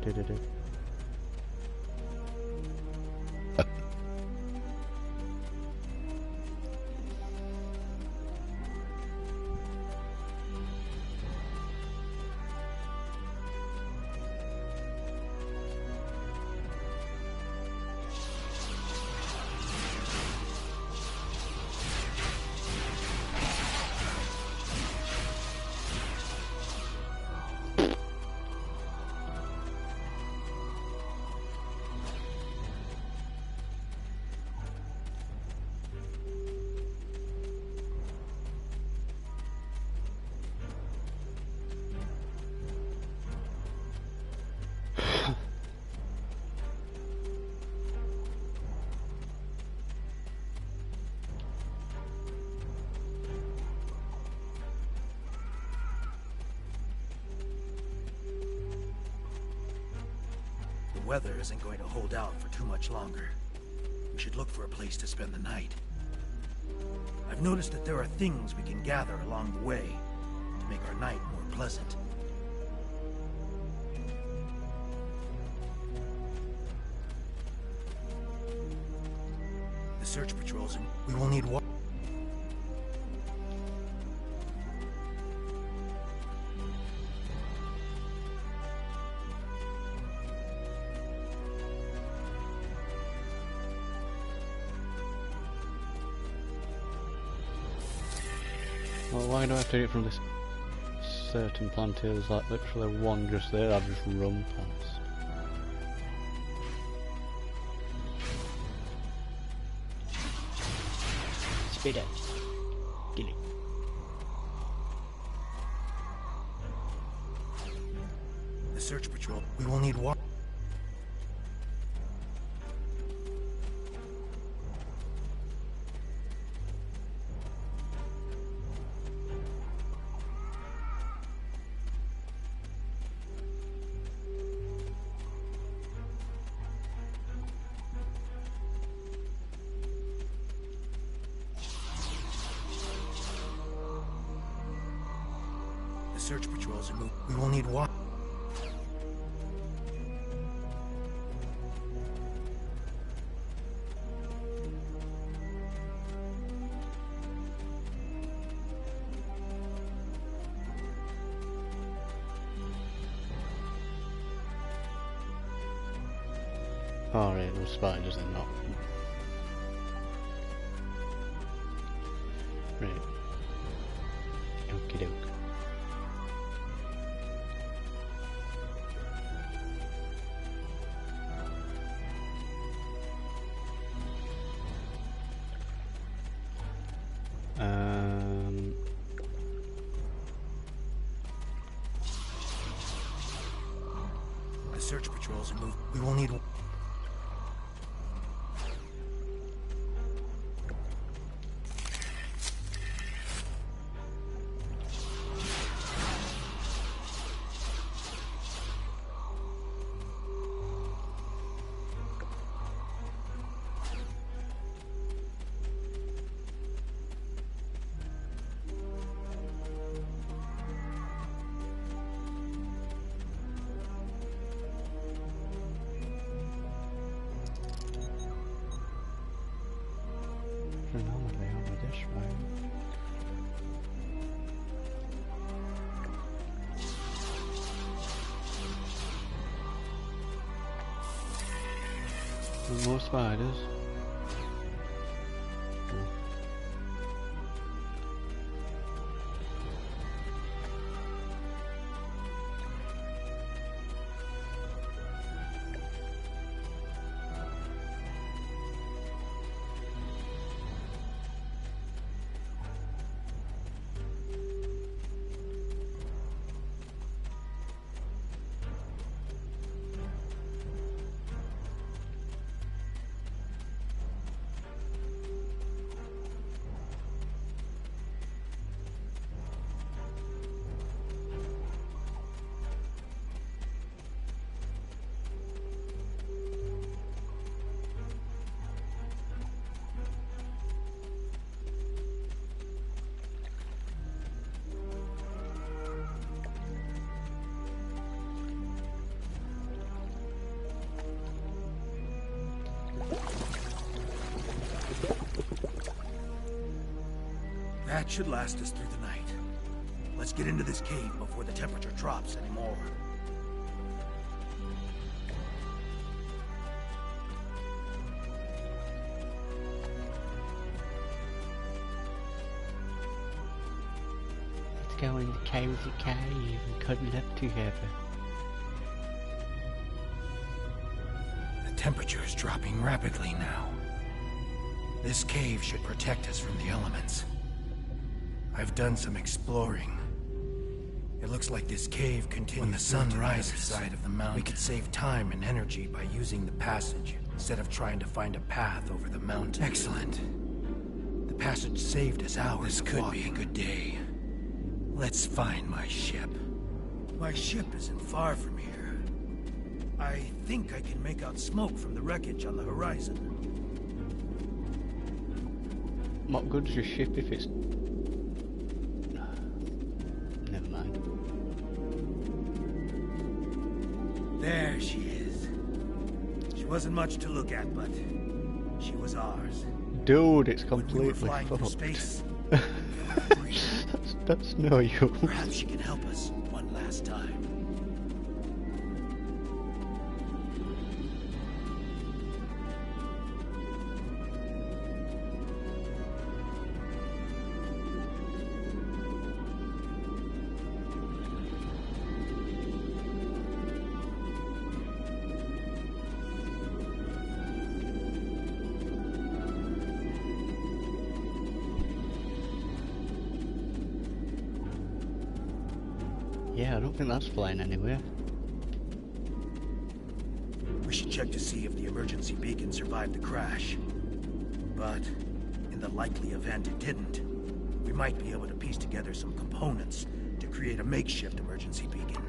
Did. The weather isn't going to hold out for too much longer. We should look for a place to spend the night. I've noticed that there are things we can gather along the way to make our night more pleasant. The search patrols, and we will need water. Well, why do I have to do it from this certain plant here? There's like literally one just there. I've just run past. Speed it. Get it. The search patrol. We will need water. Search patrols are moving. We will need water. Oh, right, those spiders are not. Right. Okie doke. search patrols are moved. We will need... Normally only this way. And more spiders. That should last us through the night. Let's get into this cave before the temperature drops anymore. Let's go in the cave and cuddle up together. The temperature is dropping rapidly now. This cave should protect us from the elements. I've done some exploring. It looks like this cave continues when the sun rises side of the mountain. We could save time and energy by using the passage instead of trying to find a path over the mountain. Excellent. The passage saved us hours. This could be a good day. Let's find my ship. My ship isn't far from here. I think I can make out smoke from the wreckage on the horizon. What good's your ship if it's... Never mind. There she is. She wasn't much to look at, but she was ours. Dude, it's completely flying through fucked. space. that's no use. Perhaps she can help us one last time. Yeah, I don't think that's flying anywhere. We should check to see if the emergency beacon survived the crash. But in the likely event it didn't, we might be able to piece together some components to create a makeshift emergency beacon.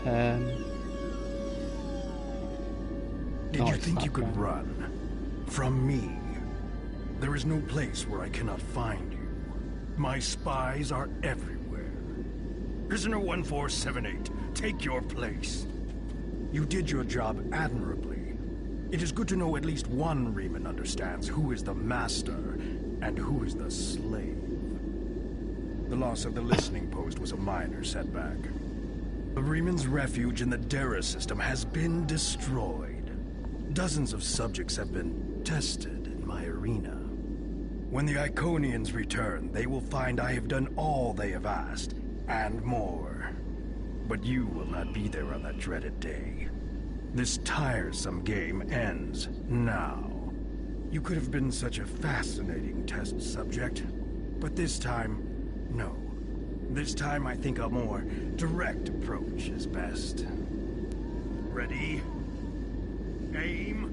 Did you think you could run from me? There is no place where I cannot find you. My spies are everywhere. Prisoner 1478, take your place. You did your job admirably. It is good to know at least one Riemann understands who is the master and who is the slave. The loss of the listening post was a minor setback. The Riemann's refuge in the Dera system has been destroyed. Dozens of subjects have been tested in my arena. When the Iconians return, they will find I have done all they have asked, and more. But you will not be there on that dreaded day. This tiresome game ends now. You could have been such a fascinating test subject, but this time, no. This time I think a more direct approach is best. Ready? Aim.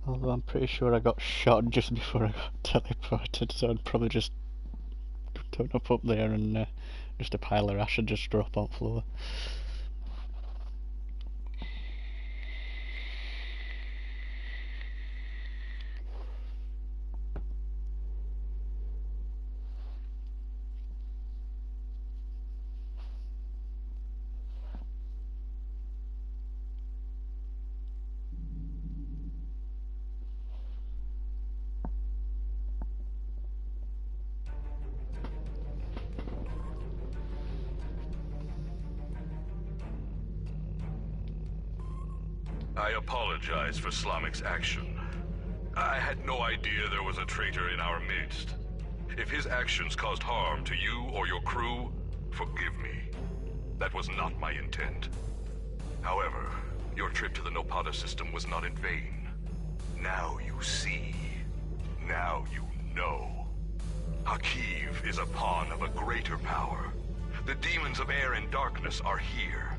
Although I'm pretty sure I got shot just before I got teleported, so I'd probably just turn up there and just a pile of ash and just drop on floor. I apologize for Slamic's action. I had no idea there was a traitor in our midst. If his actions caused harm to you or your crew, forgive me. That was not my intent. However, your trip to the Nopata system was not in vain. Now you see. Now you know. Hakiv is a pawn of a greater power. The demons of air and darkness are here.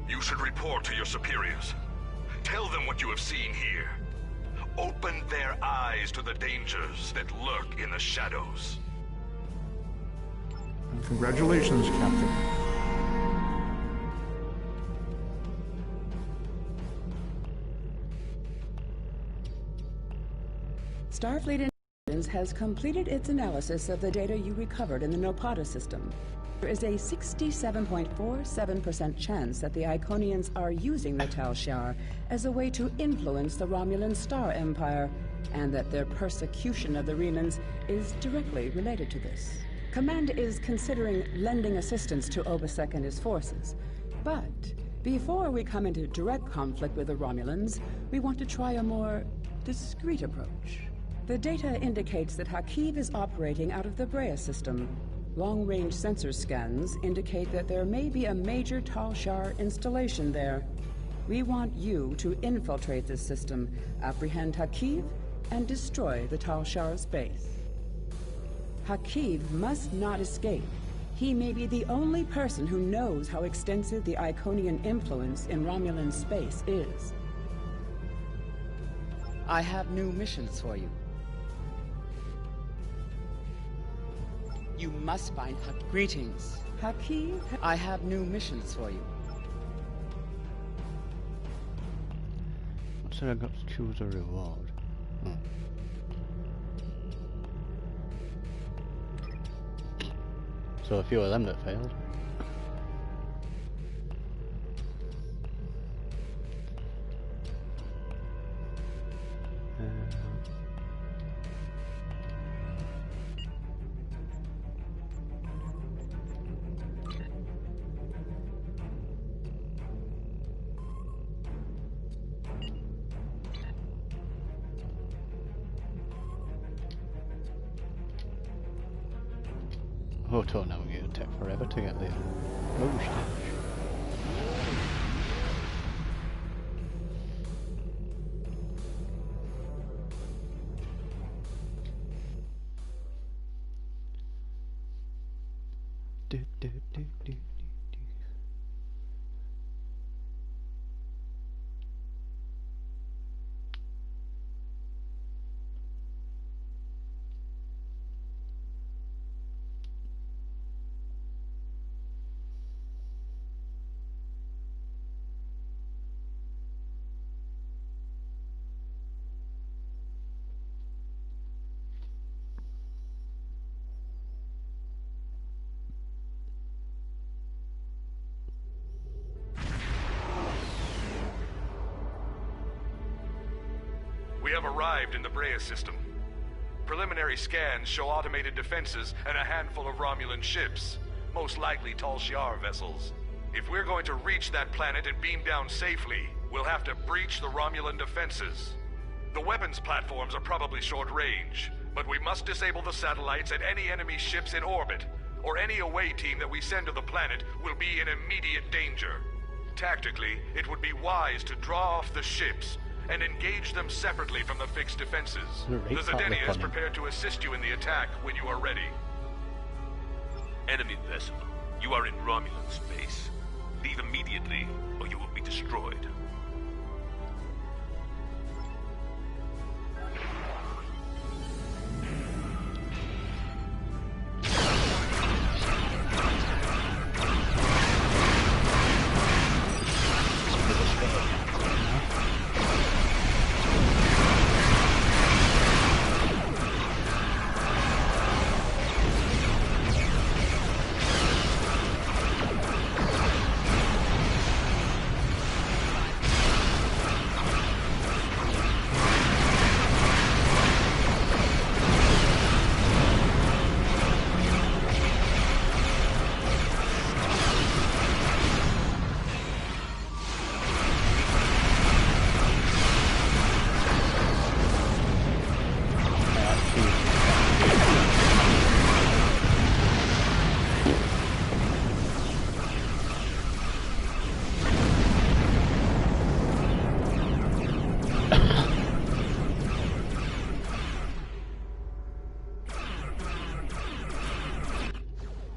You should report to your superiors. Tell them what you have seen here. Open their eyes to the dangers that lurk in the shadows. Congratulations, Captain. Starfleet Intelligence has completed its analysis of the data you recovered in the Nopata system. There is a 67.47% chance that the Iconians are using the Tal Shiar as a way to influence the Romulan Star Empire, and that their persecution of the Riemans is directly related to this. Command is considering lending assistance to Obasek and his forces. But before we come into direct conflict with the Romulans, we want to try a more discreet approach. The data indicates that Hakiv is operating out of the Brea system. Long-range sensor scans indicate that there may be a major Tal Shiar installation there. We want you to infiltrate this system, apprehend Hakiv, and destroy the Tal Shiar's base. Hakiv must not escape. He may be the only person who knows how extensive the Iconian influence in Romulan space is. I have new missions for you. You must find Hakiv. Greetings. Hakiv, I have new missions for you. So I got to choose a reward. So a few of them that failed. Oh, now we're going to take forever to get there. Oh, shit. have arrived in the Brea system. Preliminary scans show automated defenses and a handful of Romulan ships, most likely Tal Shiar vessels. If we're going to reach that planet and beam down safely, we'll have to breach the Romulan defenses. The weapons platforms are probably short range, but we must disable the satellites and any enemy ships in orbit, or any away team that we send to the planet will be in immediate danger. Tactically, it would be wise to draw off the ships and engage them separately from the fixed defenses. The Zedenia is prepared to assist you in the attack when you are ready. Enemy vessel, you are in Romulan space. Leave immediately, or you will be destroyed.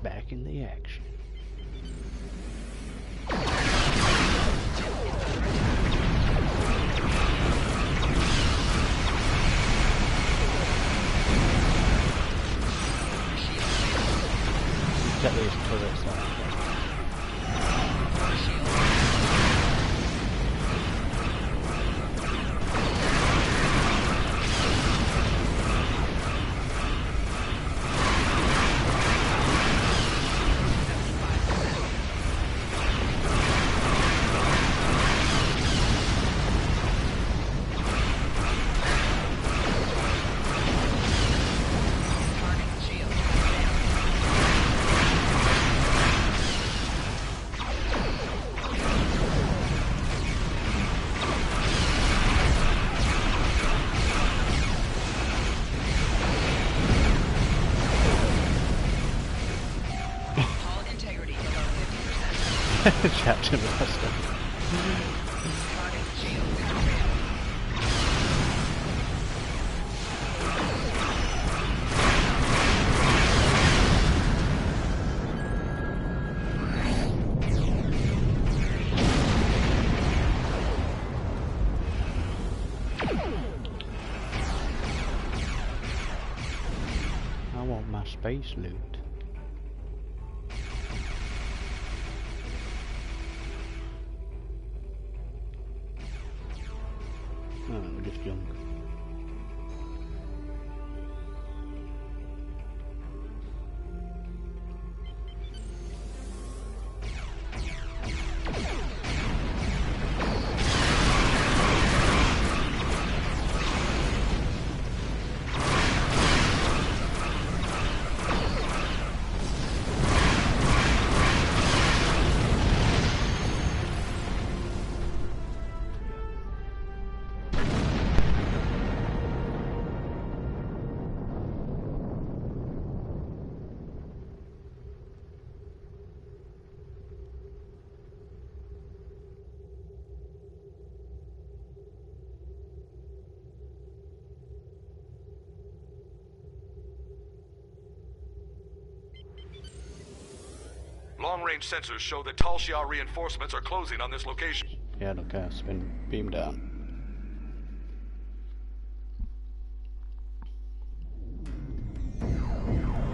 Back in the action. Get these turrets on. Captain Buster. I want my space loot. We're just young. Long-range sensors show that Tal Shiar reinforcements are closing on this location. Yeah, look, it's been beamed down.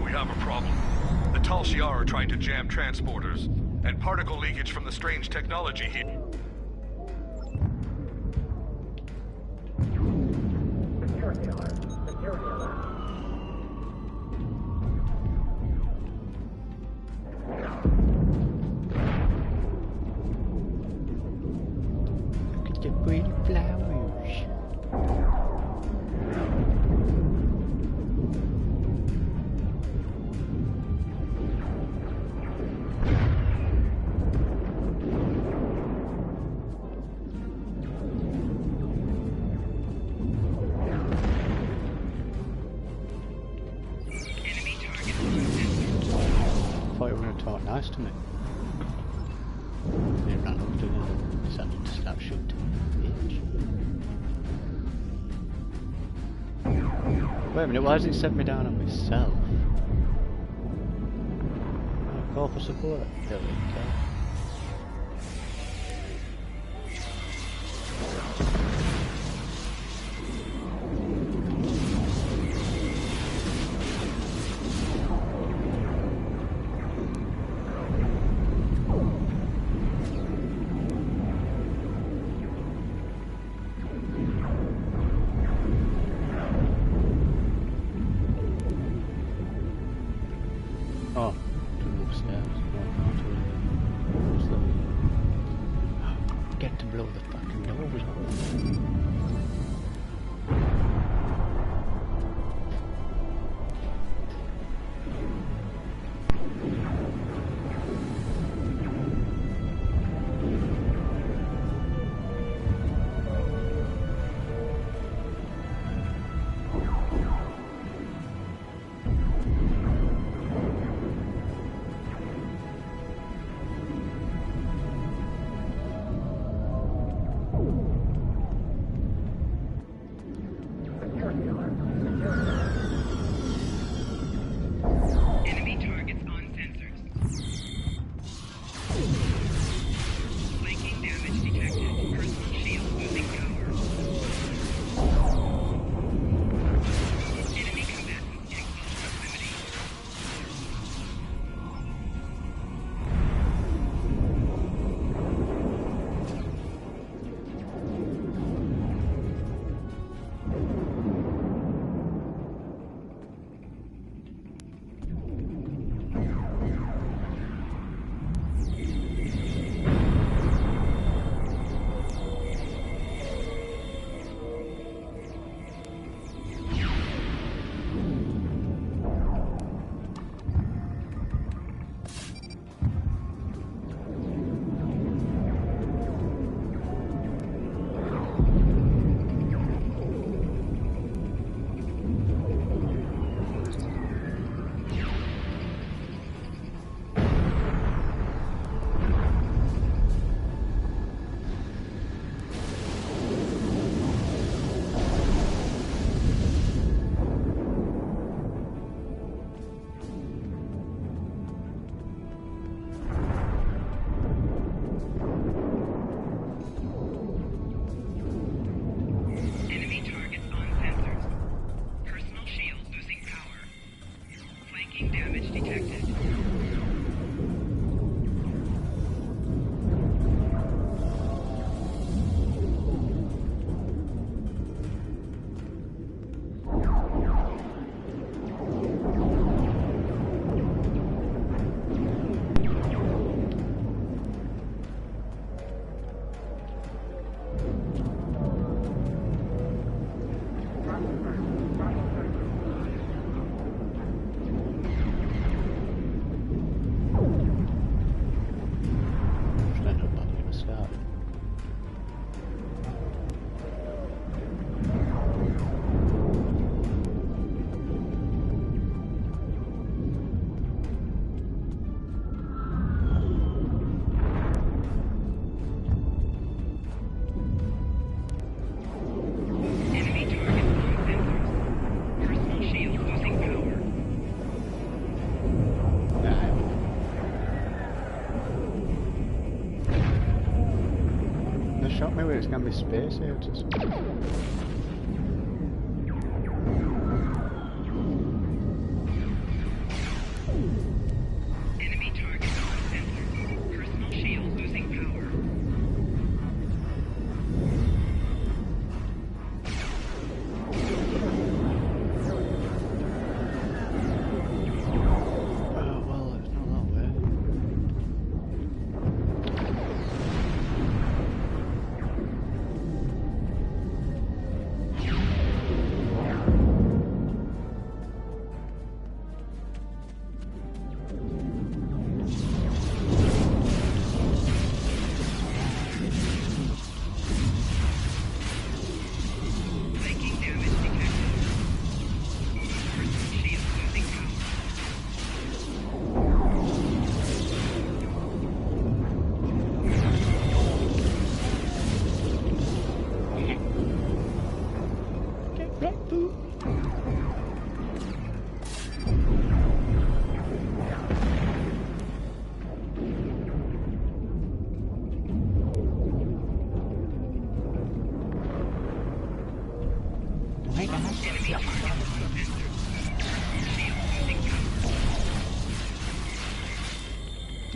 We have a problem. The Tal Shiar are trying to jam transporters, and particle leakage from the strange technology here. The pretty flowers. thought you were going to talk nice to me. They ran up to me and decided to start shooting. Bitch. Wait a minute, why has it set me down on myself? Call for support. There we go. Maybe it's gonna be space agents. Enemy target on sensors. Personal shield losing power. Well, it's not that way.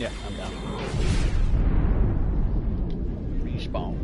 Yeah, I'm down. Respawn.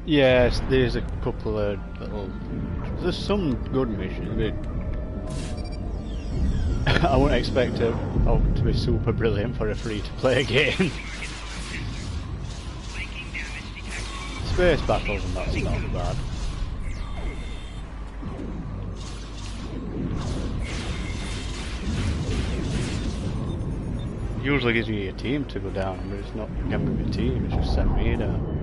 Yes, there's a couple of little... There's some good missions, but I wouldn't expect it to be super brilliant for a free-to-play game. Space battles and that's not bad. Usually gives you a team to go down, but it's not giving me a team, it's just sent me down.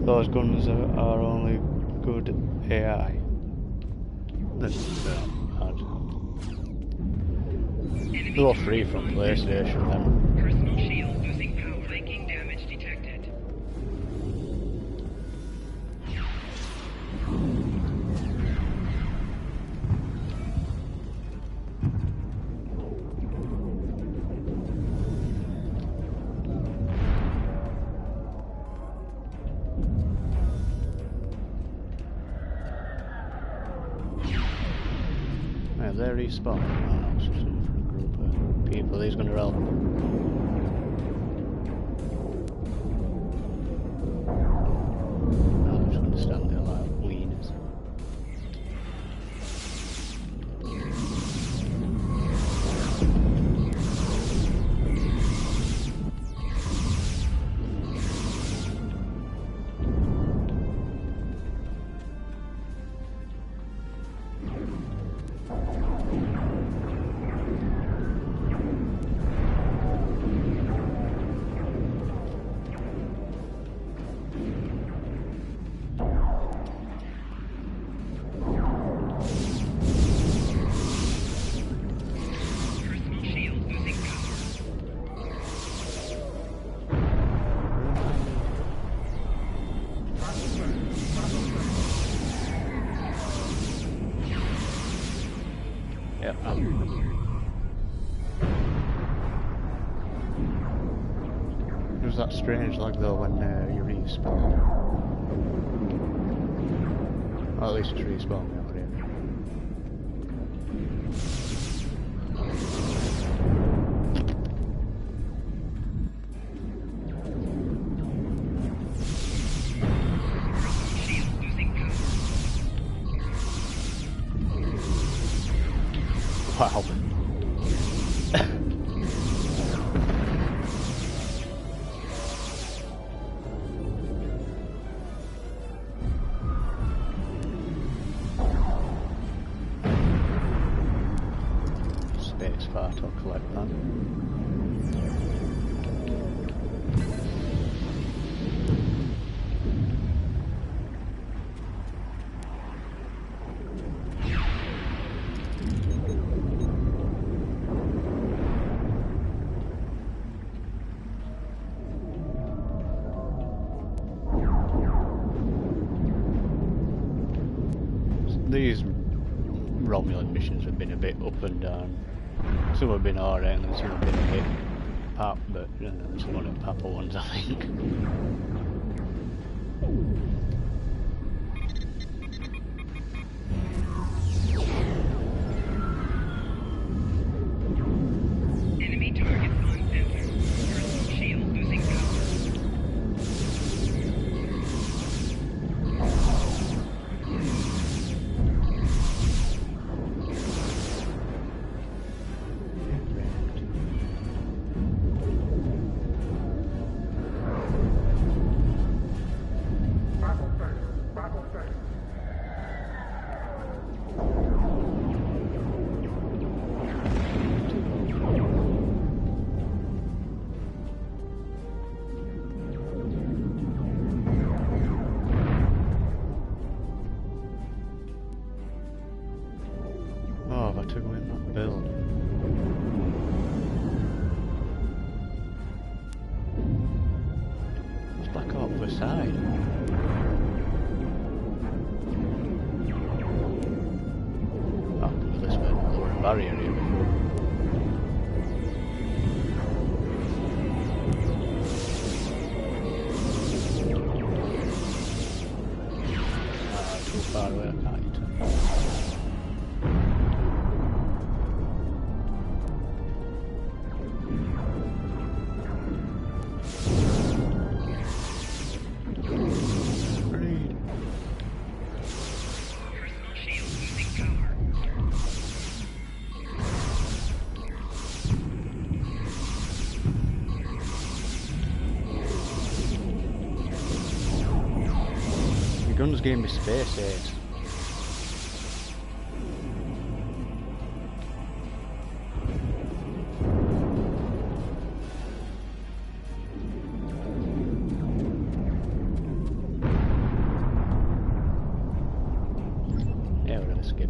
Those guns are only good AI. That's bad. They're all free from PlayStation then. Personal shield losing power. Flanking damage detected. They respawn. Oh, it's just a different group of people. He's going to help. I'm just going to stand there like wieners. There's that strange lag though when you respawn. Or at least it's respawn now, yeah. Wow. Space far to collect that. these Romulan missions have been a bit up and down. Some have been alright and some have been a bit pap, but you know, some of the papper ones I think. Enemy targets on center. Personal shield losing power. Oh, if I took away that build. It's back up the side. Oh, this way, lower barrier here before. Too far away, I can't eat it. Guns gave me space aids. Yeah, we're gonna skip.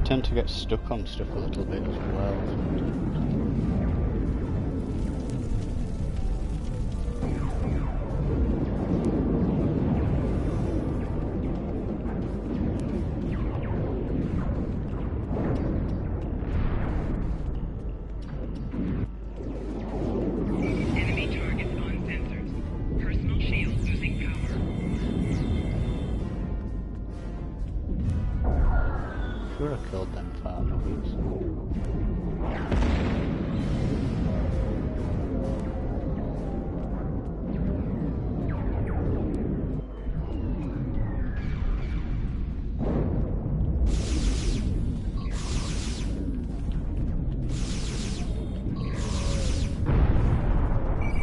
Tend to get stuck on stuff a little bit as well. Enemy targets on sensors. Personal shield losing power. Sure, I killed them far nuggies.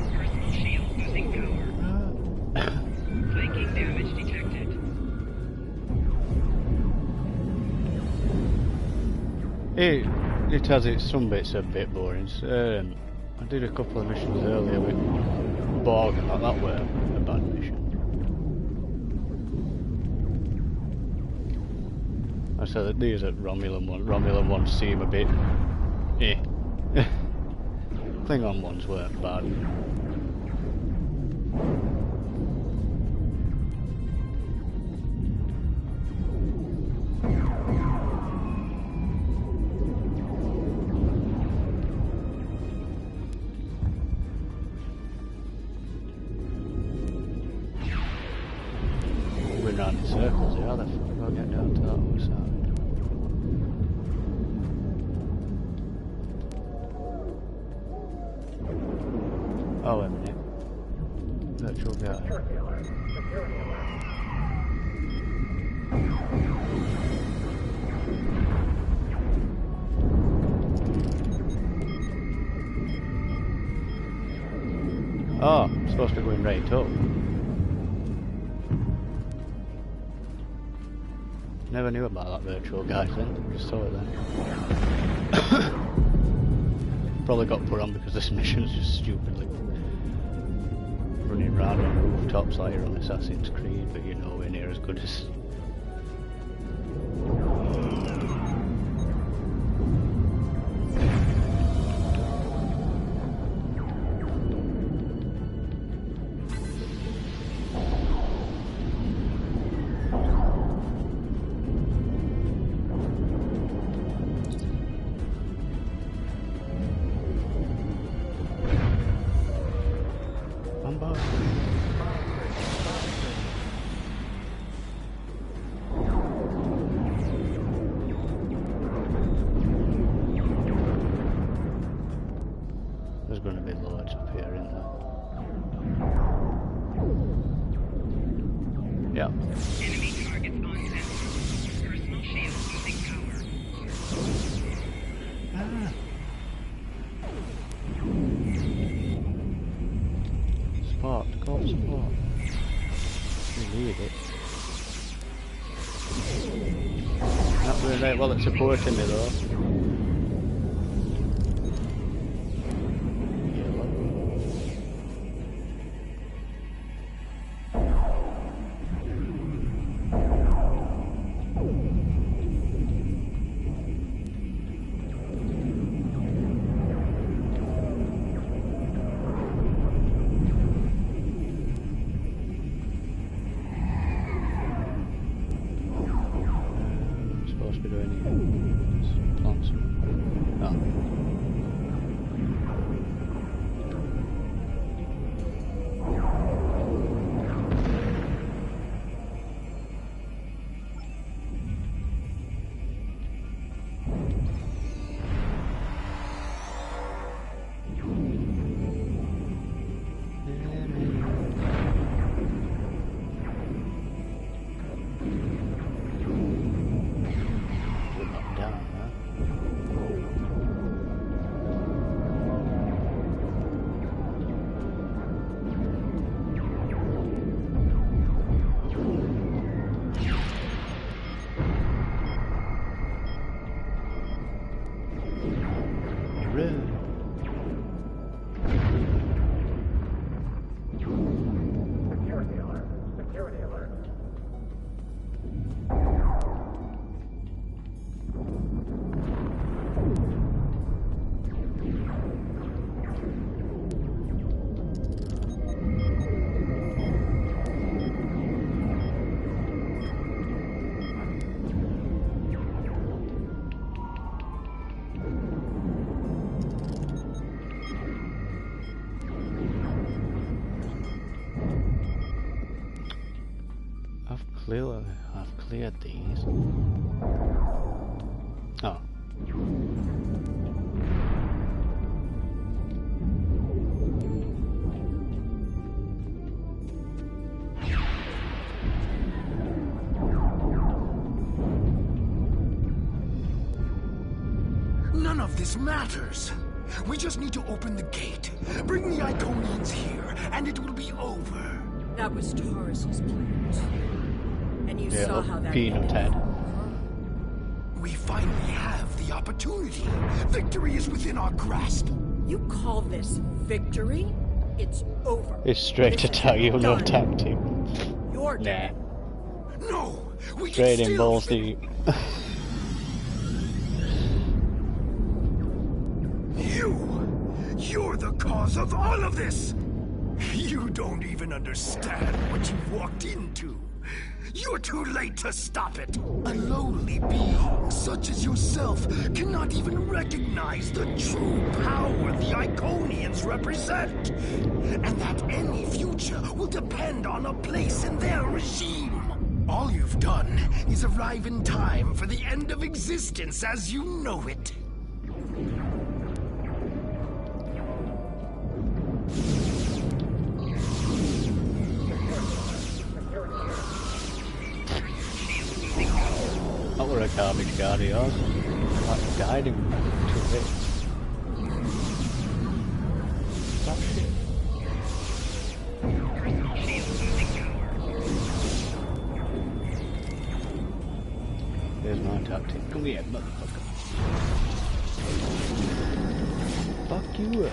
Personal shield losing power. Flanking damage detected. It has its some bits a bit boring. I did a couple of missions earlier with Borg and that were a bad mission. I said that these are Romulan ones seem a bit eh. Klingon ones weren't bad. We're round in circles here, I'll get down to that other side. Oh, wait a minute. Virtual guy. Oh, I'm supposed to be going right up. Never knew about that virtual guy thing, just saw it then. Probably got put on because this mission's just stupidly running around on rooftops like you're on Assassin's Creed, but you're nowhere near as good as... There's going to be loads up here, isn't there? Yeah. Enemy targets on center. Personal shield losing power. Support, call support. We need it. Not doing very well at supporting me though. I've cleared these. Oh. None of this matters. We just need to open the gate. Bring the Iconians here, and it will be over. That was Taurus's plan. And you Yeah, saw how that peanut ended. head. We finally have the opportunity. Victory is within our grasp. You call this victory? It's over. It's straight This attack, is you no done. tactic. You're Nah. dead. No, we Straight can in still... balls deep. You're the cause of all of this! You don't even understand what you walked into. You're too late to stop it. A lowly being such as yourself cannot even recognize the true power the Iconians represent. And that any future will depend on a place in their regime. All you've done is arrive in time for the end of existence as you know it. That were a garbage guard of yours. That died in 2 hits. That shit. Here's my tactic. Come here, motherfucker. Fuck you up.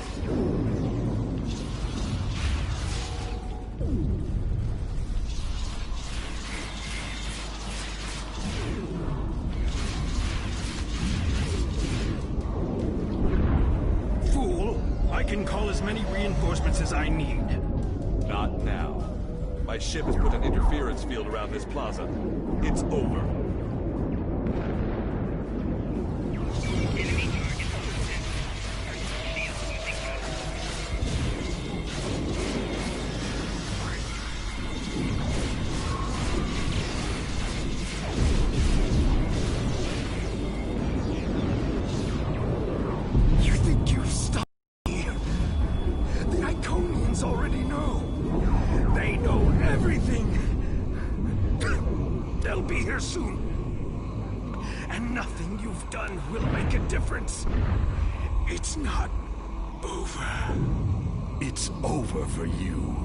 Fool! I can call as many reinforcements as I need. Not now. My ship has put an interference field around this plaza. It's over. You think you've stopped me? The Iconians already know. They know everything. They'll be here soon. And nothing you've done will make a difference. It's not over. It's over for you.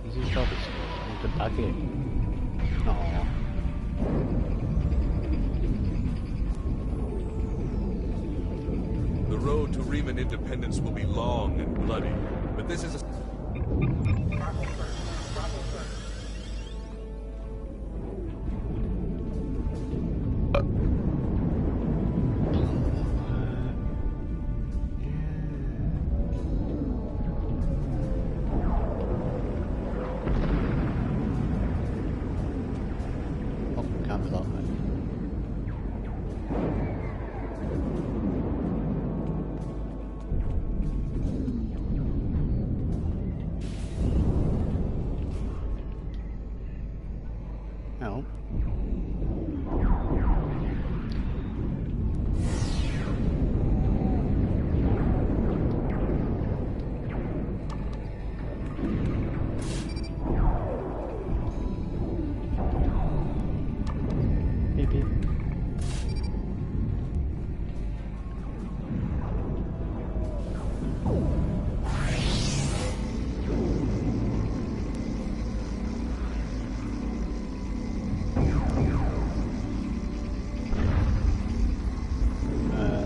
Is his job to bag it? Aww. The road to Riemann independence will be long and bloody, but this is a... Can't be that way. No. Beep beep.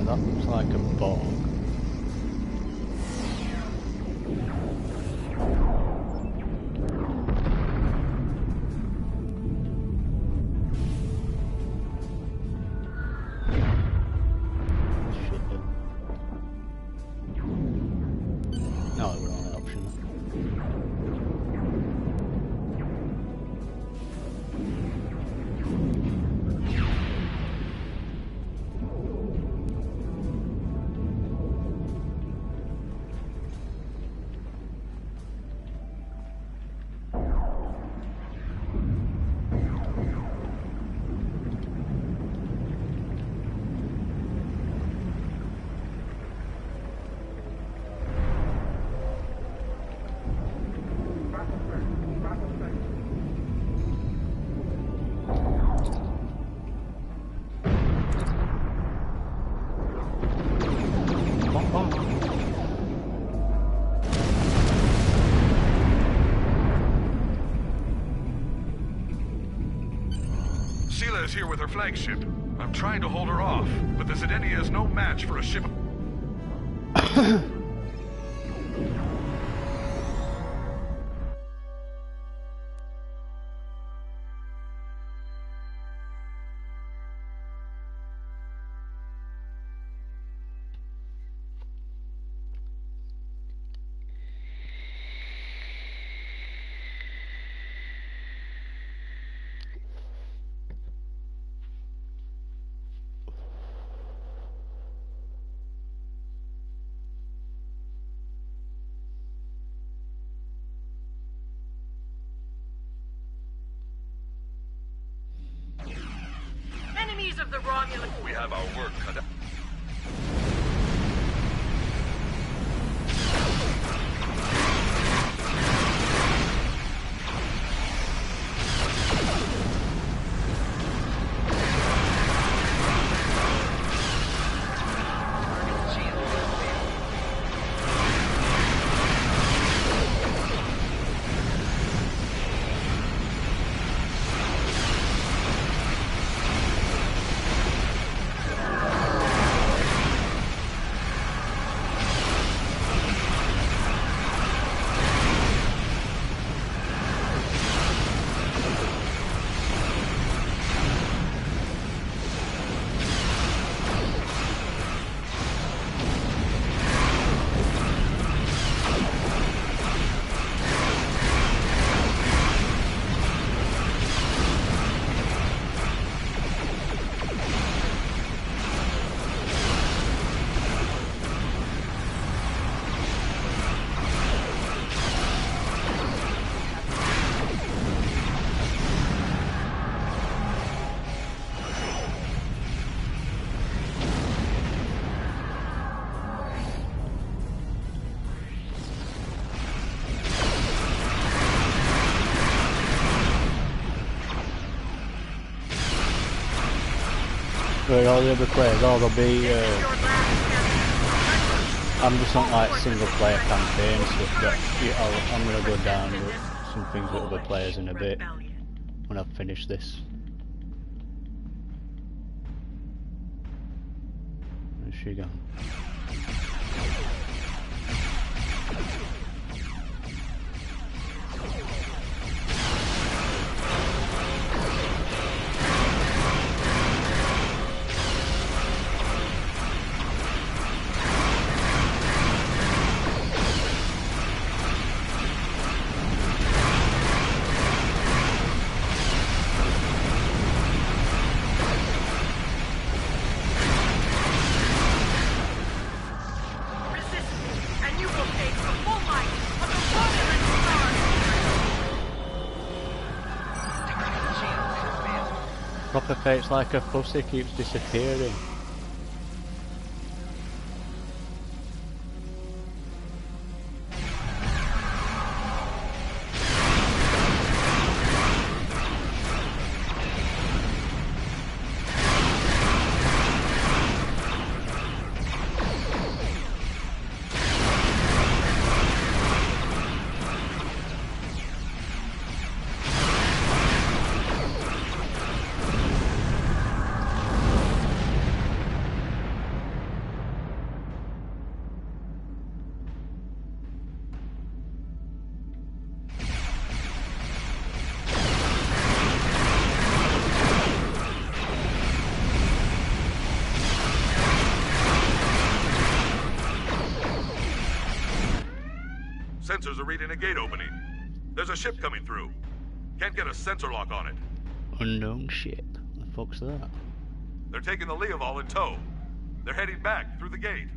That looks like a bog. No, we're on the option. Sheila is here with her flagship. I'm trying to hold her off, but the Zedenia is no match for a ship. Enemies of the Romulans. We have our work cut out. Where all the other players, oh, there'll be, I'm just on like single player campaign stuff, but yeah, I'm gonna go down with some things with other players in a bit, when I've finished this. Where's she gone? Proper fate's like a pussy, keeps disappearing. Sensors are reading a gate opening. There's a ship coming through. Can't get a sensor lock on it. Unknown ship. What the fuck's that? They're taking the Leoval in tow. They're heading back through the gate.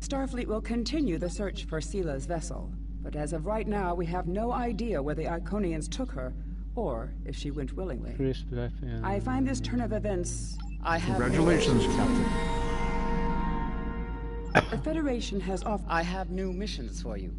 Starfleet will continue the search for Seela's vessel, but as of right now, we have no idea where the Iconians took her, or if she went willingly. I find this turn of events... Congratulations, Captain. The Federation has offered... I have new missions for you.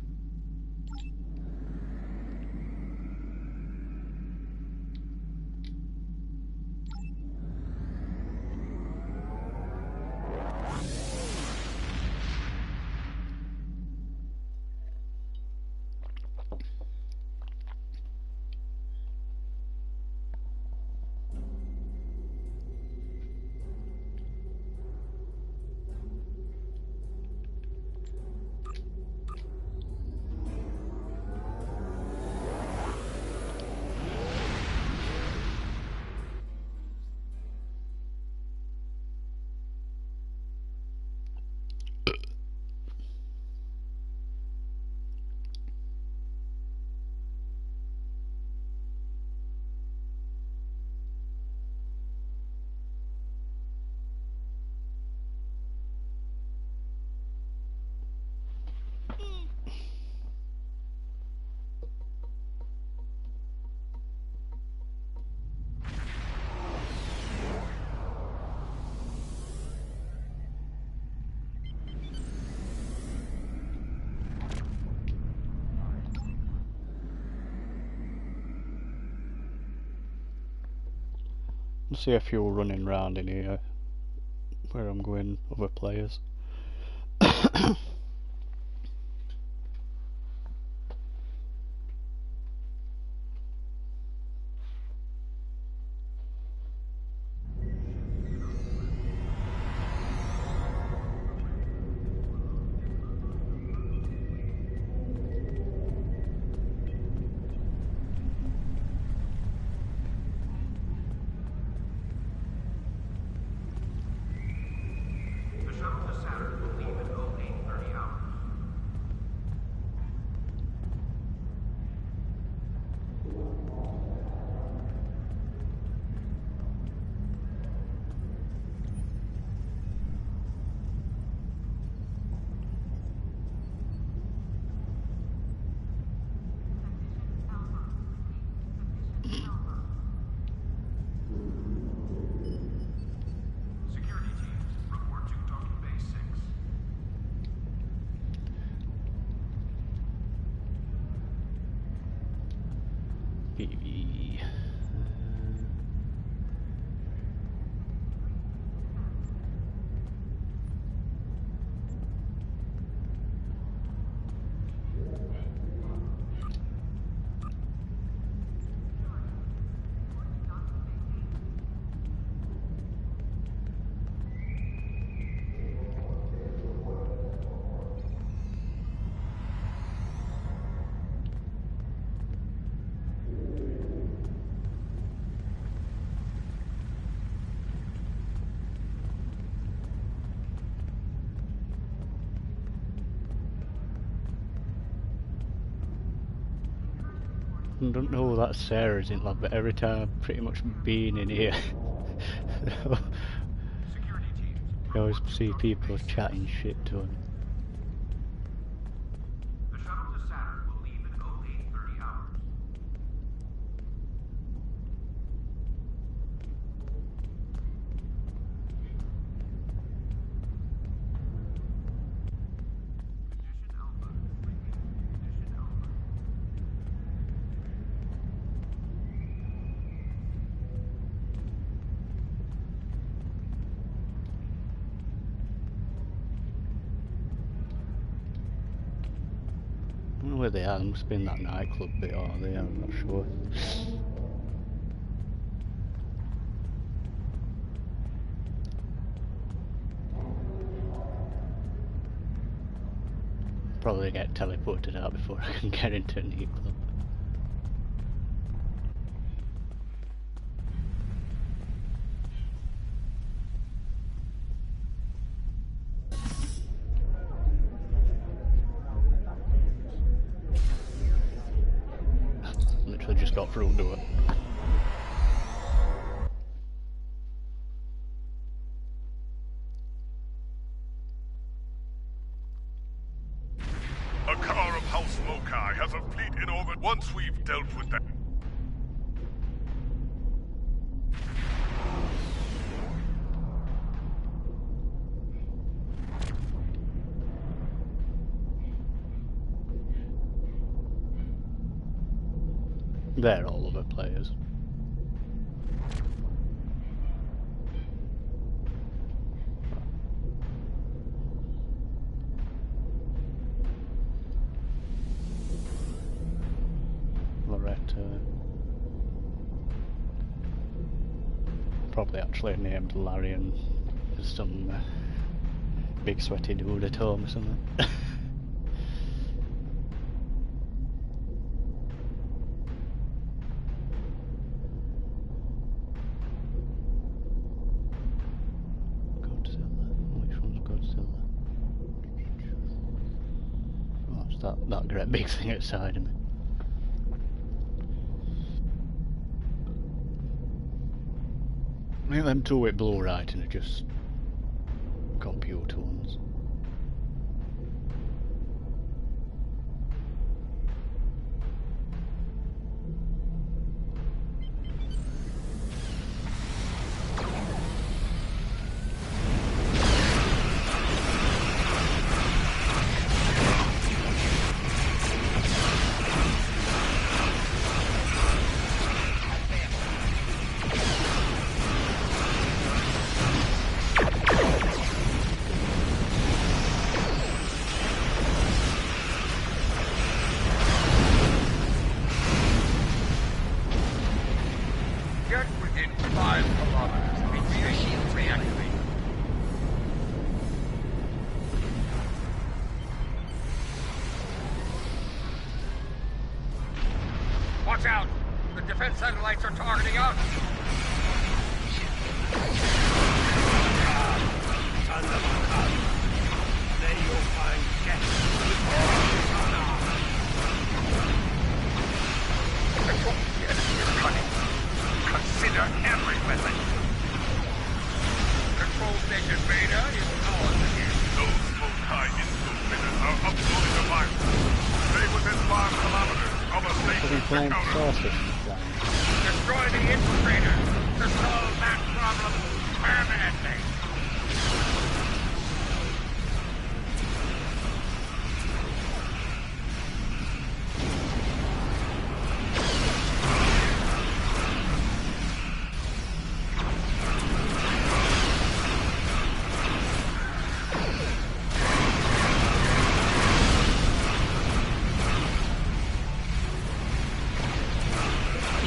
I see a few running around in here where I'm going, other players. PV. I don't know that Sarah's in lab, but every time I've pretty much been in here, I always see people chatting shit to him. I don't know where they are, they must be in that nightclub bit, or they are, I'm not sure. Probably get teleported out before I can get into a nightclub. Literally just got through to it. A car of House Mokai has a fleet in orbit once we've dealt with them. They're all other players. Loretta. Probably actually named Larry and there's some big sweaty dude at home or something. That great big thing outside of me. I think them two with blue writing are just computer ones. Watch out! The defense satellites are targeting us! There you'll find death. Control, the enemy is cunning. Consider every weapon. Control station Beta is ours again. Those Mokai infiltrators are uploading a virus. Stay within 5 kilometers. Destroy the infiltrator to solve that problem permanently.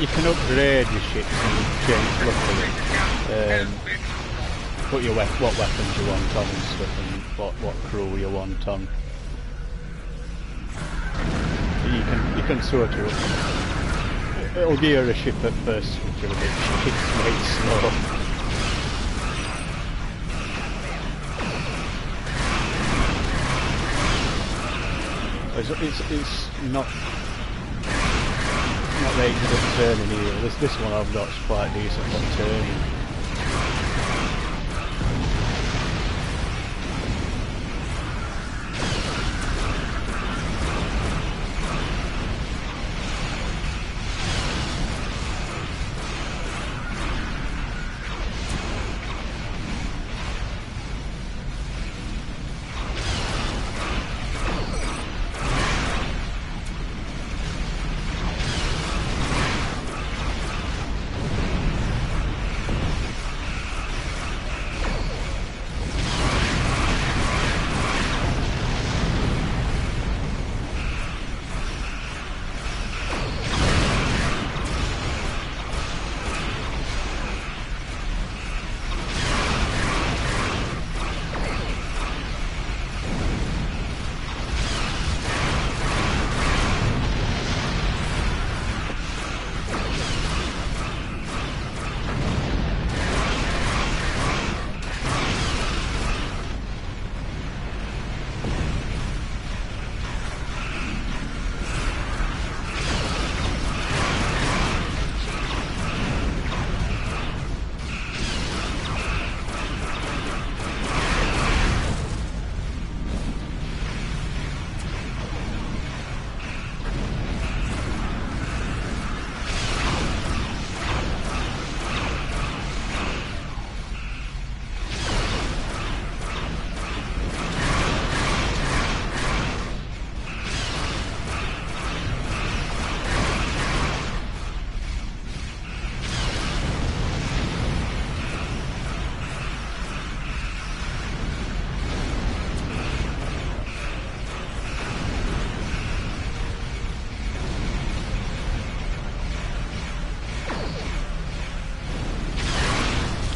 you can upgrade your ships and change look of it. Put your what weapons you want on and stuff, and what crew you want on. You can sort of. It'll gear a ship at first, which are a bit slow. It's not very good at turning either. This one I've got is quite decent at turning.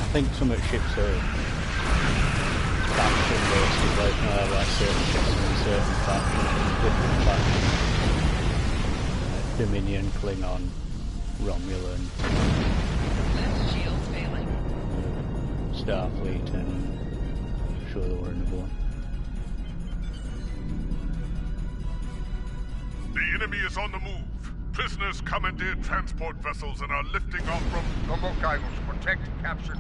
I think some of the ships are faction based, like certain ships in certain factions, different factions. Dominion, Klingon, Romulan, Shields failing. Starfleet, and I'm sure there were another one. The enemy is on the move. Prisoners commandeered transport vessels and are lifting off from Tomokai will protect captured.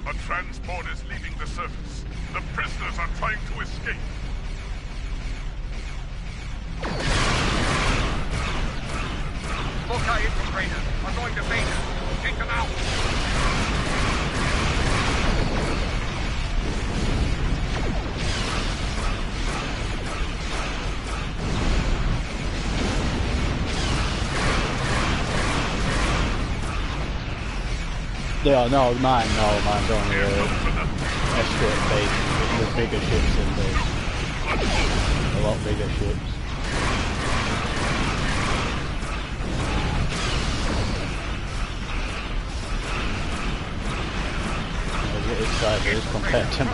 A transport is leaving the surface. The prisoners are trying to escape. Tomokai infiltrators are going to Beta. Take them out. Yeah, no, mine's only escort base. There's bigger ships in there. A lot bigger ships. Its size is compared to mine.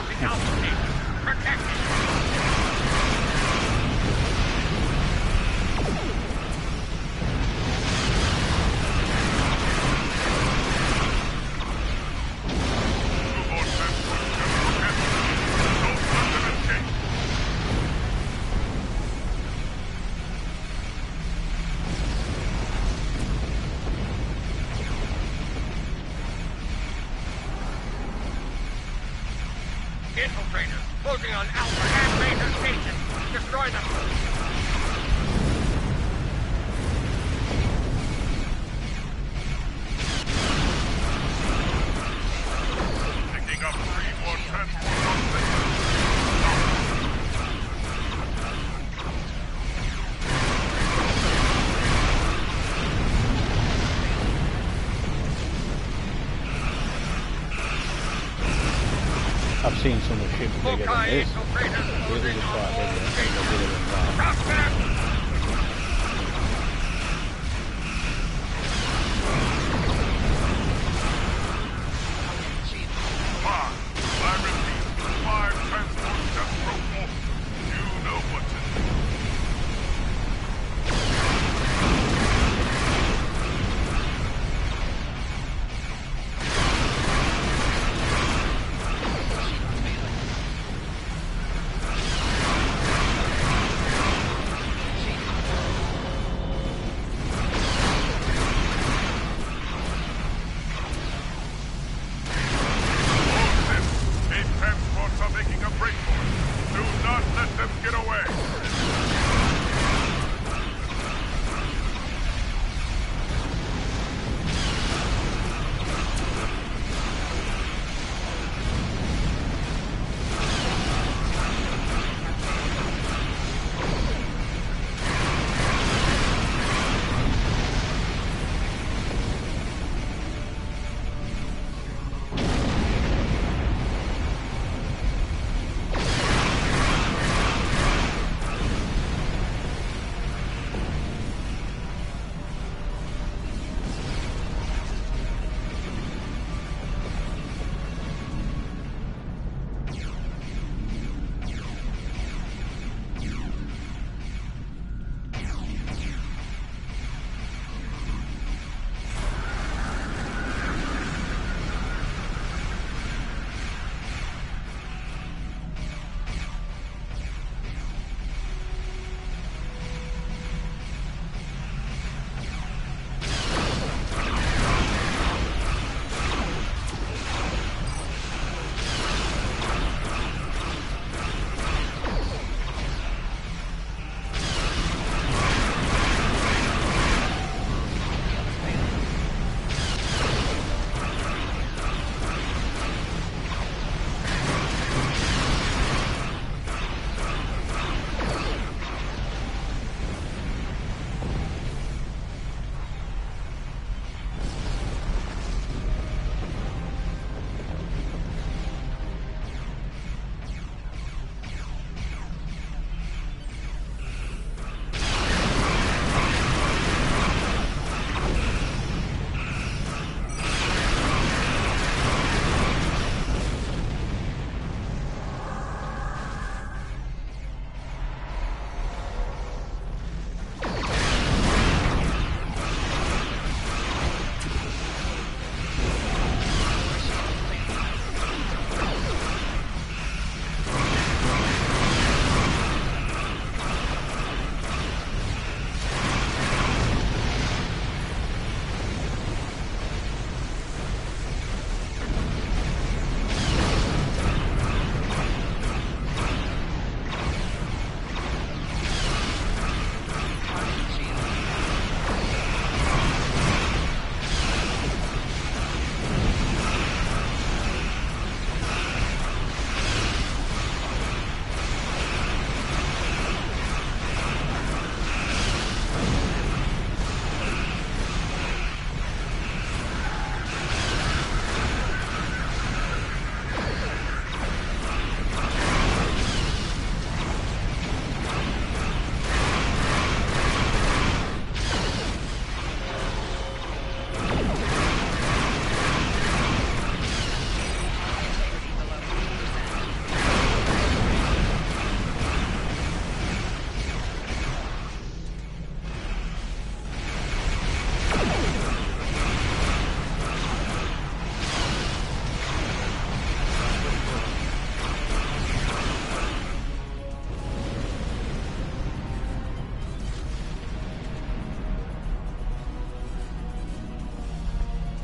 Infiltrators closing on Alpha and Beta Station. Destroy them. Picking up 3 more transports on Beta. seen some of the ships bigger than this. This is quite big, they're bigger than that.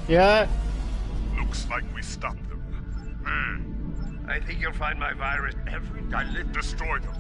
Yeah. Looks like we stopped them. I think you'll find my virus every time. Destroy them.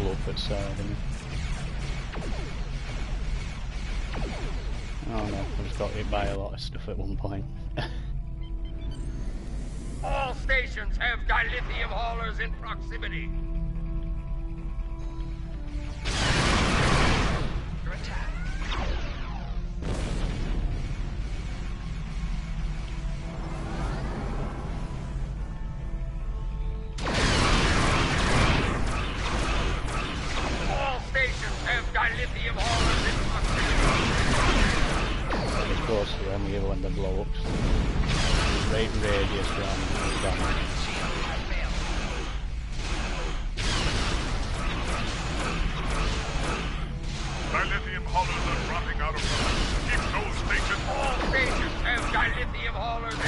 blew up at start, didn't he? Oh no, I just got hit by a lot of stuff at one point. All stations have dilithium haulers in proximity. Under attack. All stations have dilithium haulers in proximity. Of course, when we when they blow up, radius around the damage. Dilithium haulers are dropping out of the... Keep those stations... All stations have dilithium haulers in...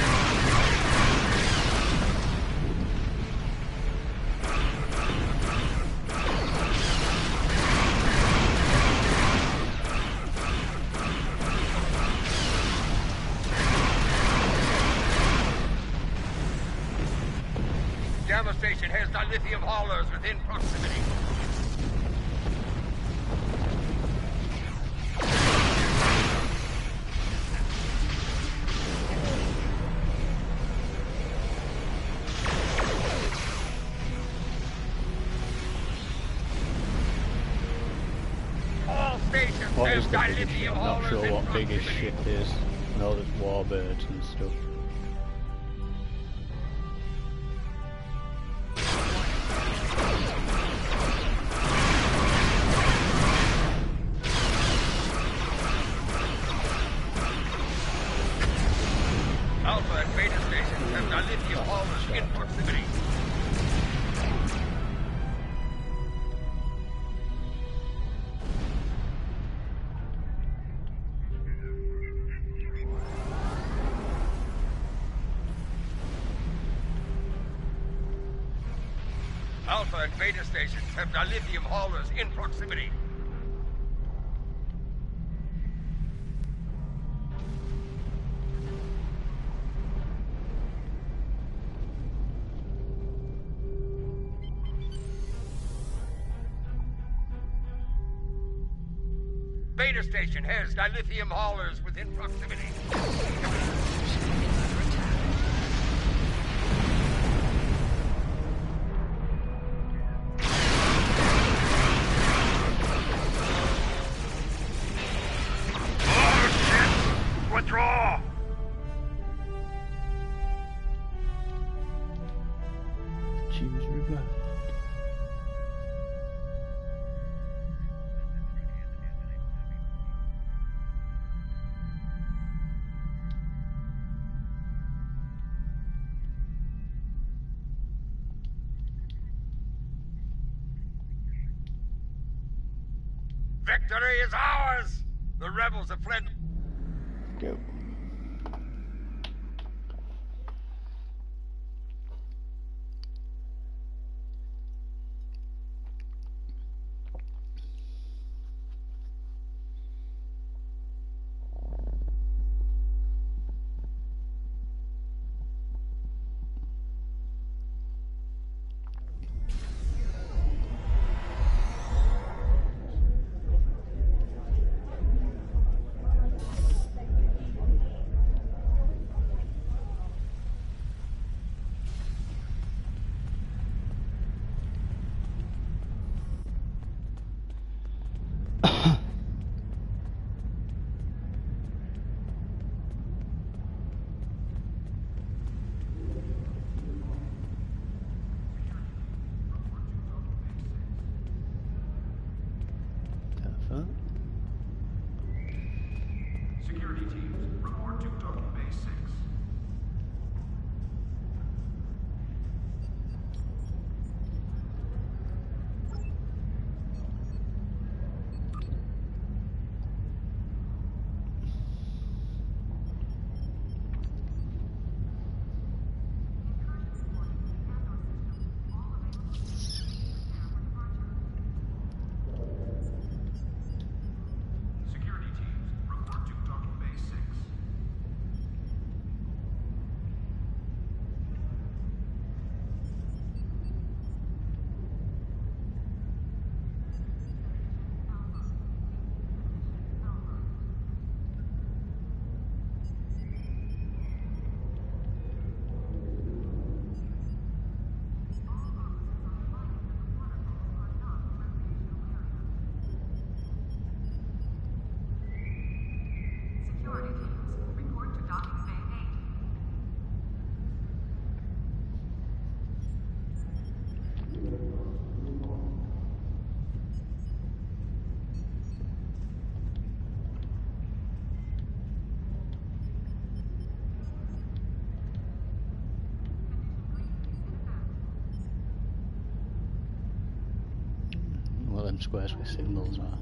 Gamma Station has dilithium haulers within proximity. All stations What have is the biggest dilithium ship? I'm not haulers sure in what proximity. biggest ship is. I know there's warbirds and stuff. Alpha and Beta stations have dilithium haulers in proximity. Alpha and Beta stations have dilithium haulers in proximity. Beta station has dilithium haulers within proximity. Withdraw! Choose revert. Victory is ours! The rebels have fled. Go. Security teams, report to Docking Bay 6. Security teams, report to Docking Bay 6. them squares with symbols are.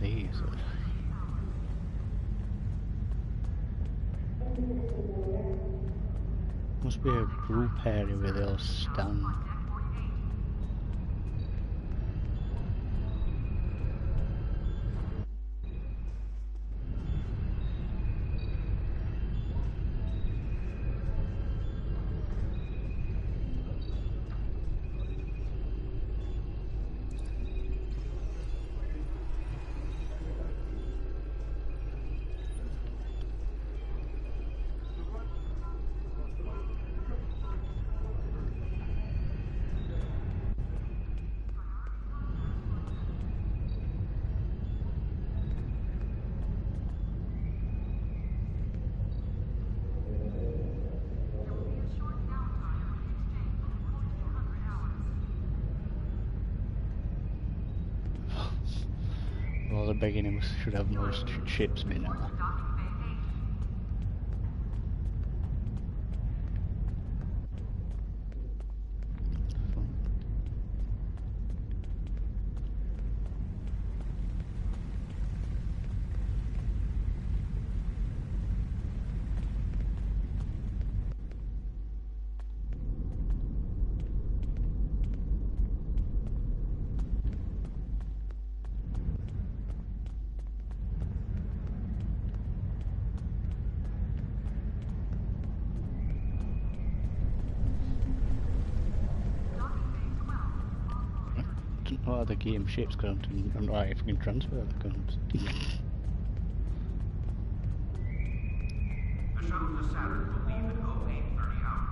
These must be a group area where they'll stand. Well, the beginning should have most ships been out. Oh, the game ships count, and right, if we can transfer the guns. The shuttle to Saturn will leave at 08:30 hours.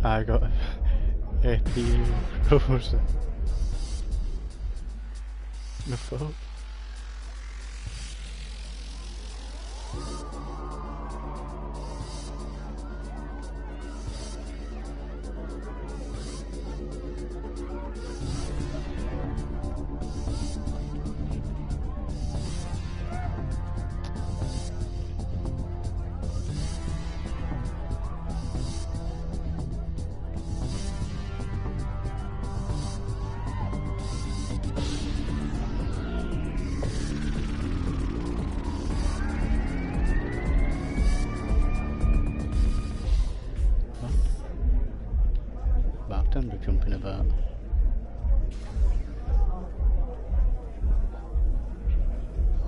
I got AP Rosa. The fuck?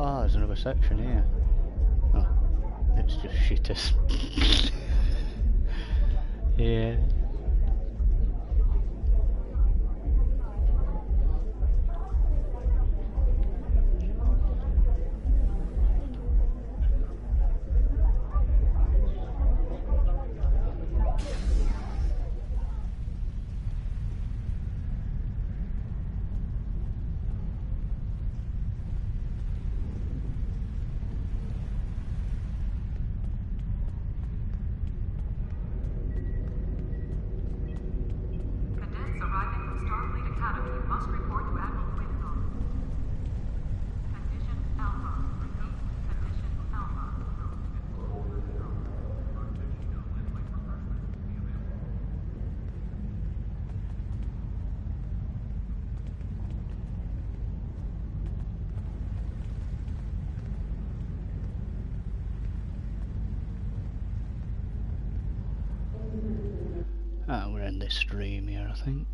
Oh, there's another section here. Oh, it's just shitters. Yeah. Ah, we're in this stream here, I think.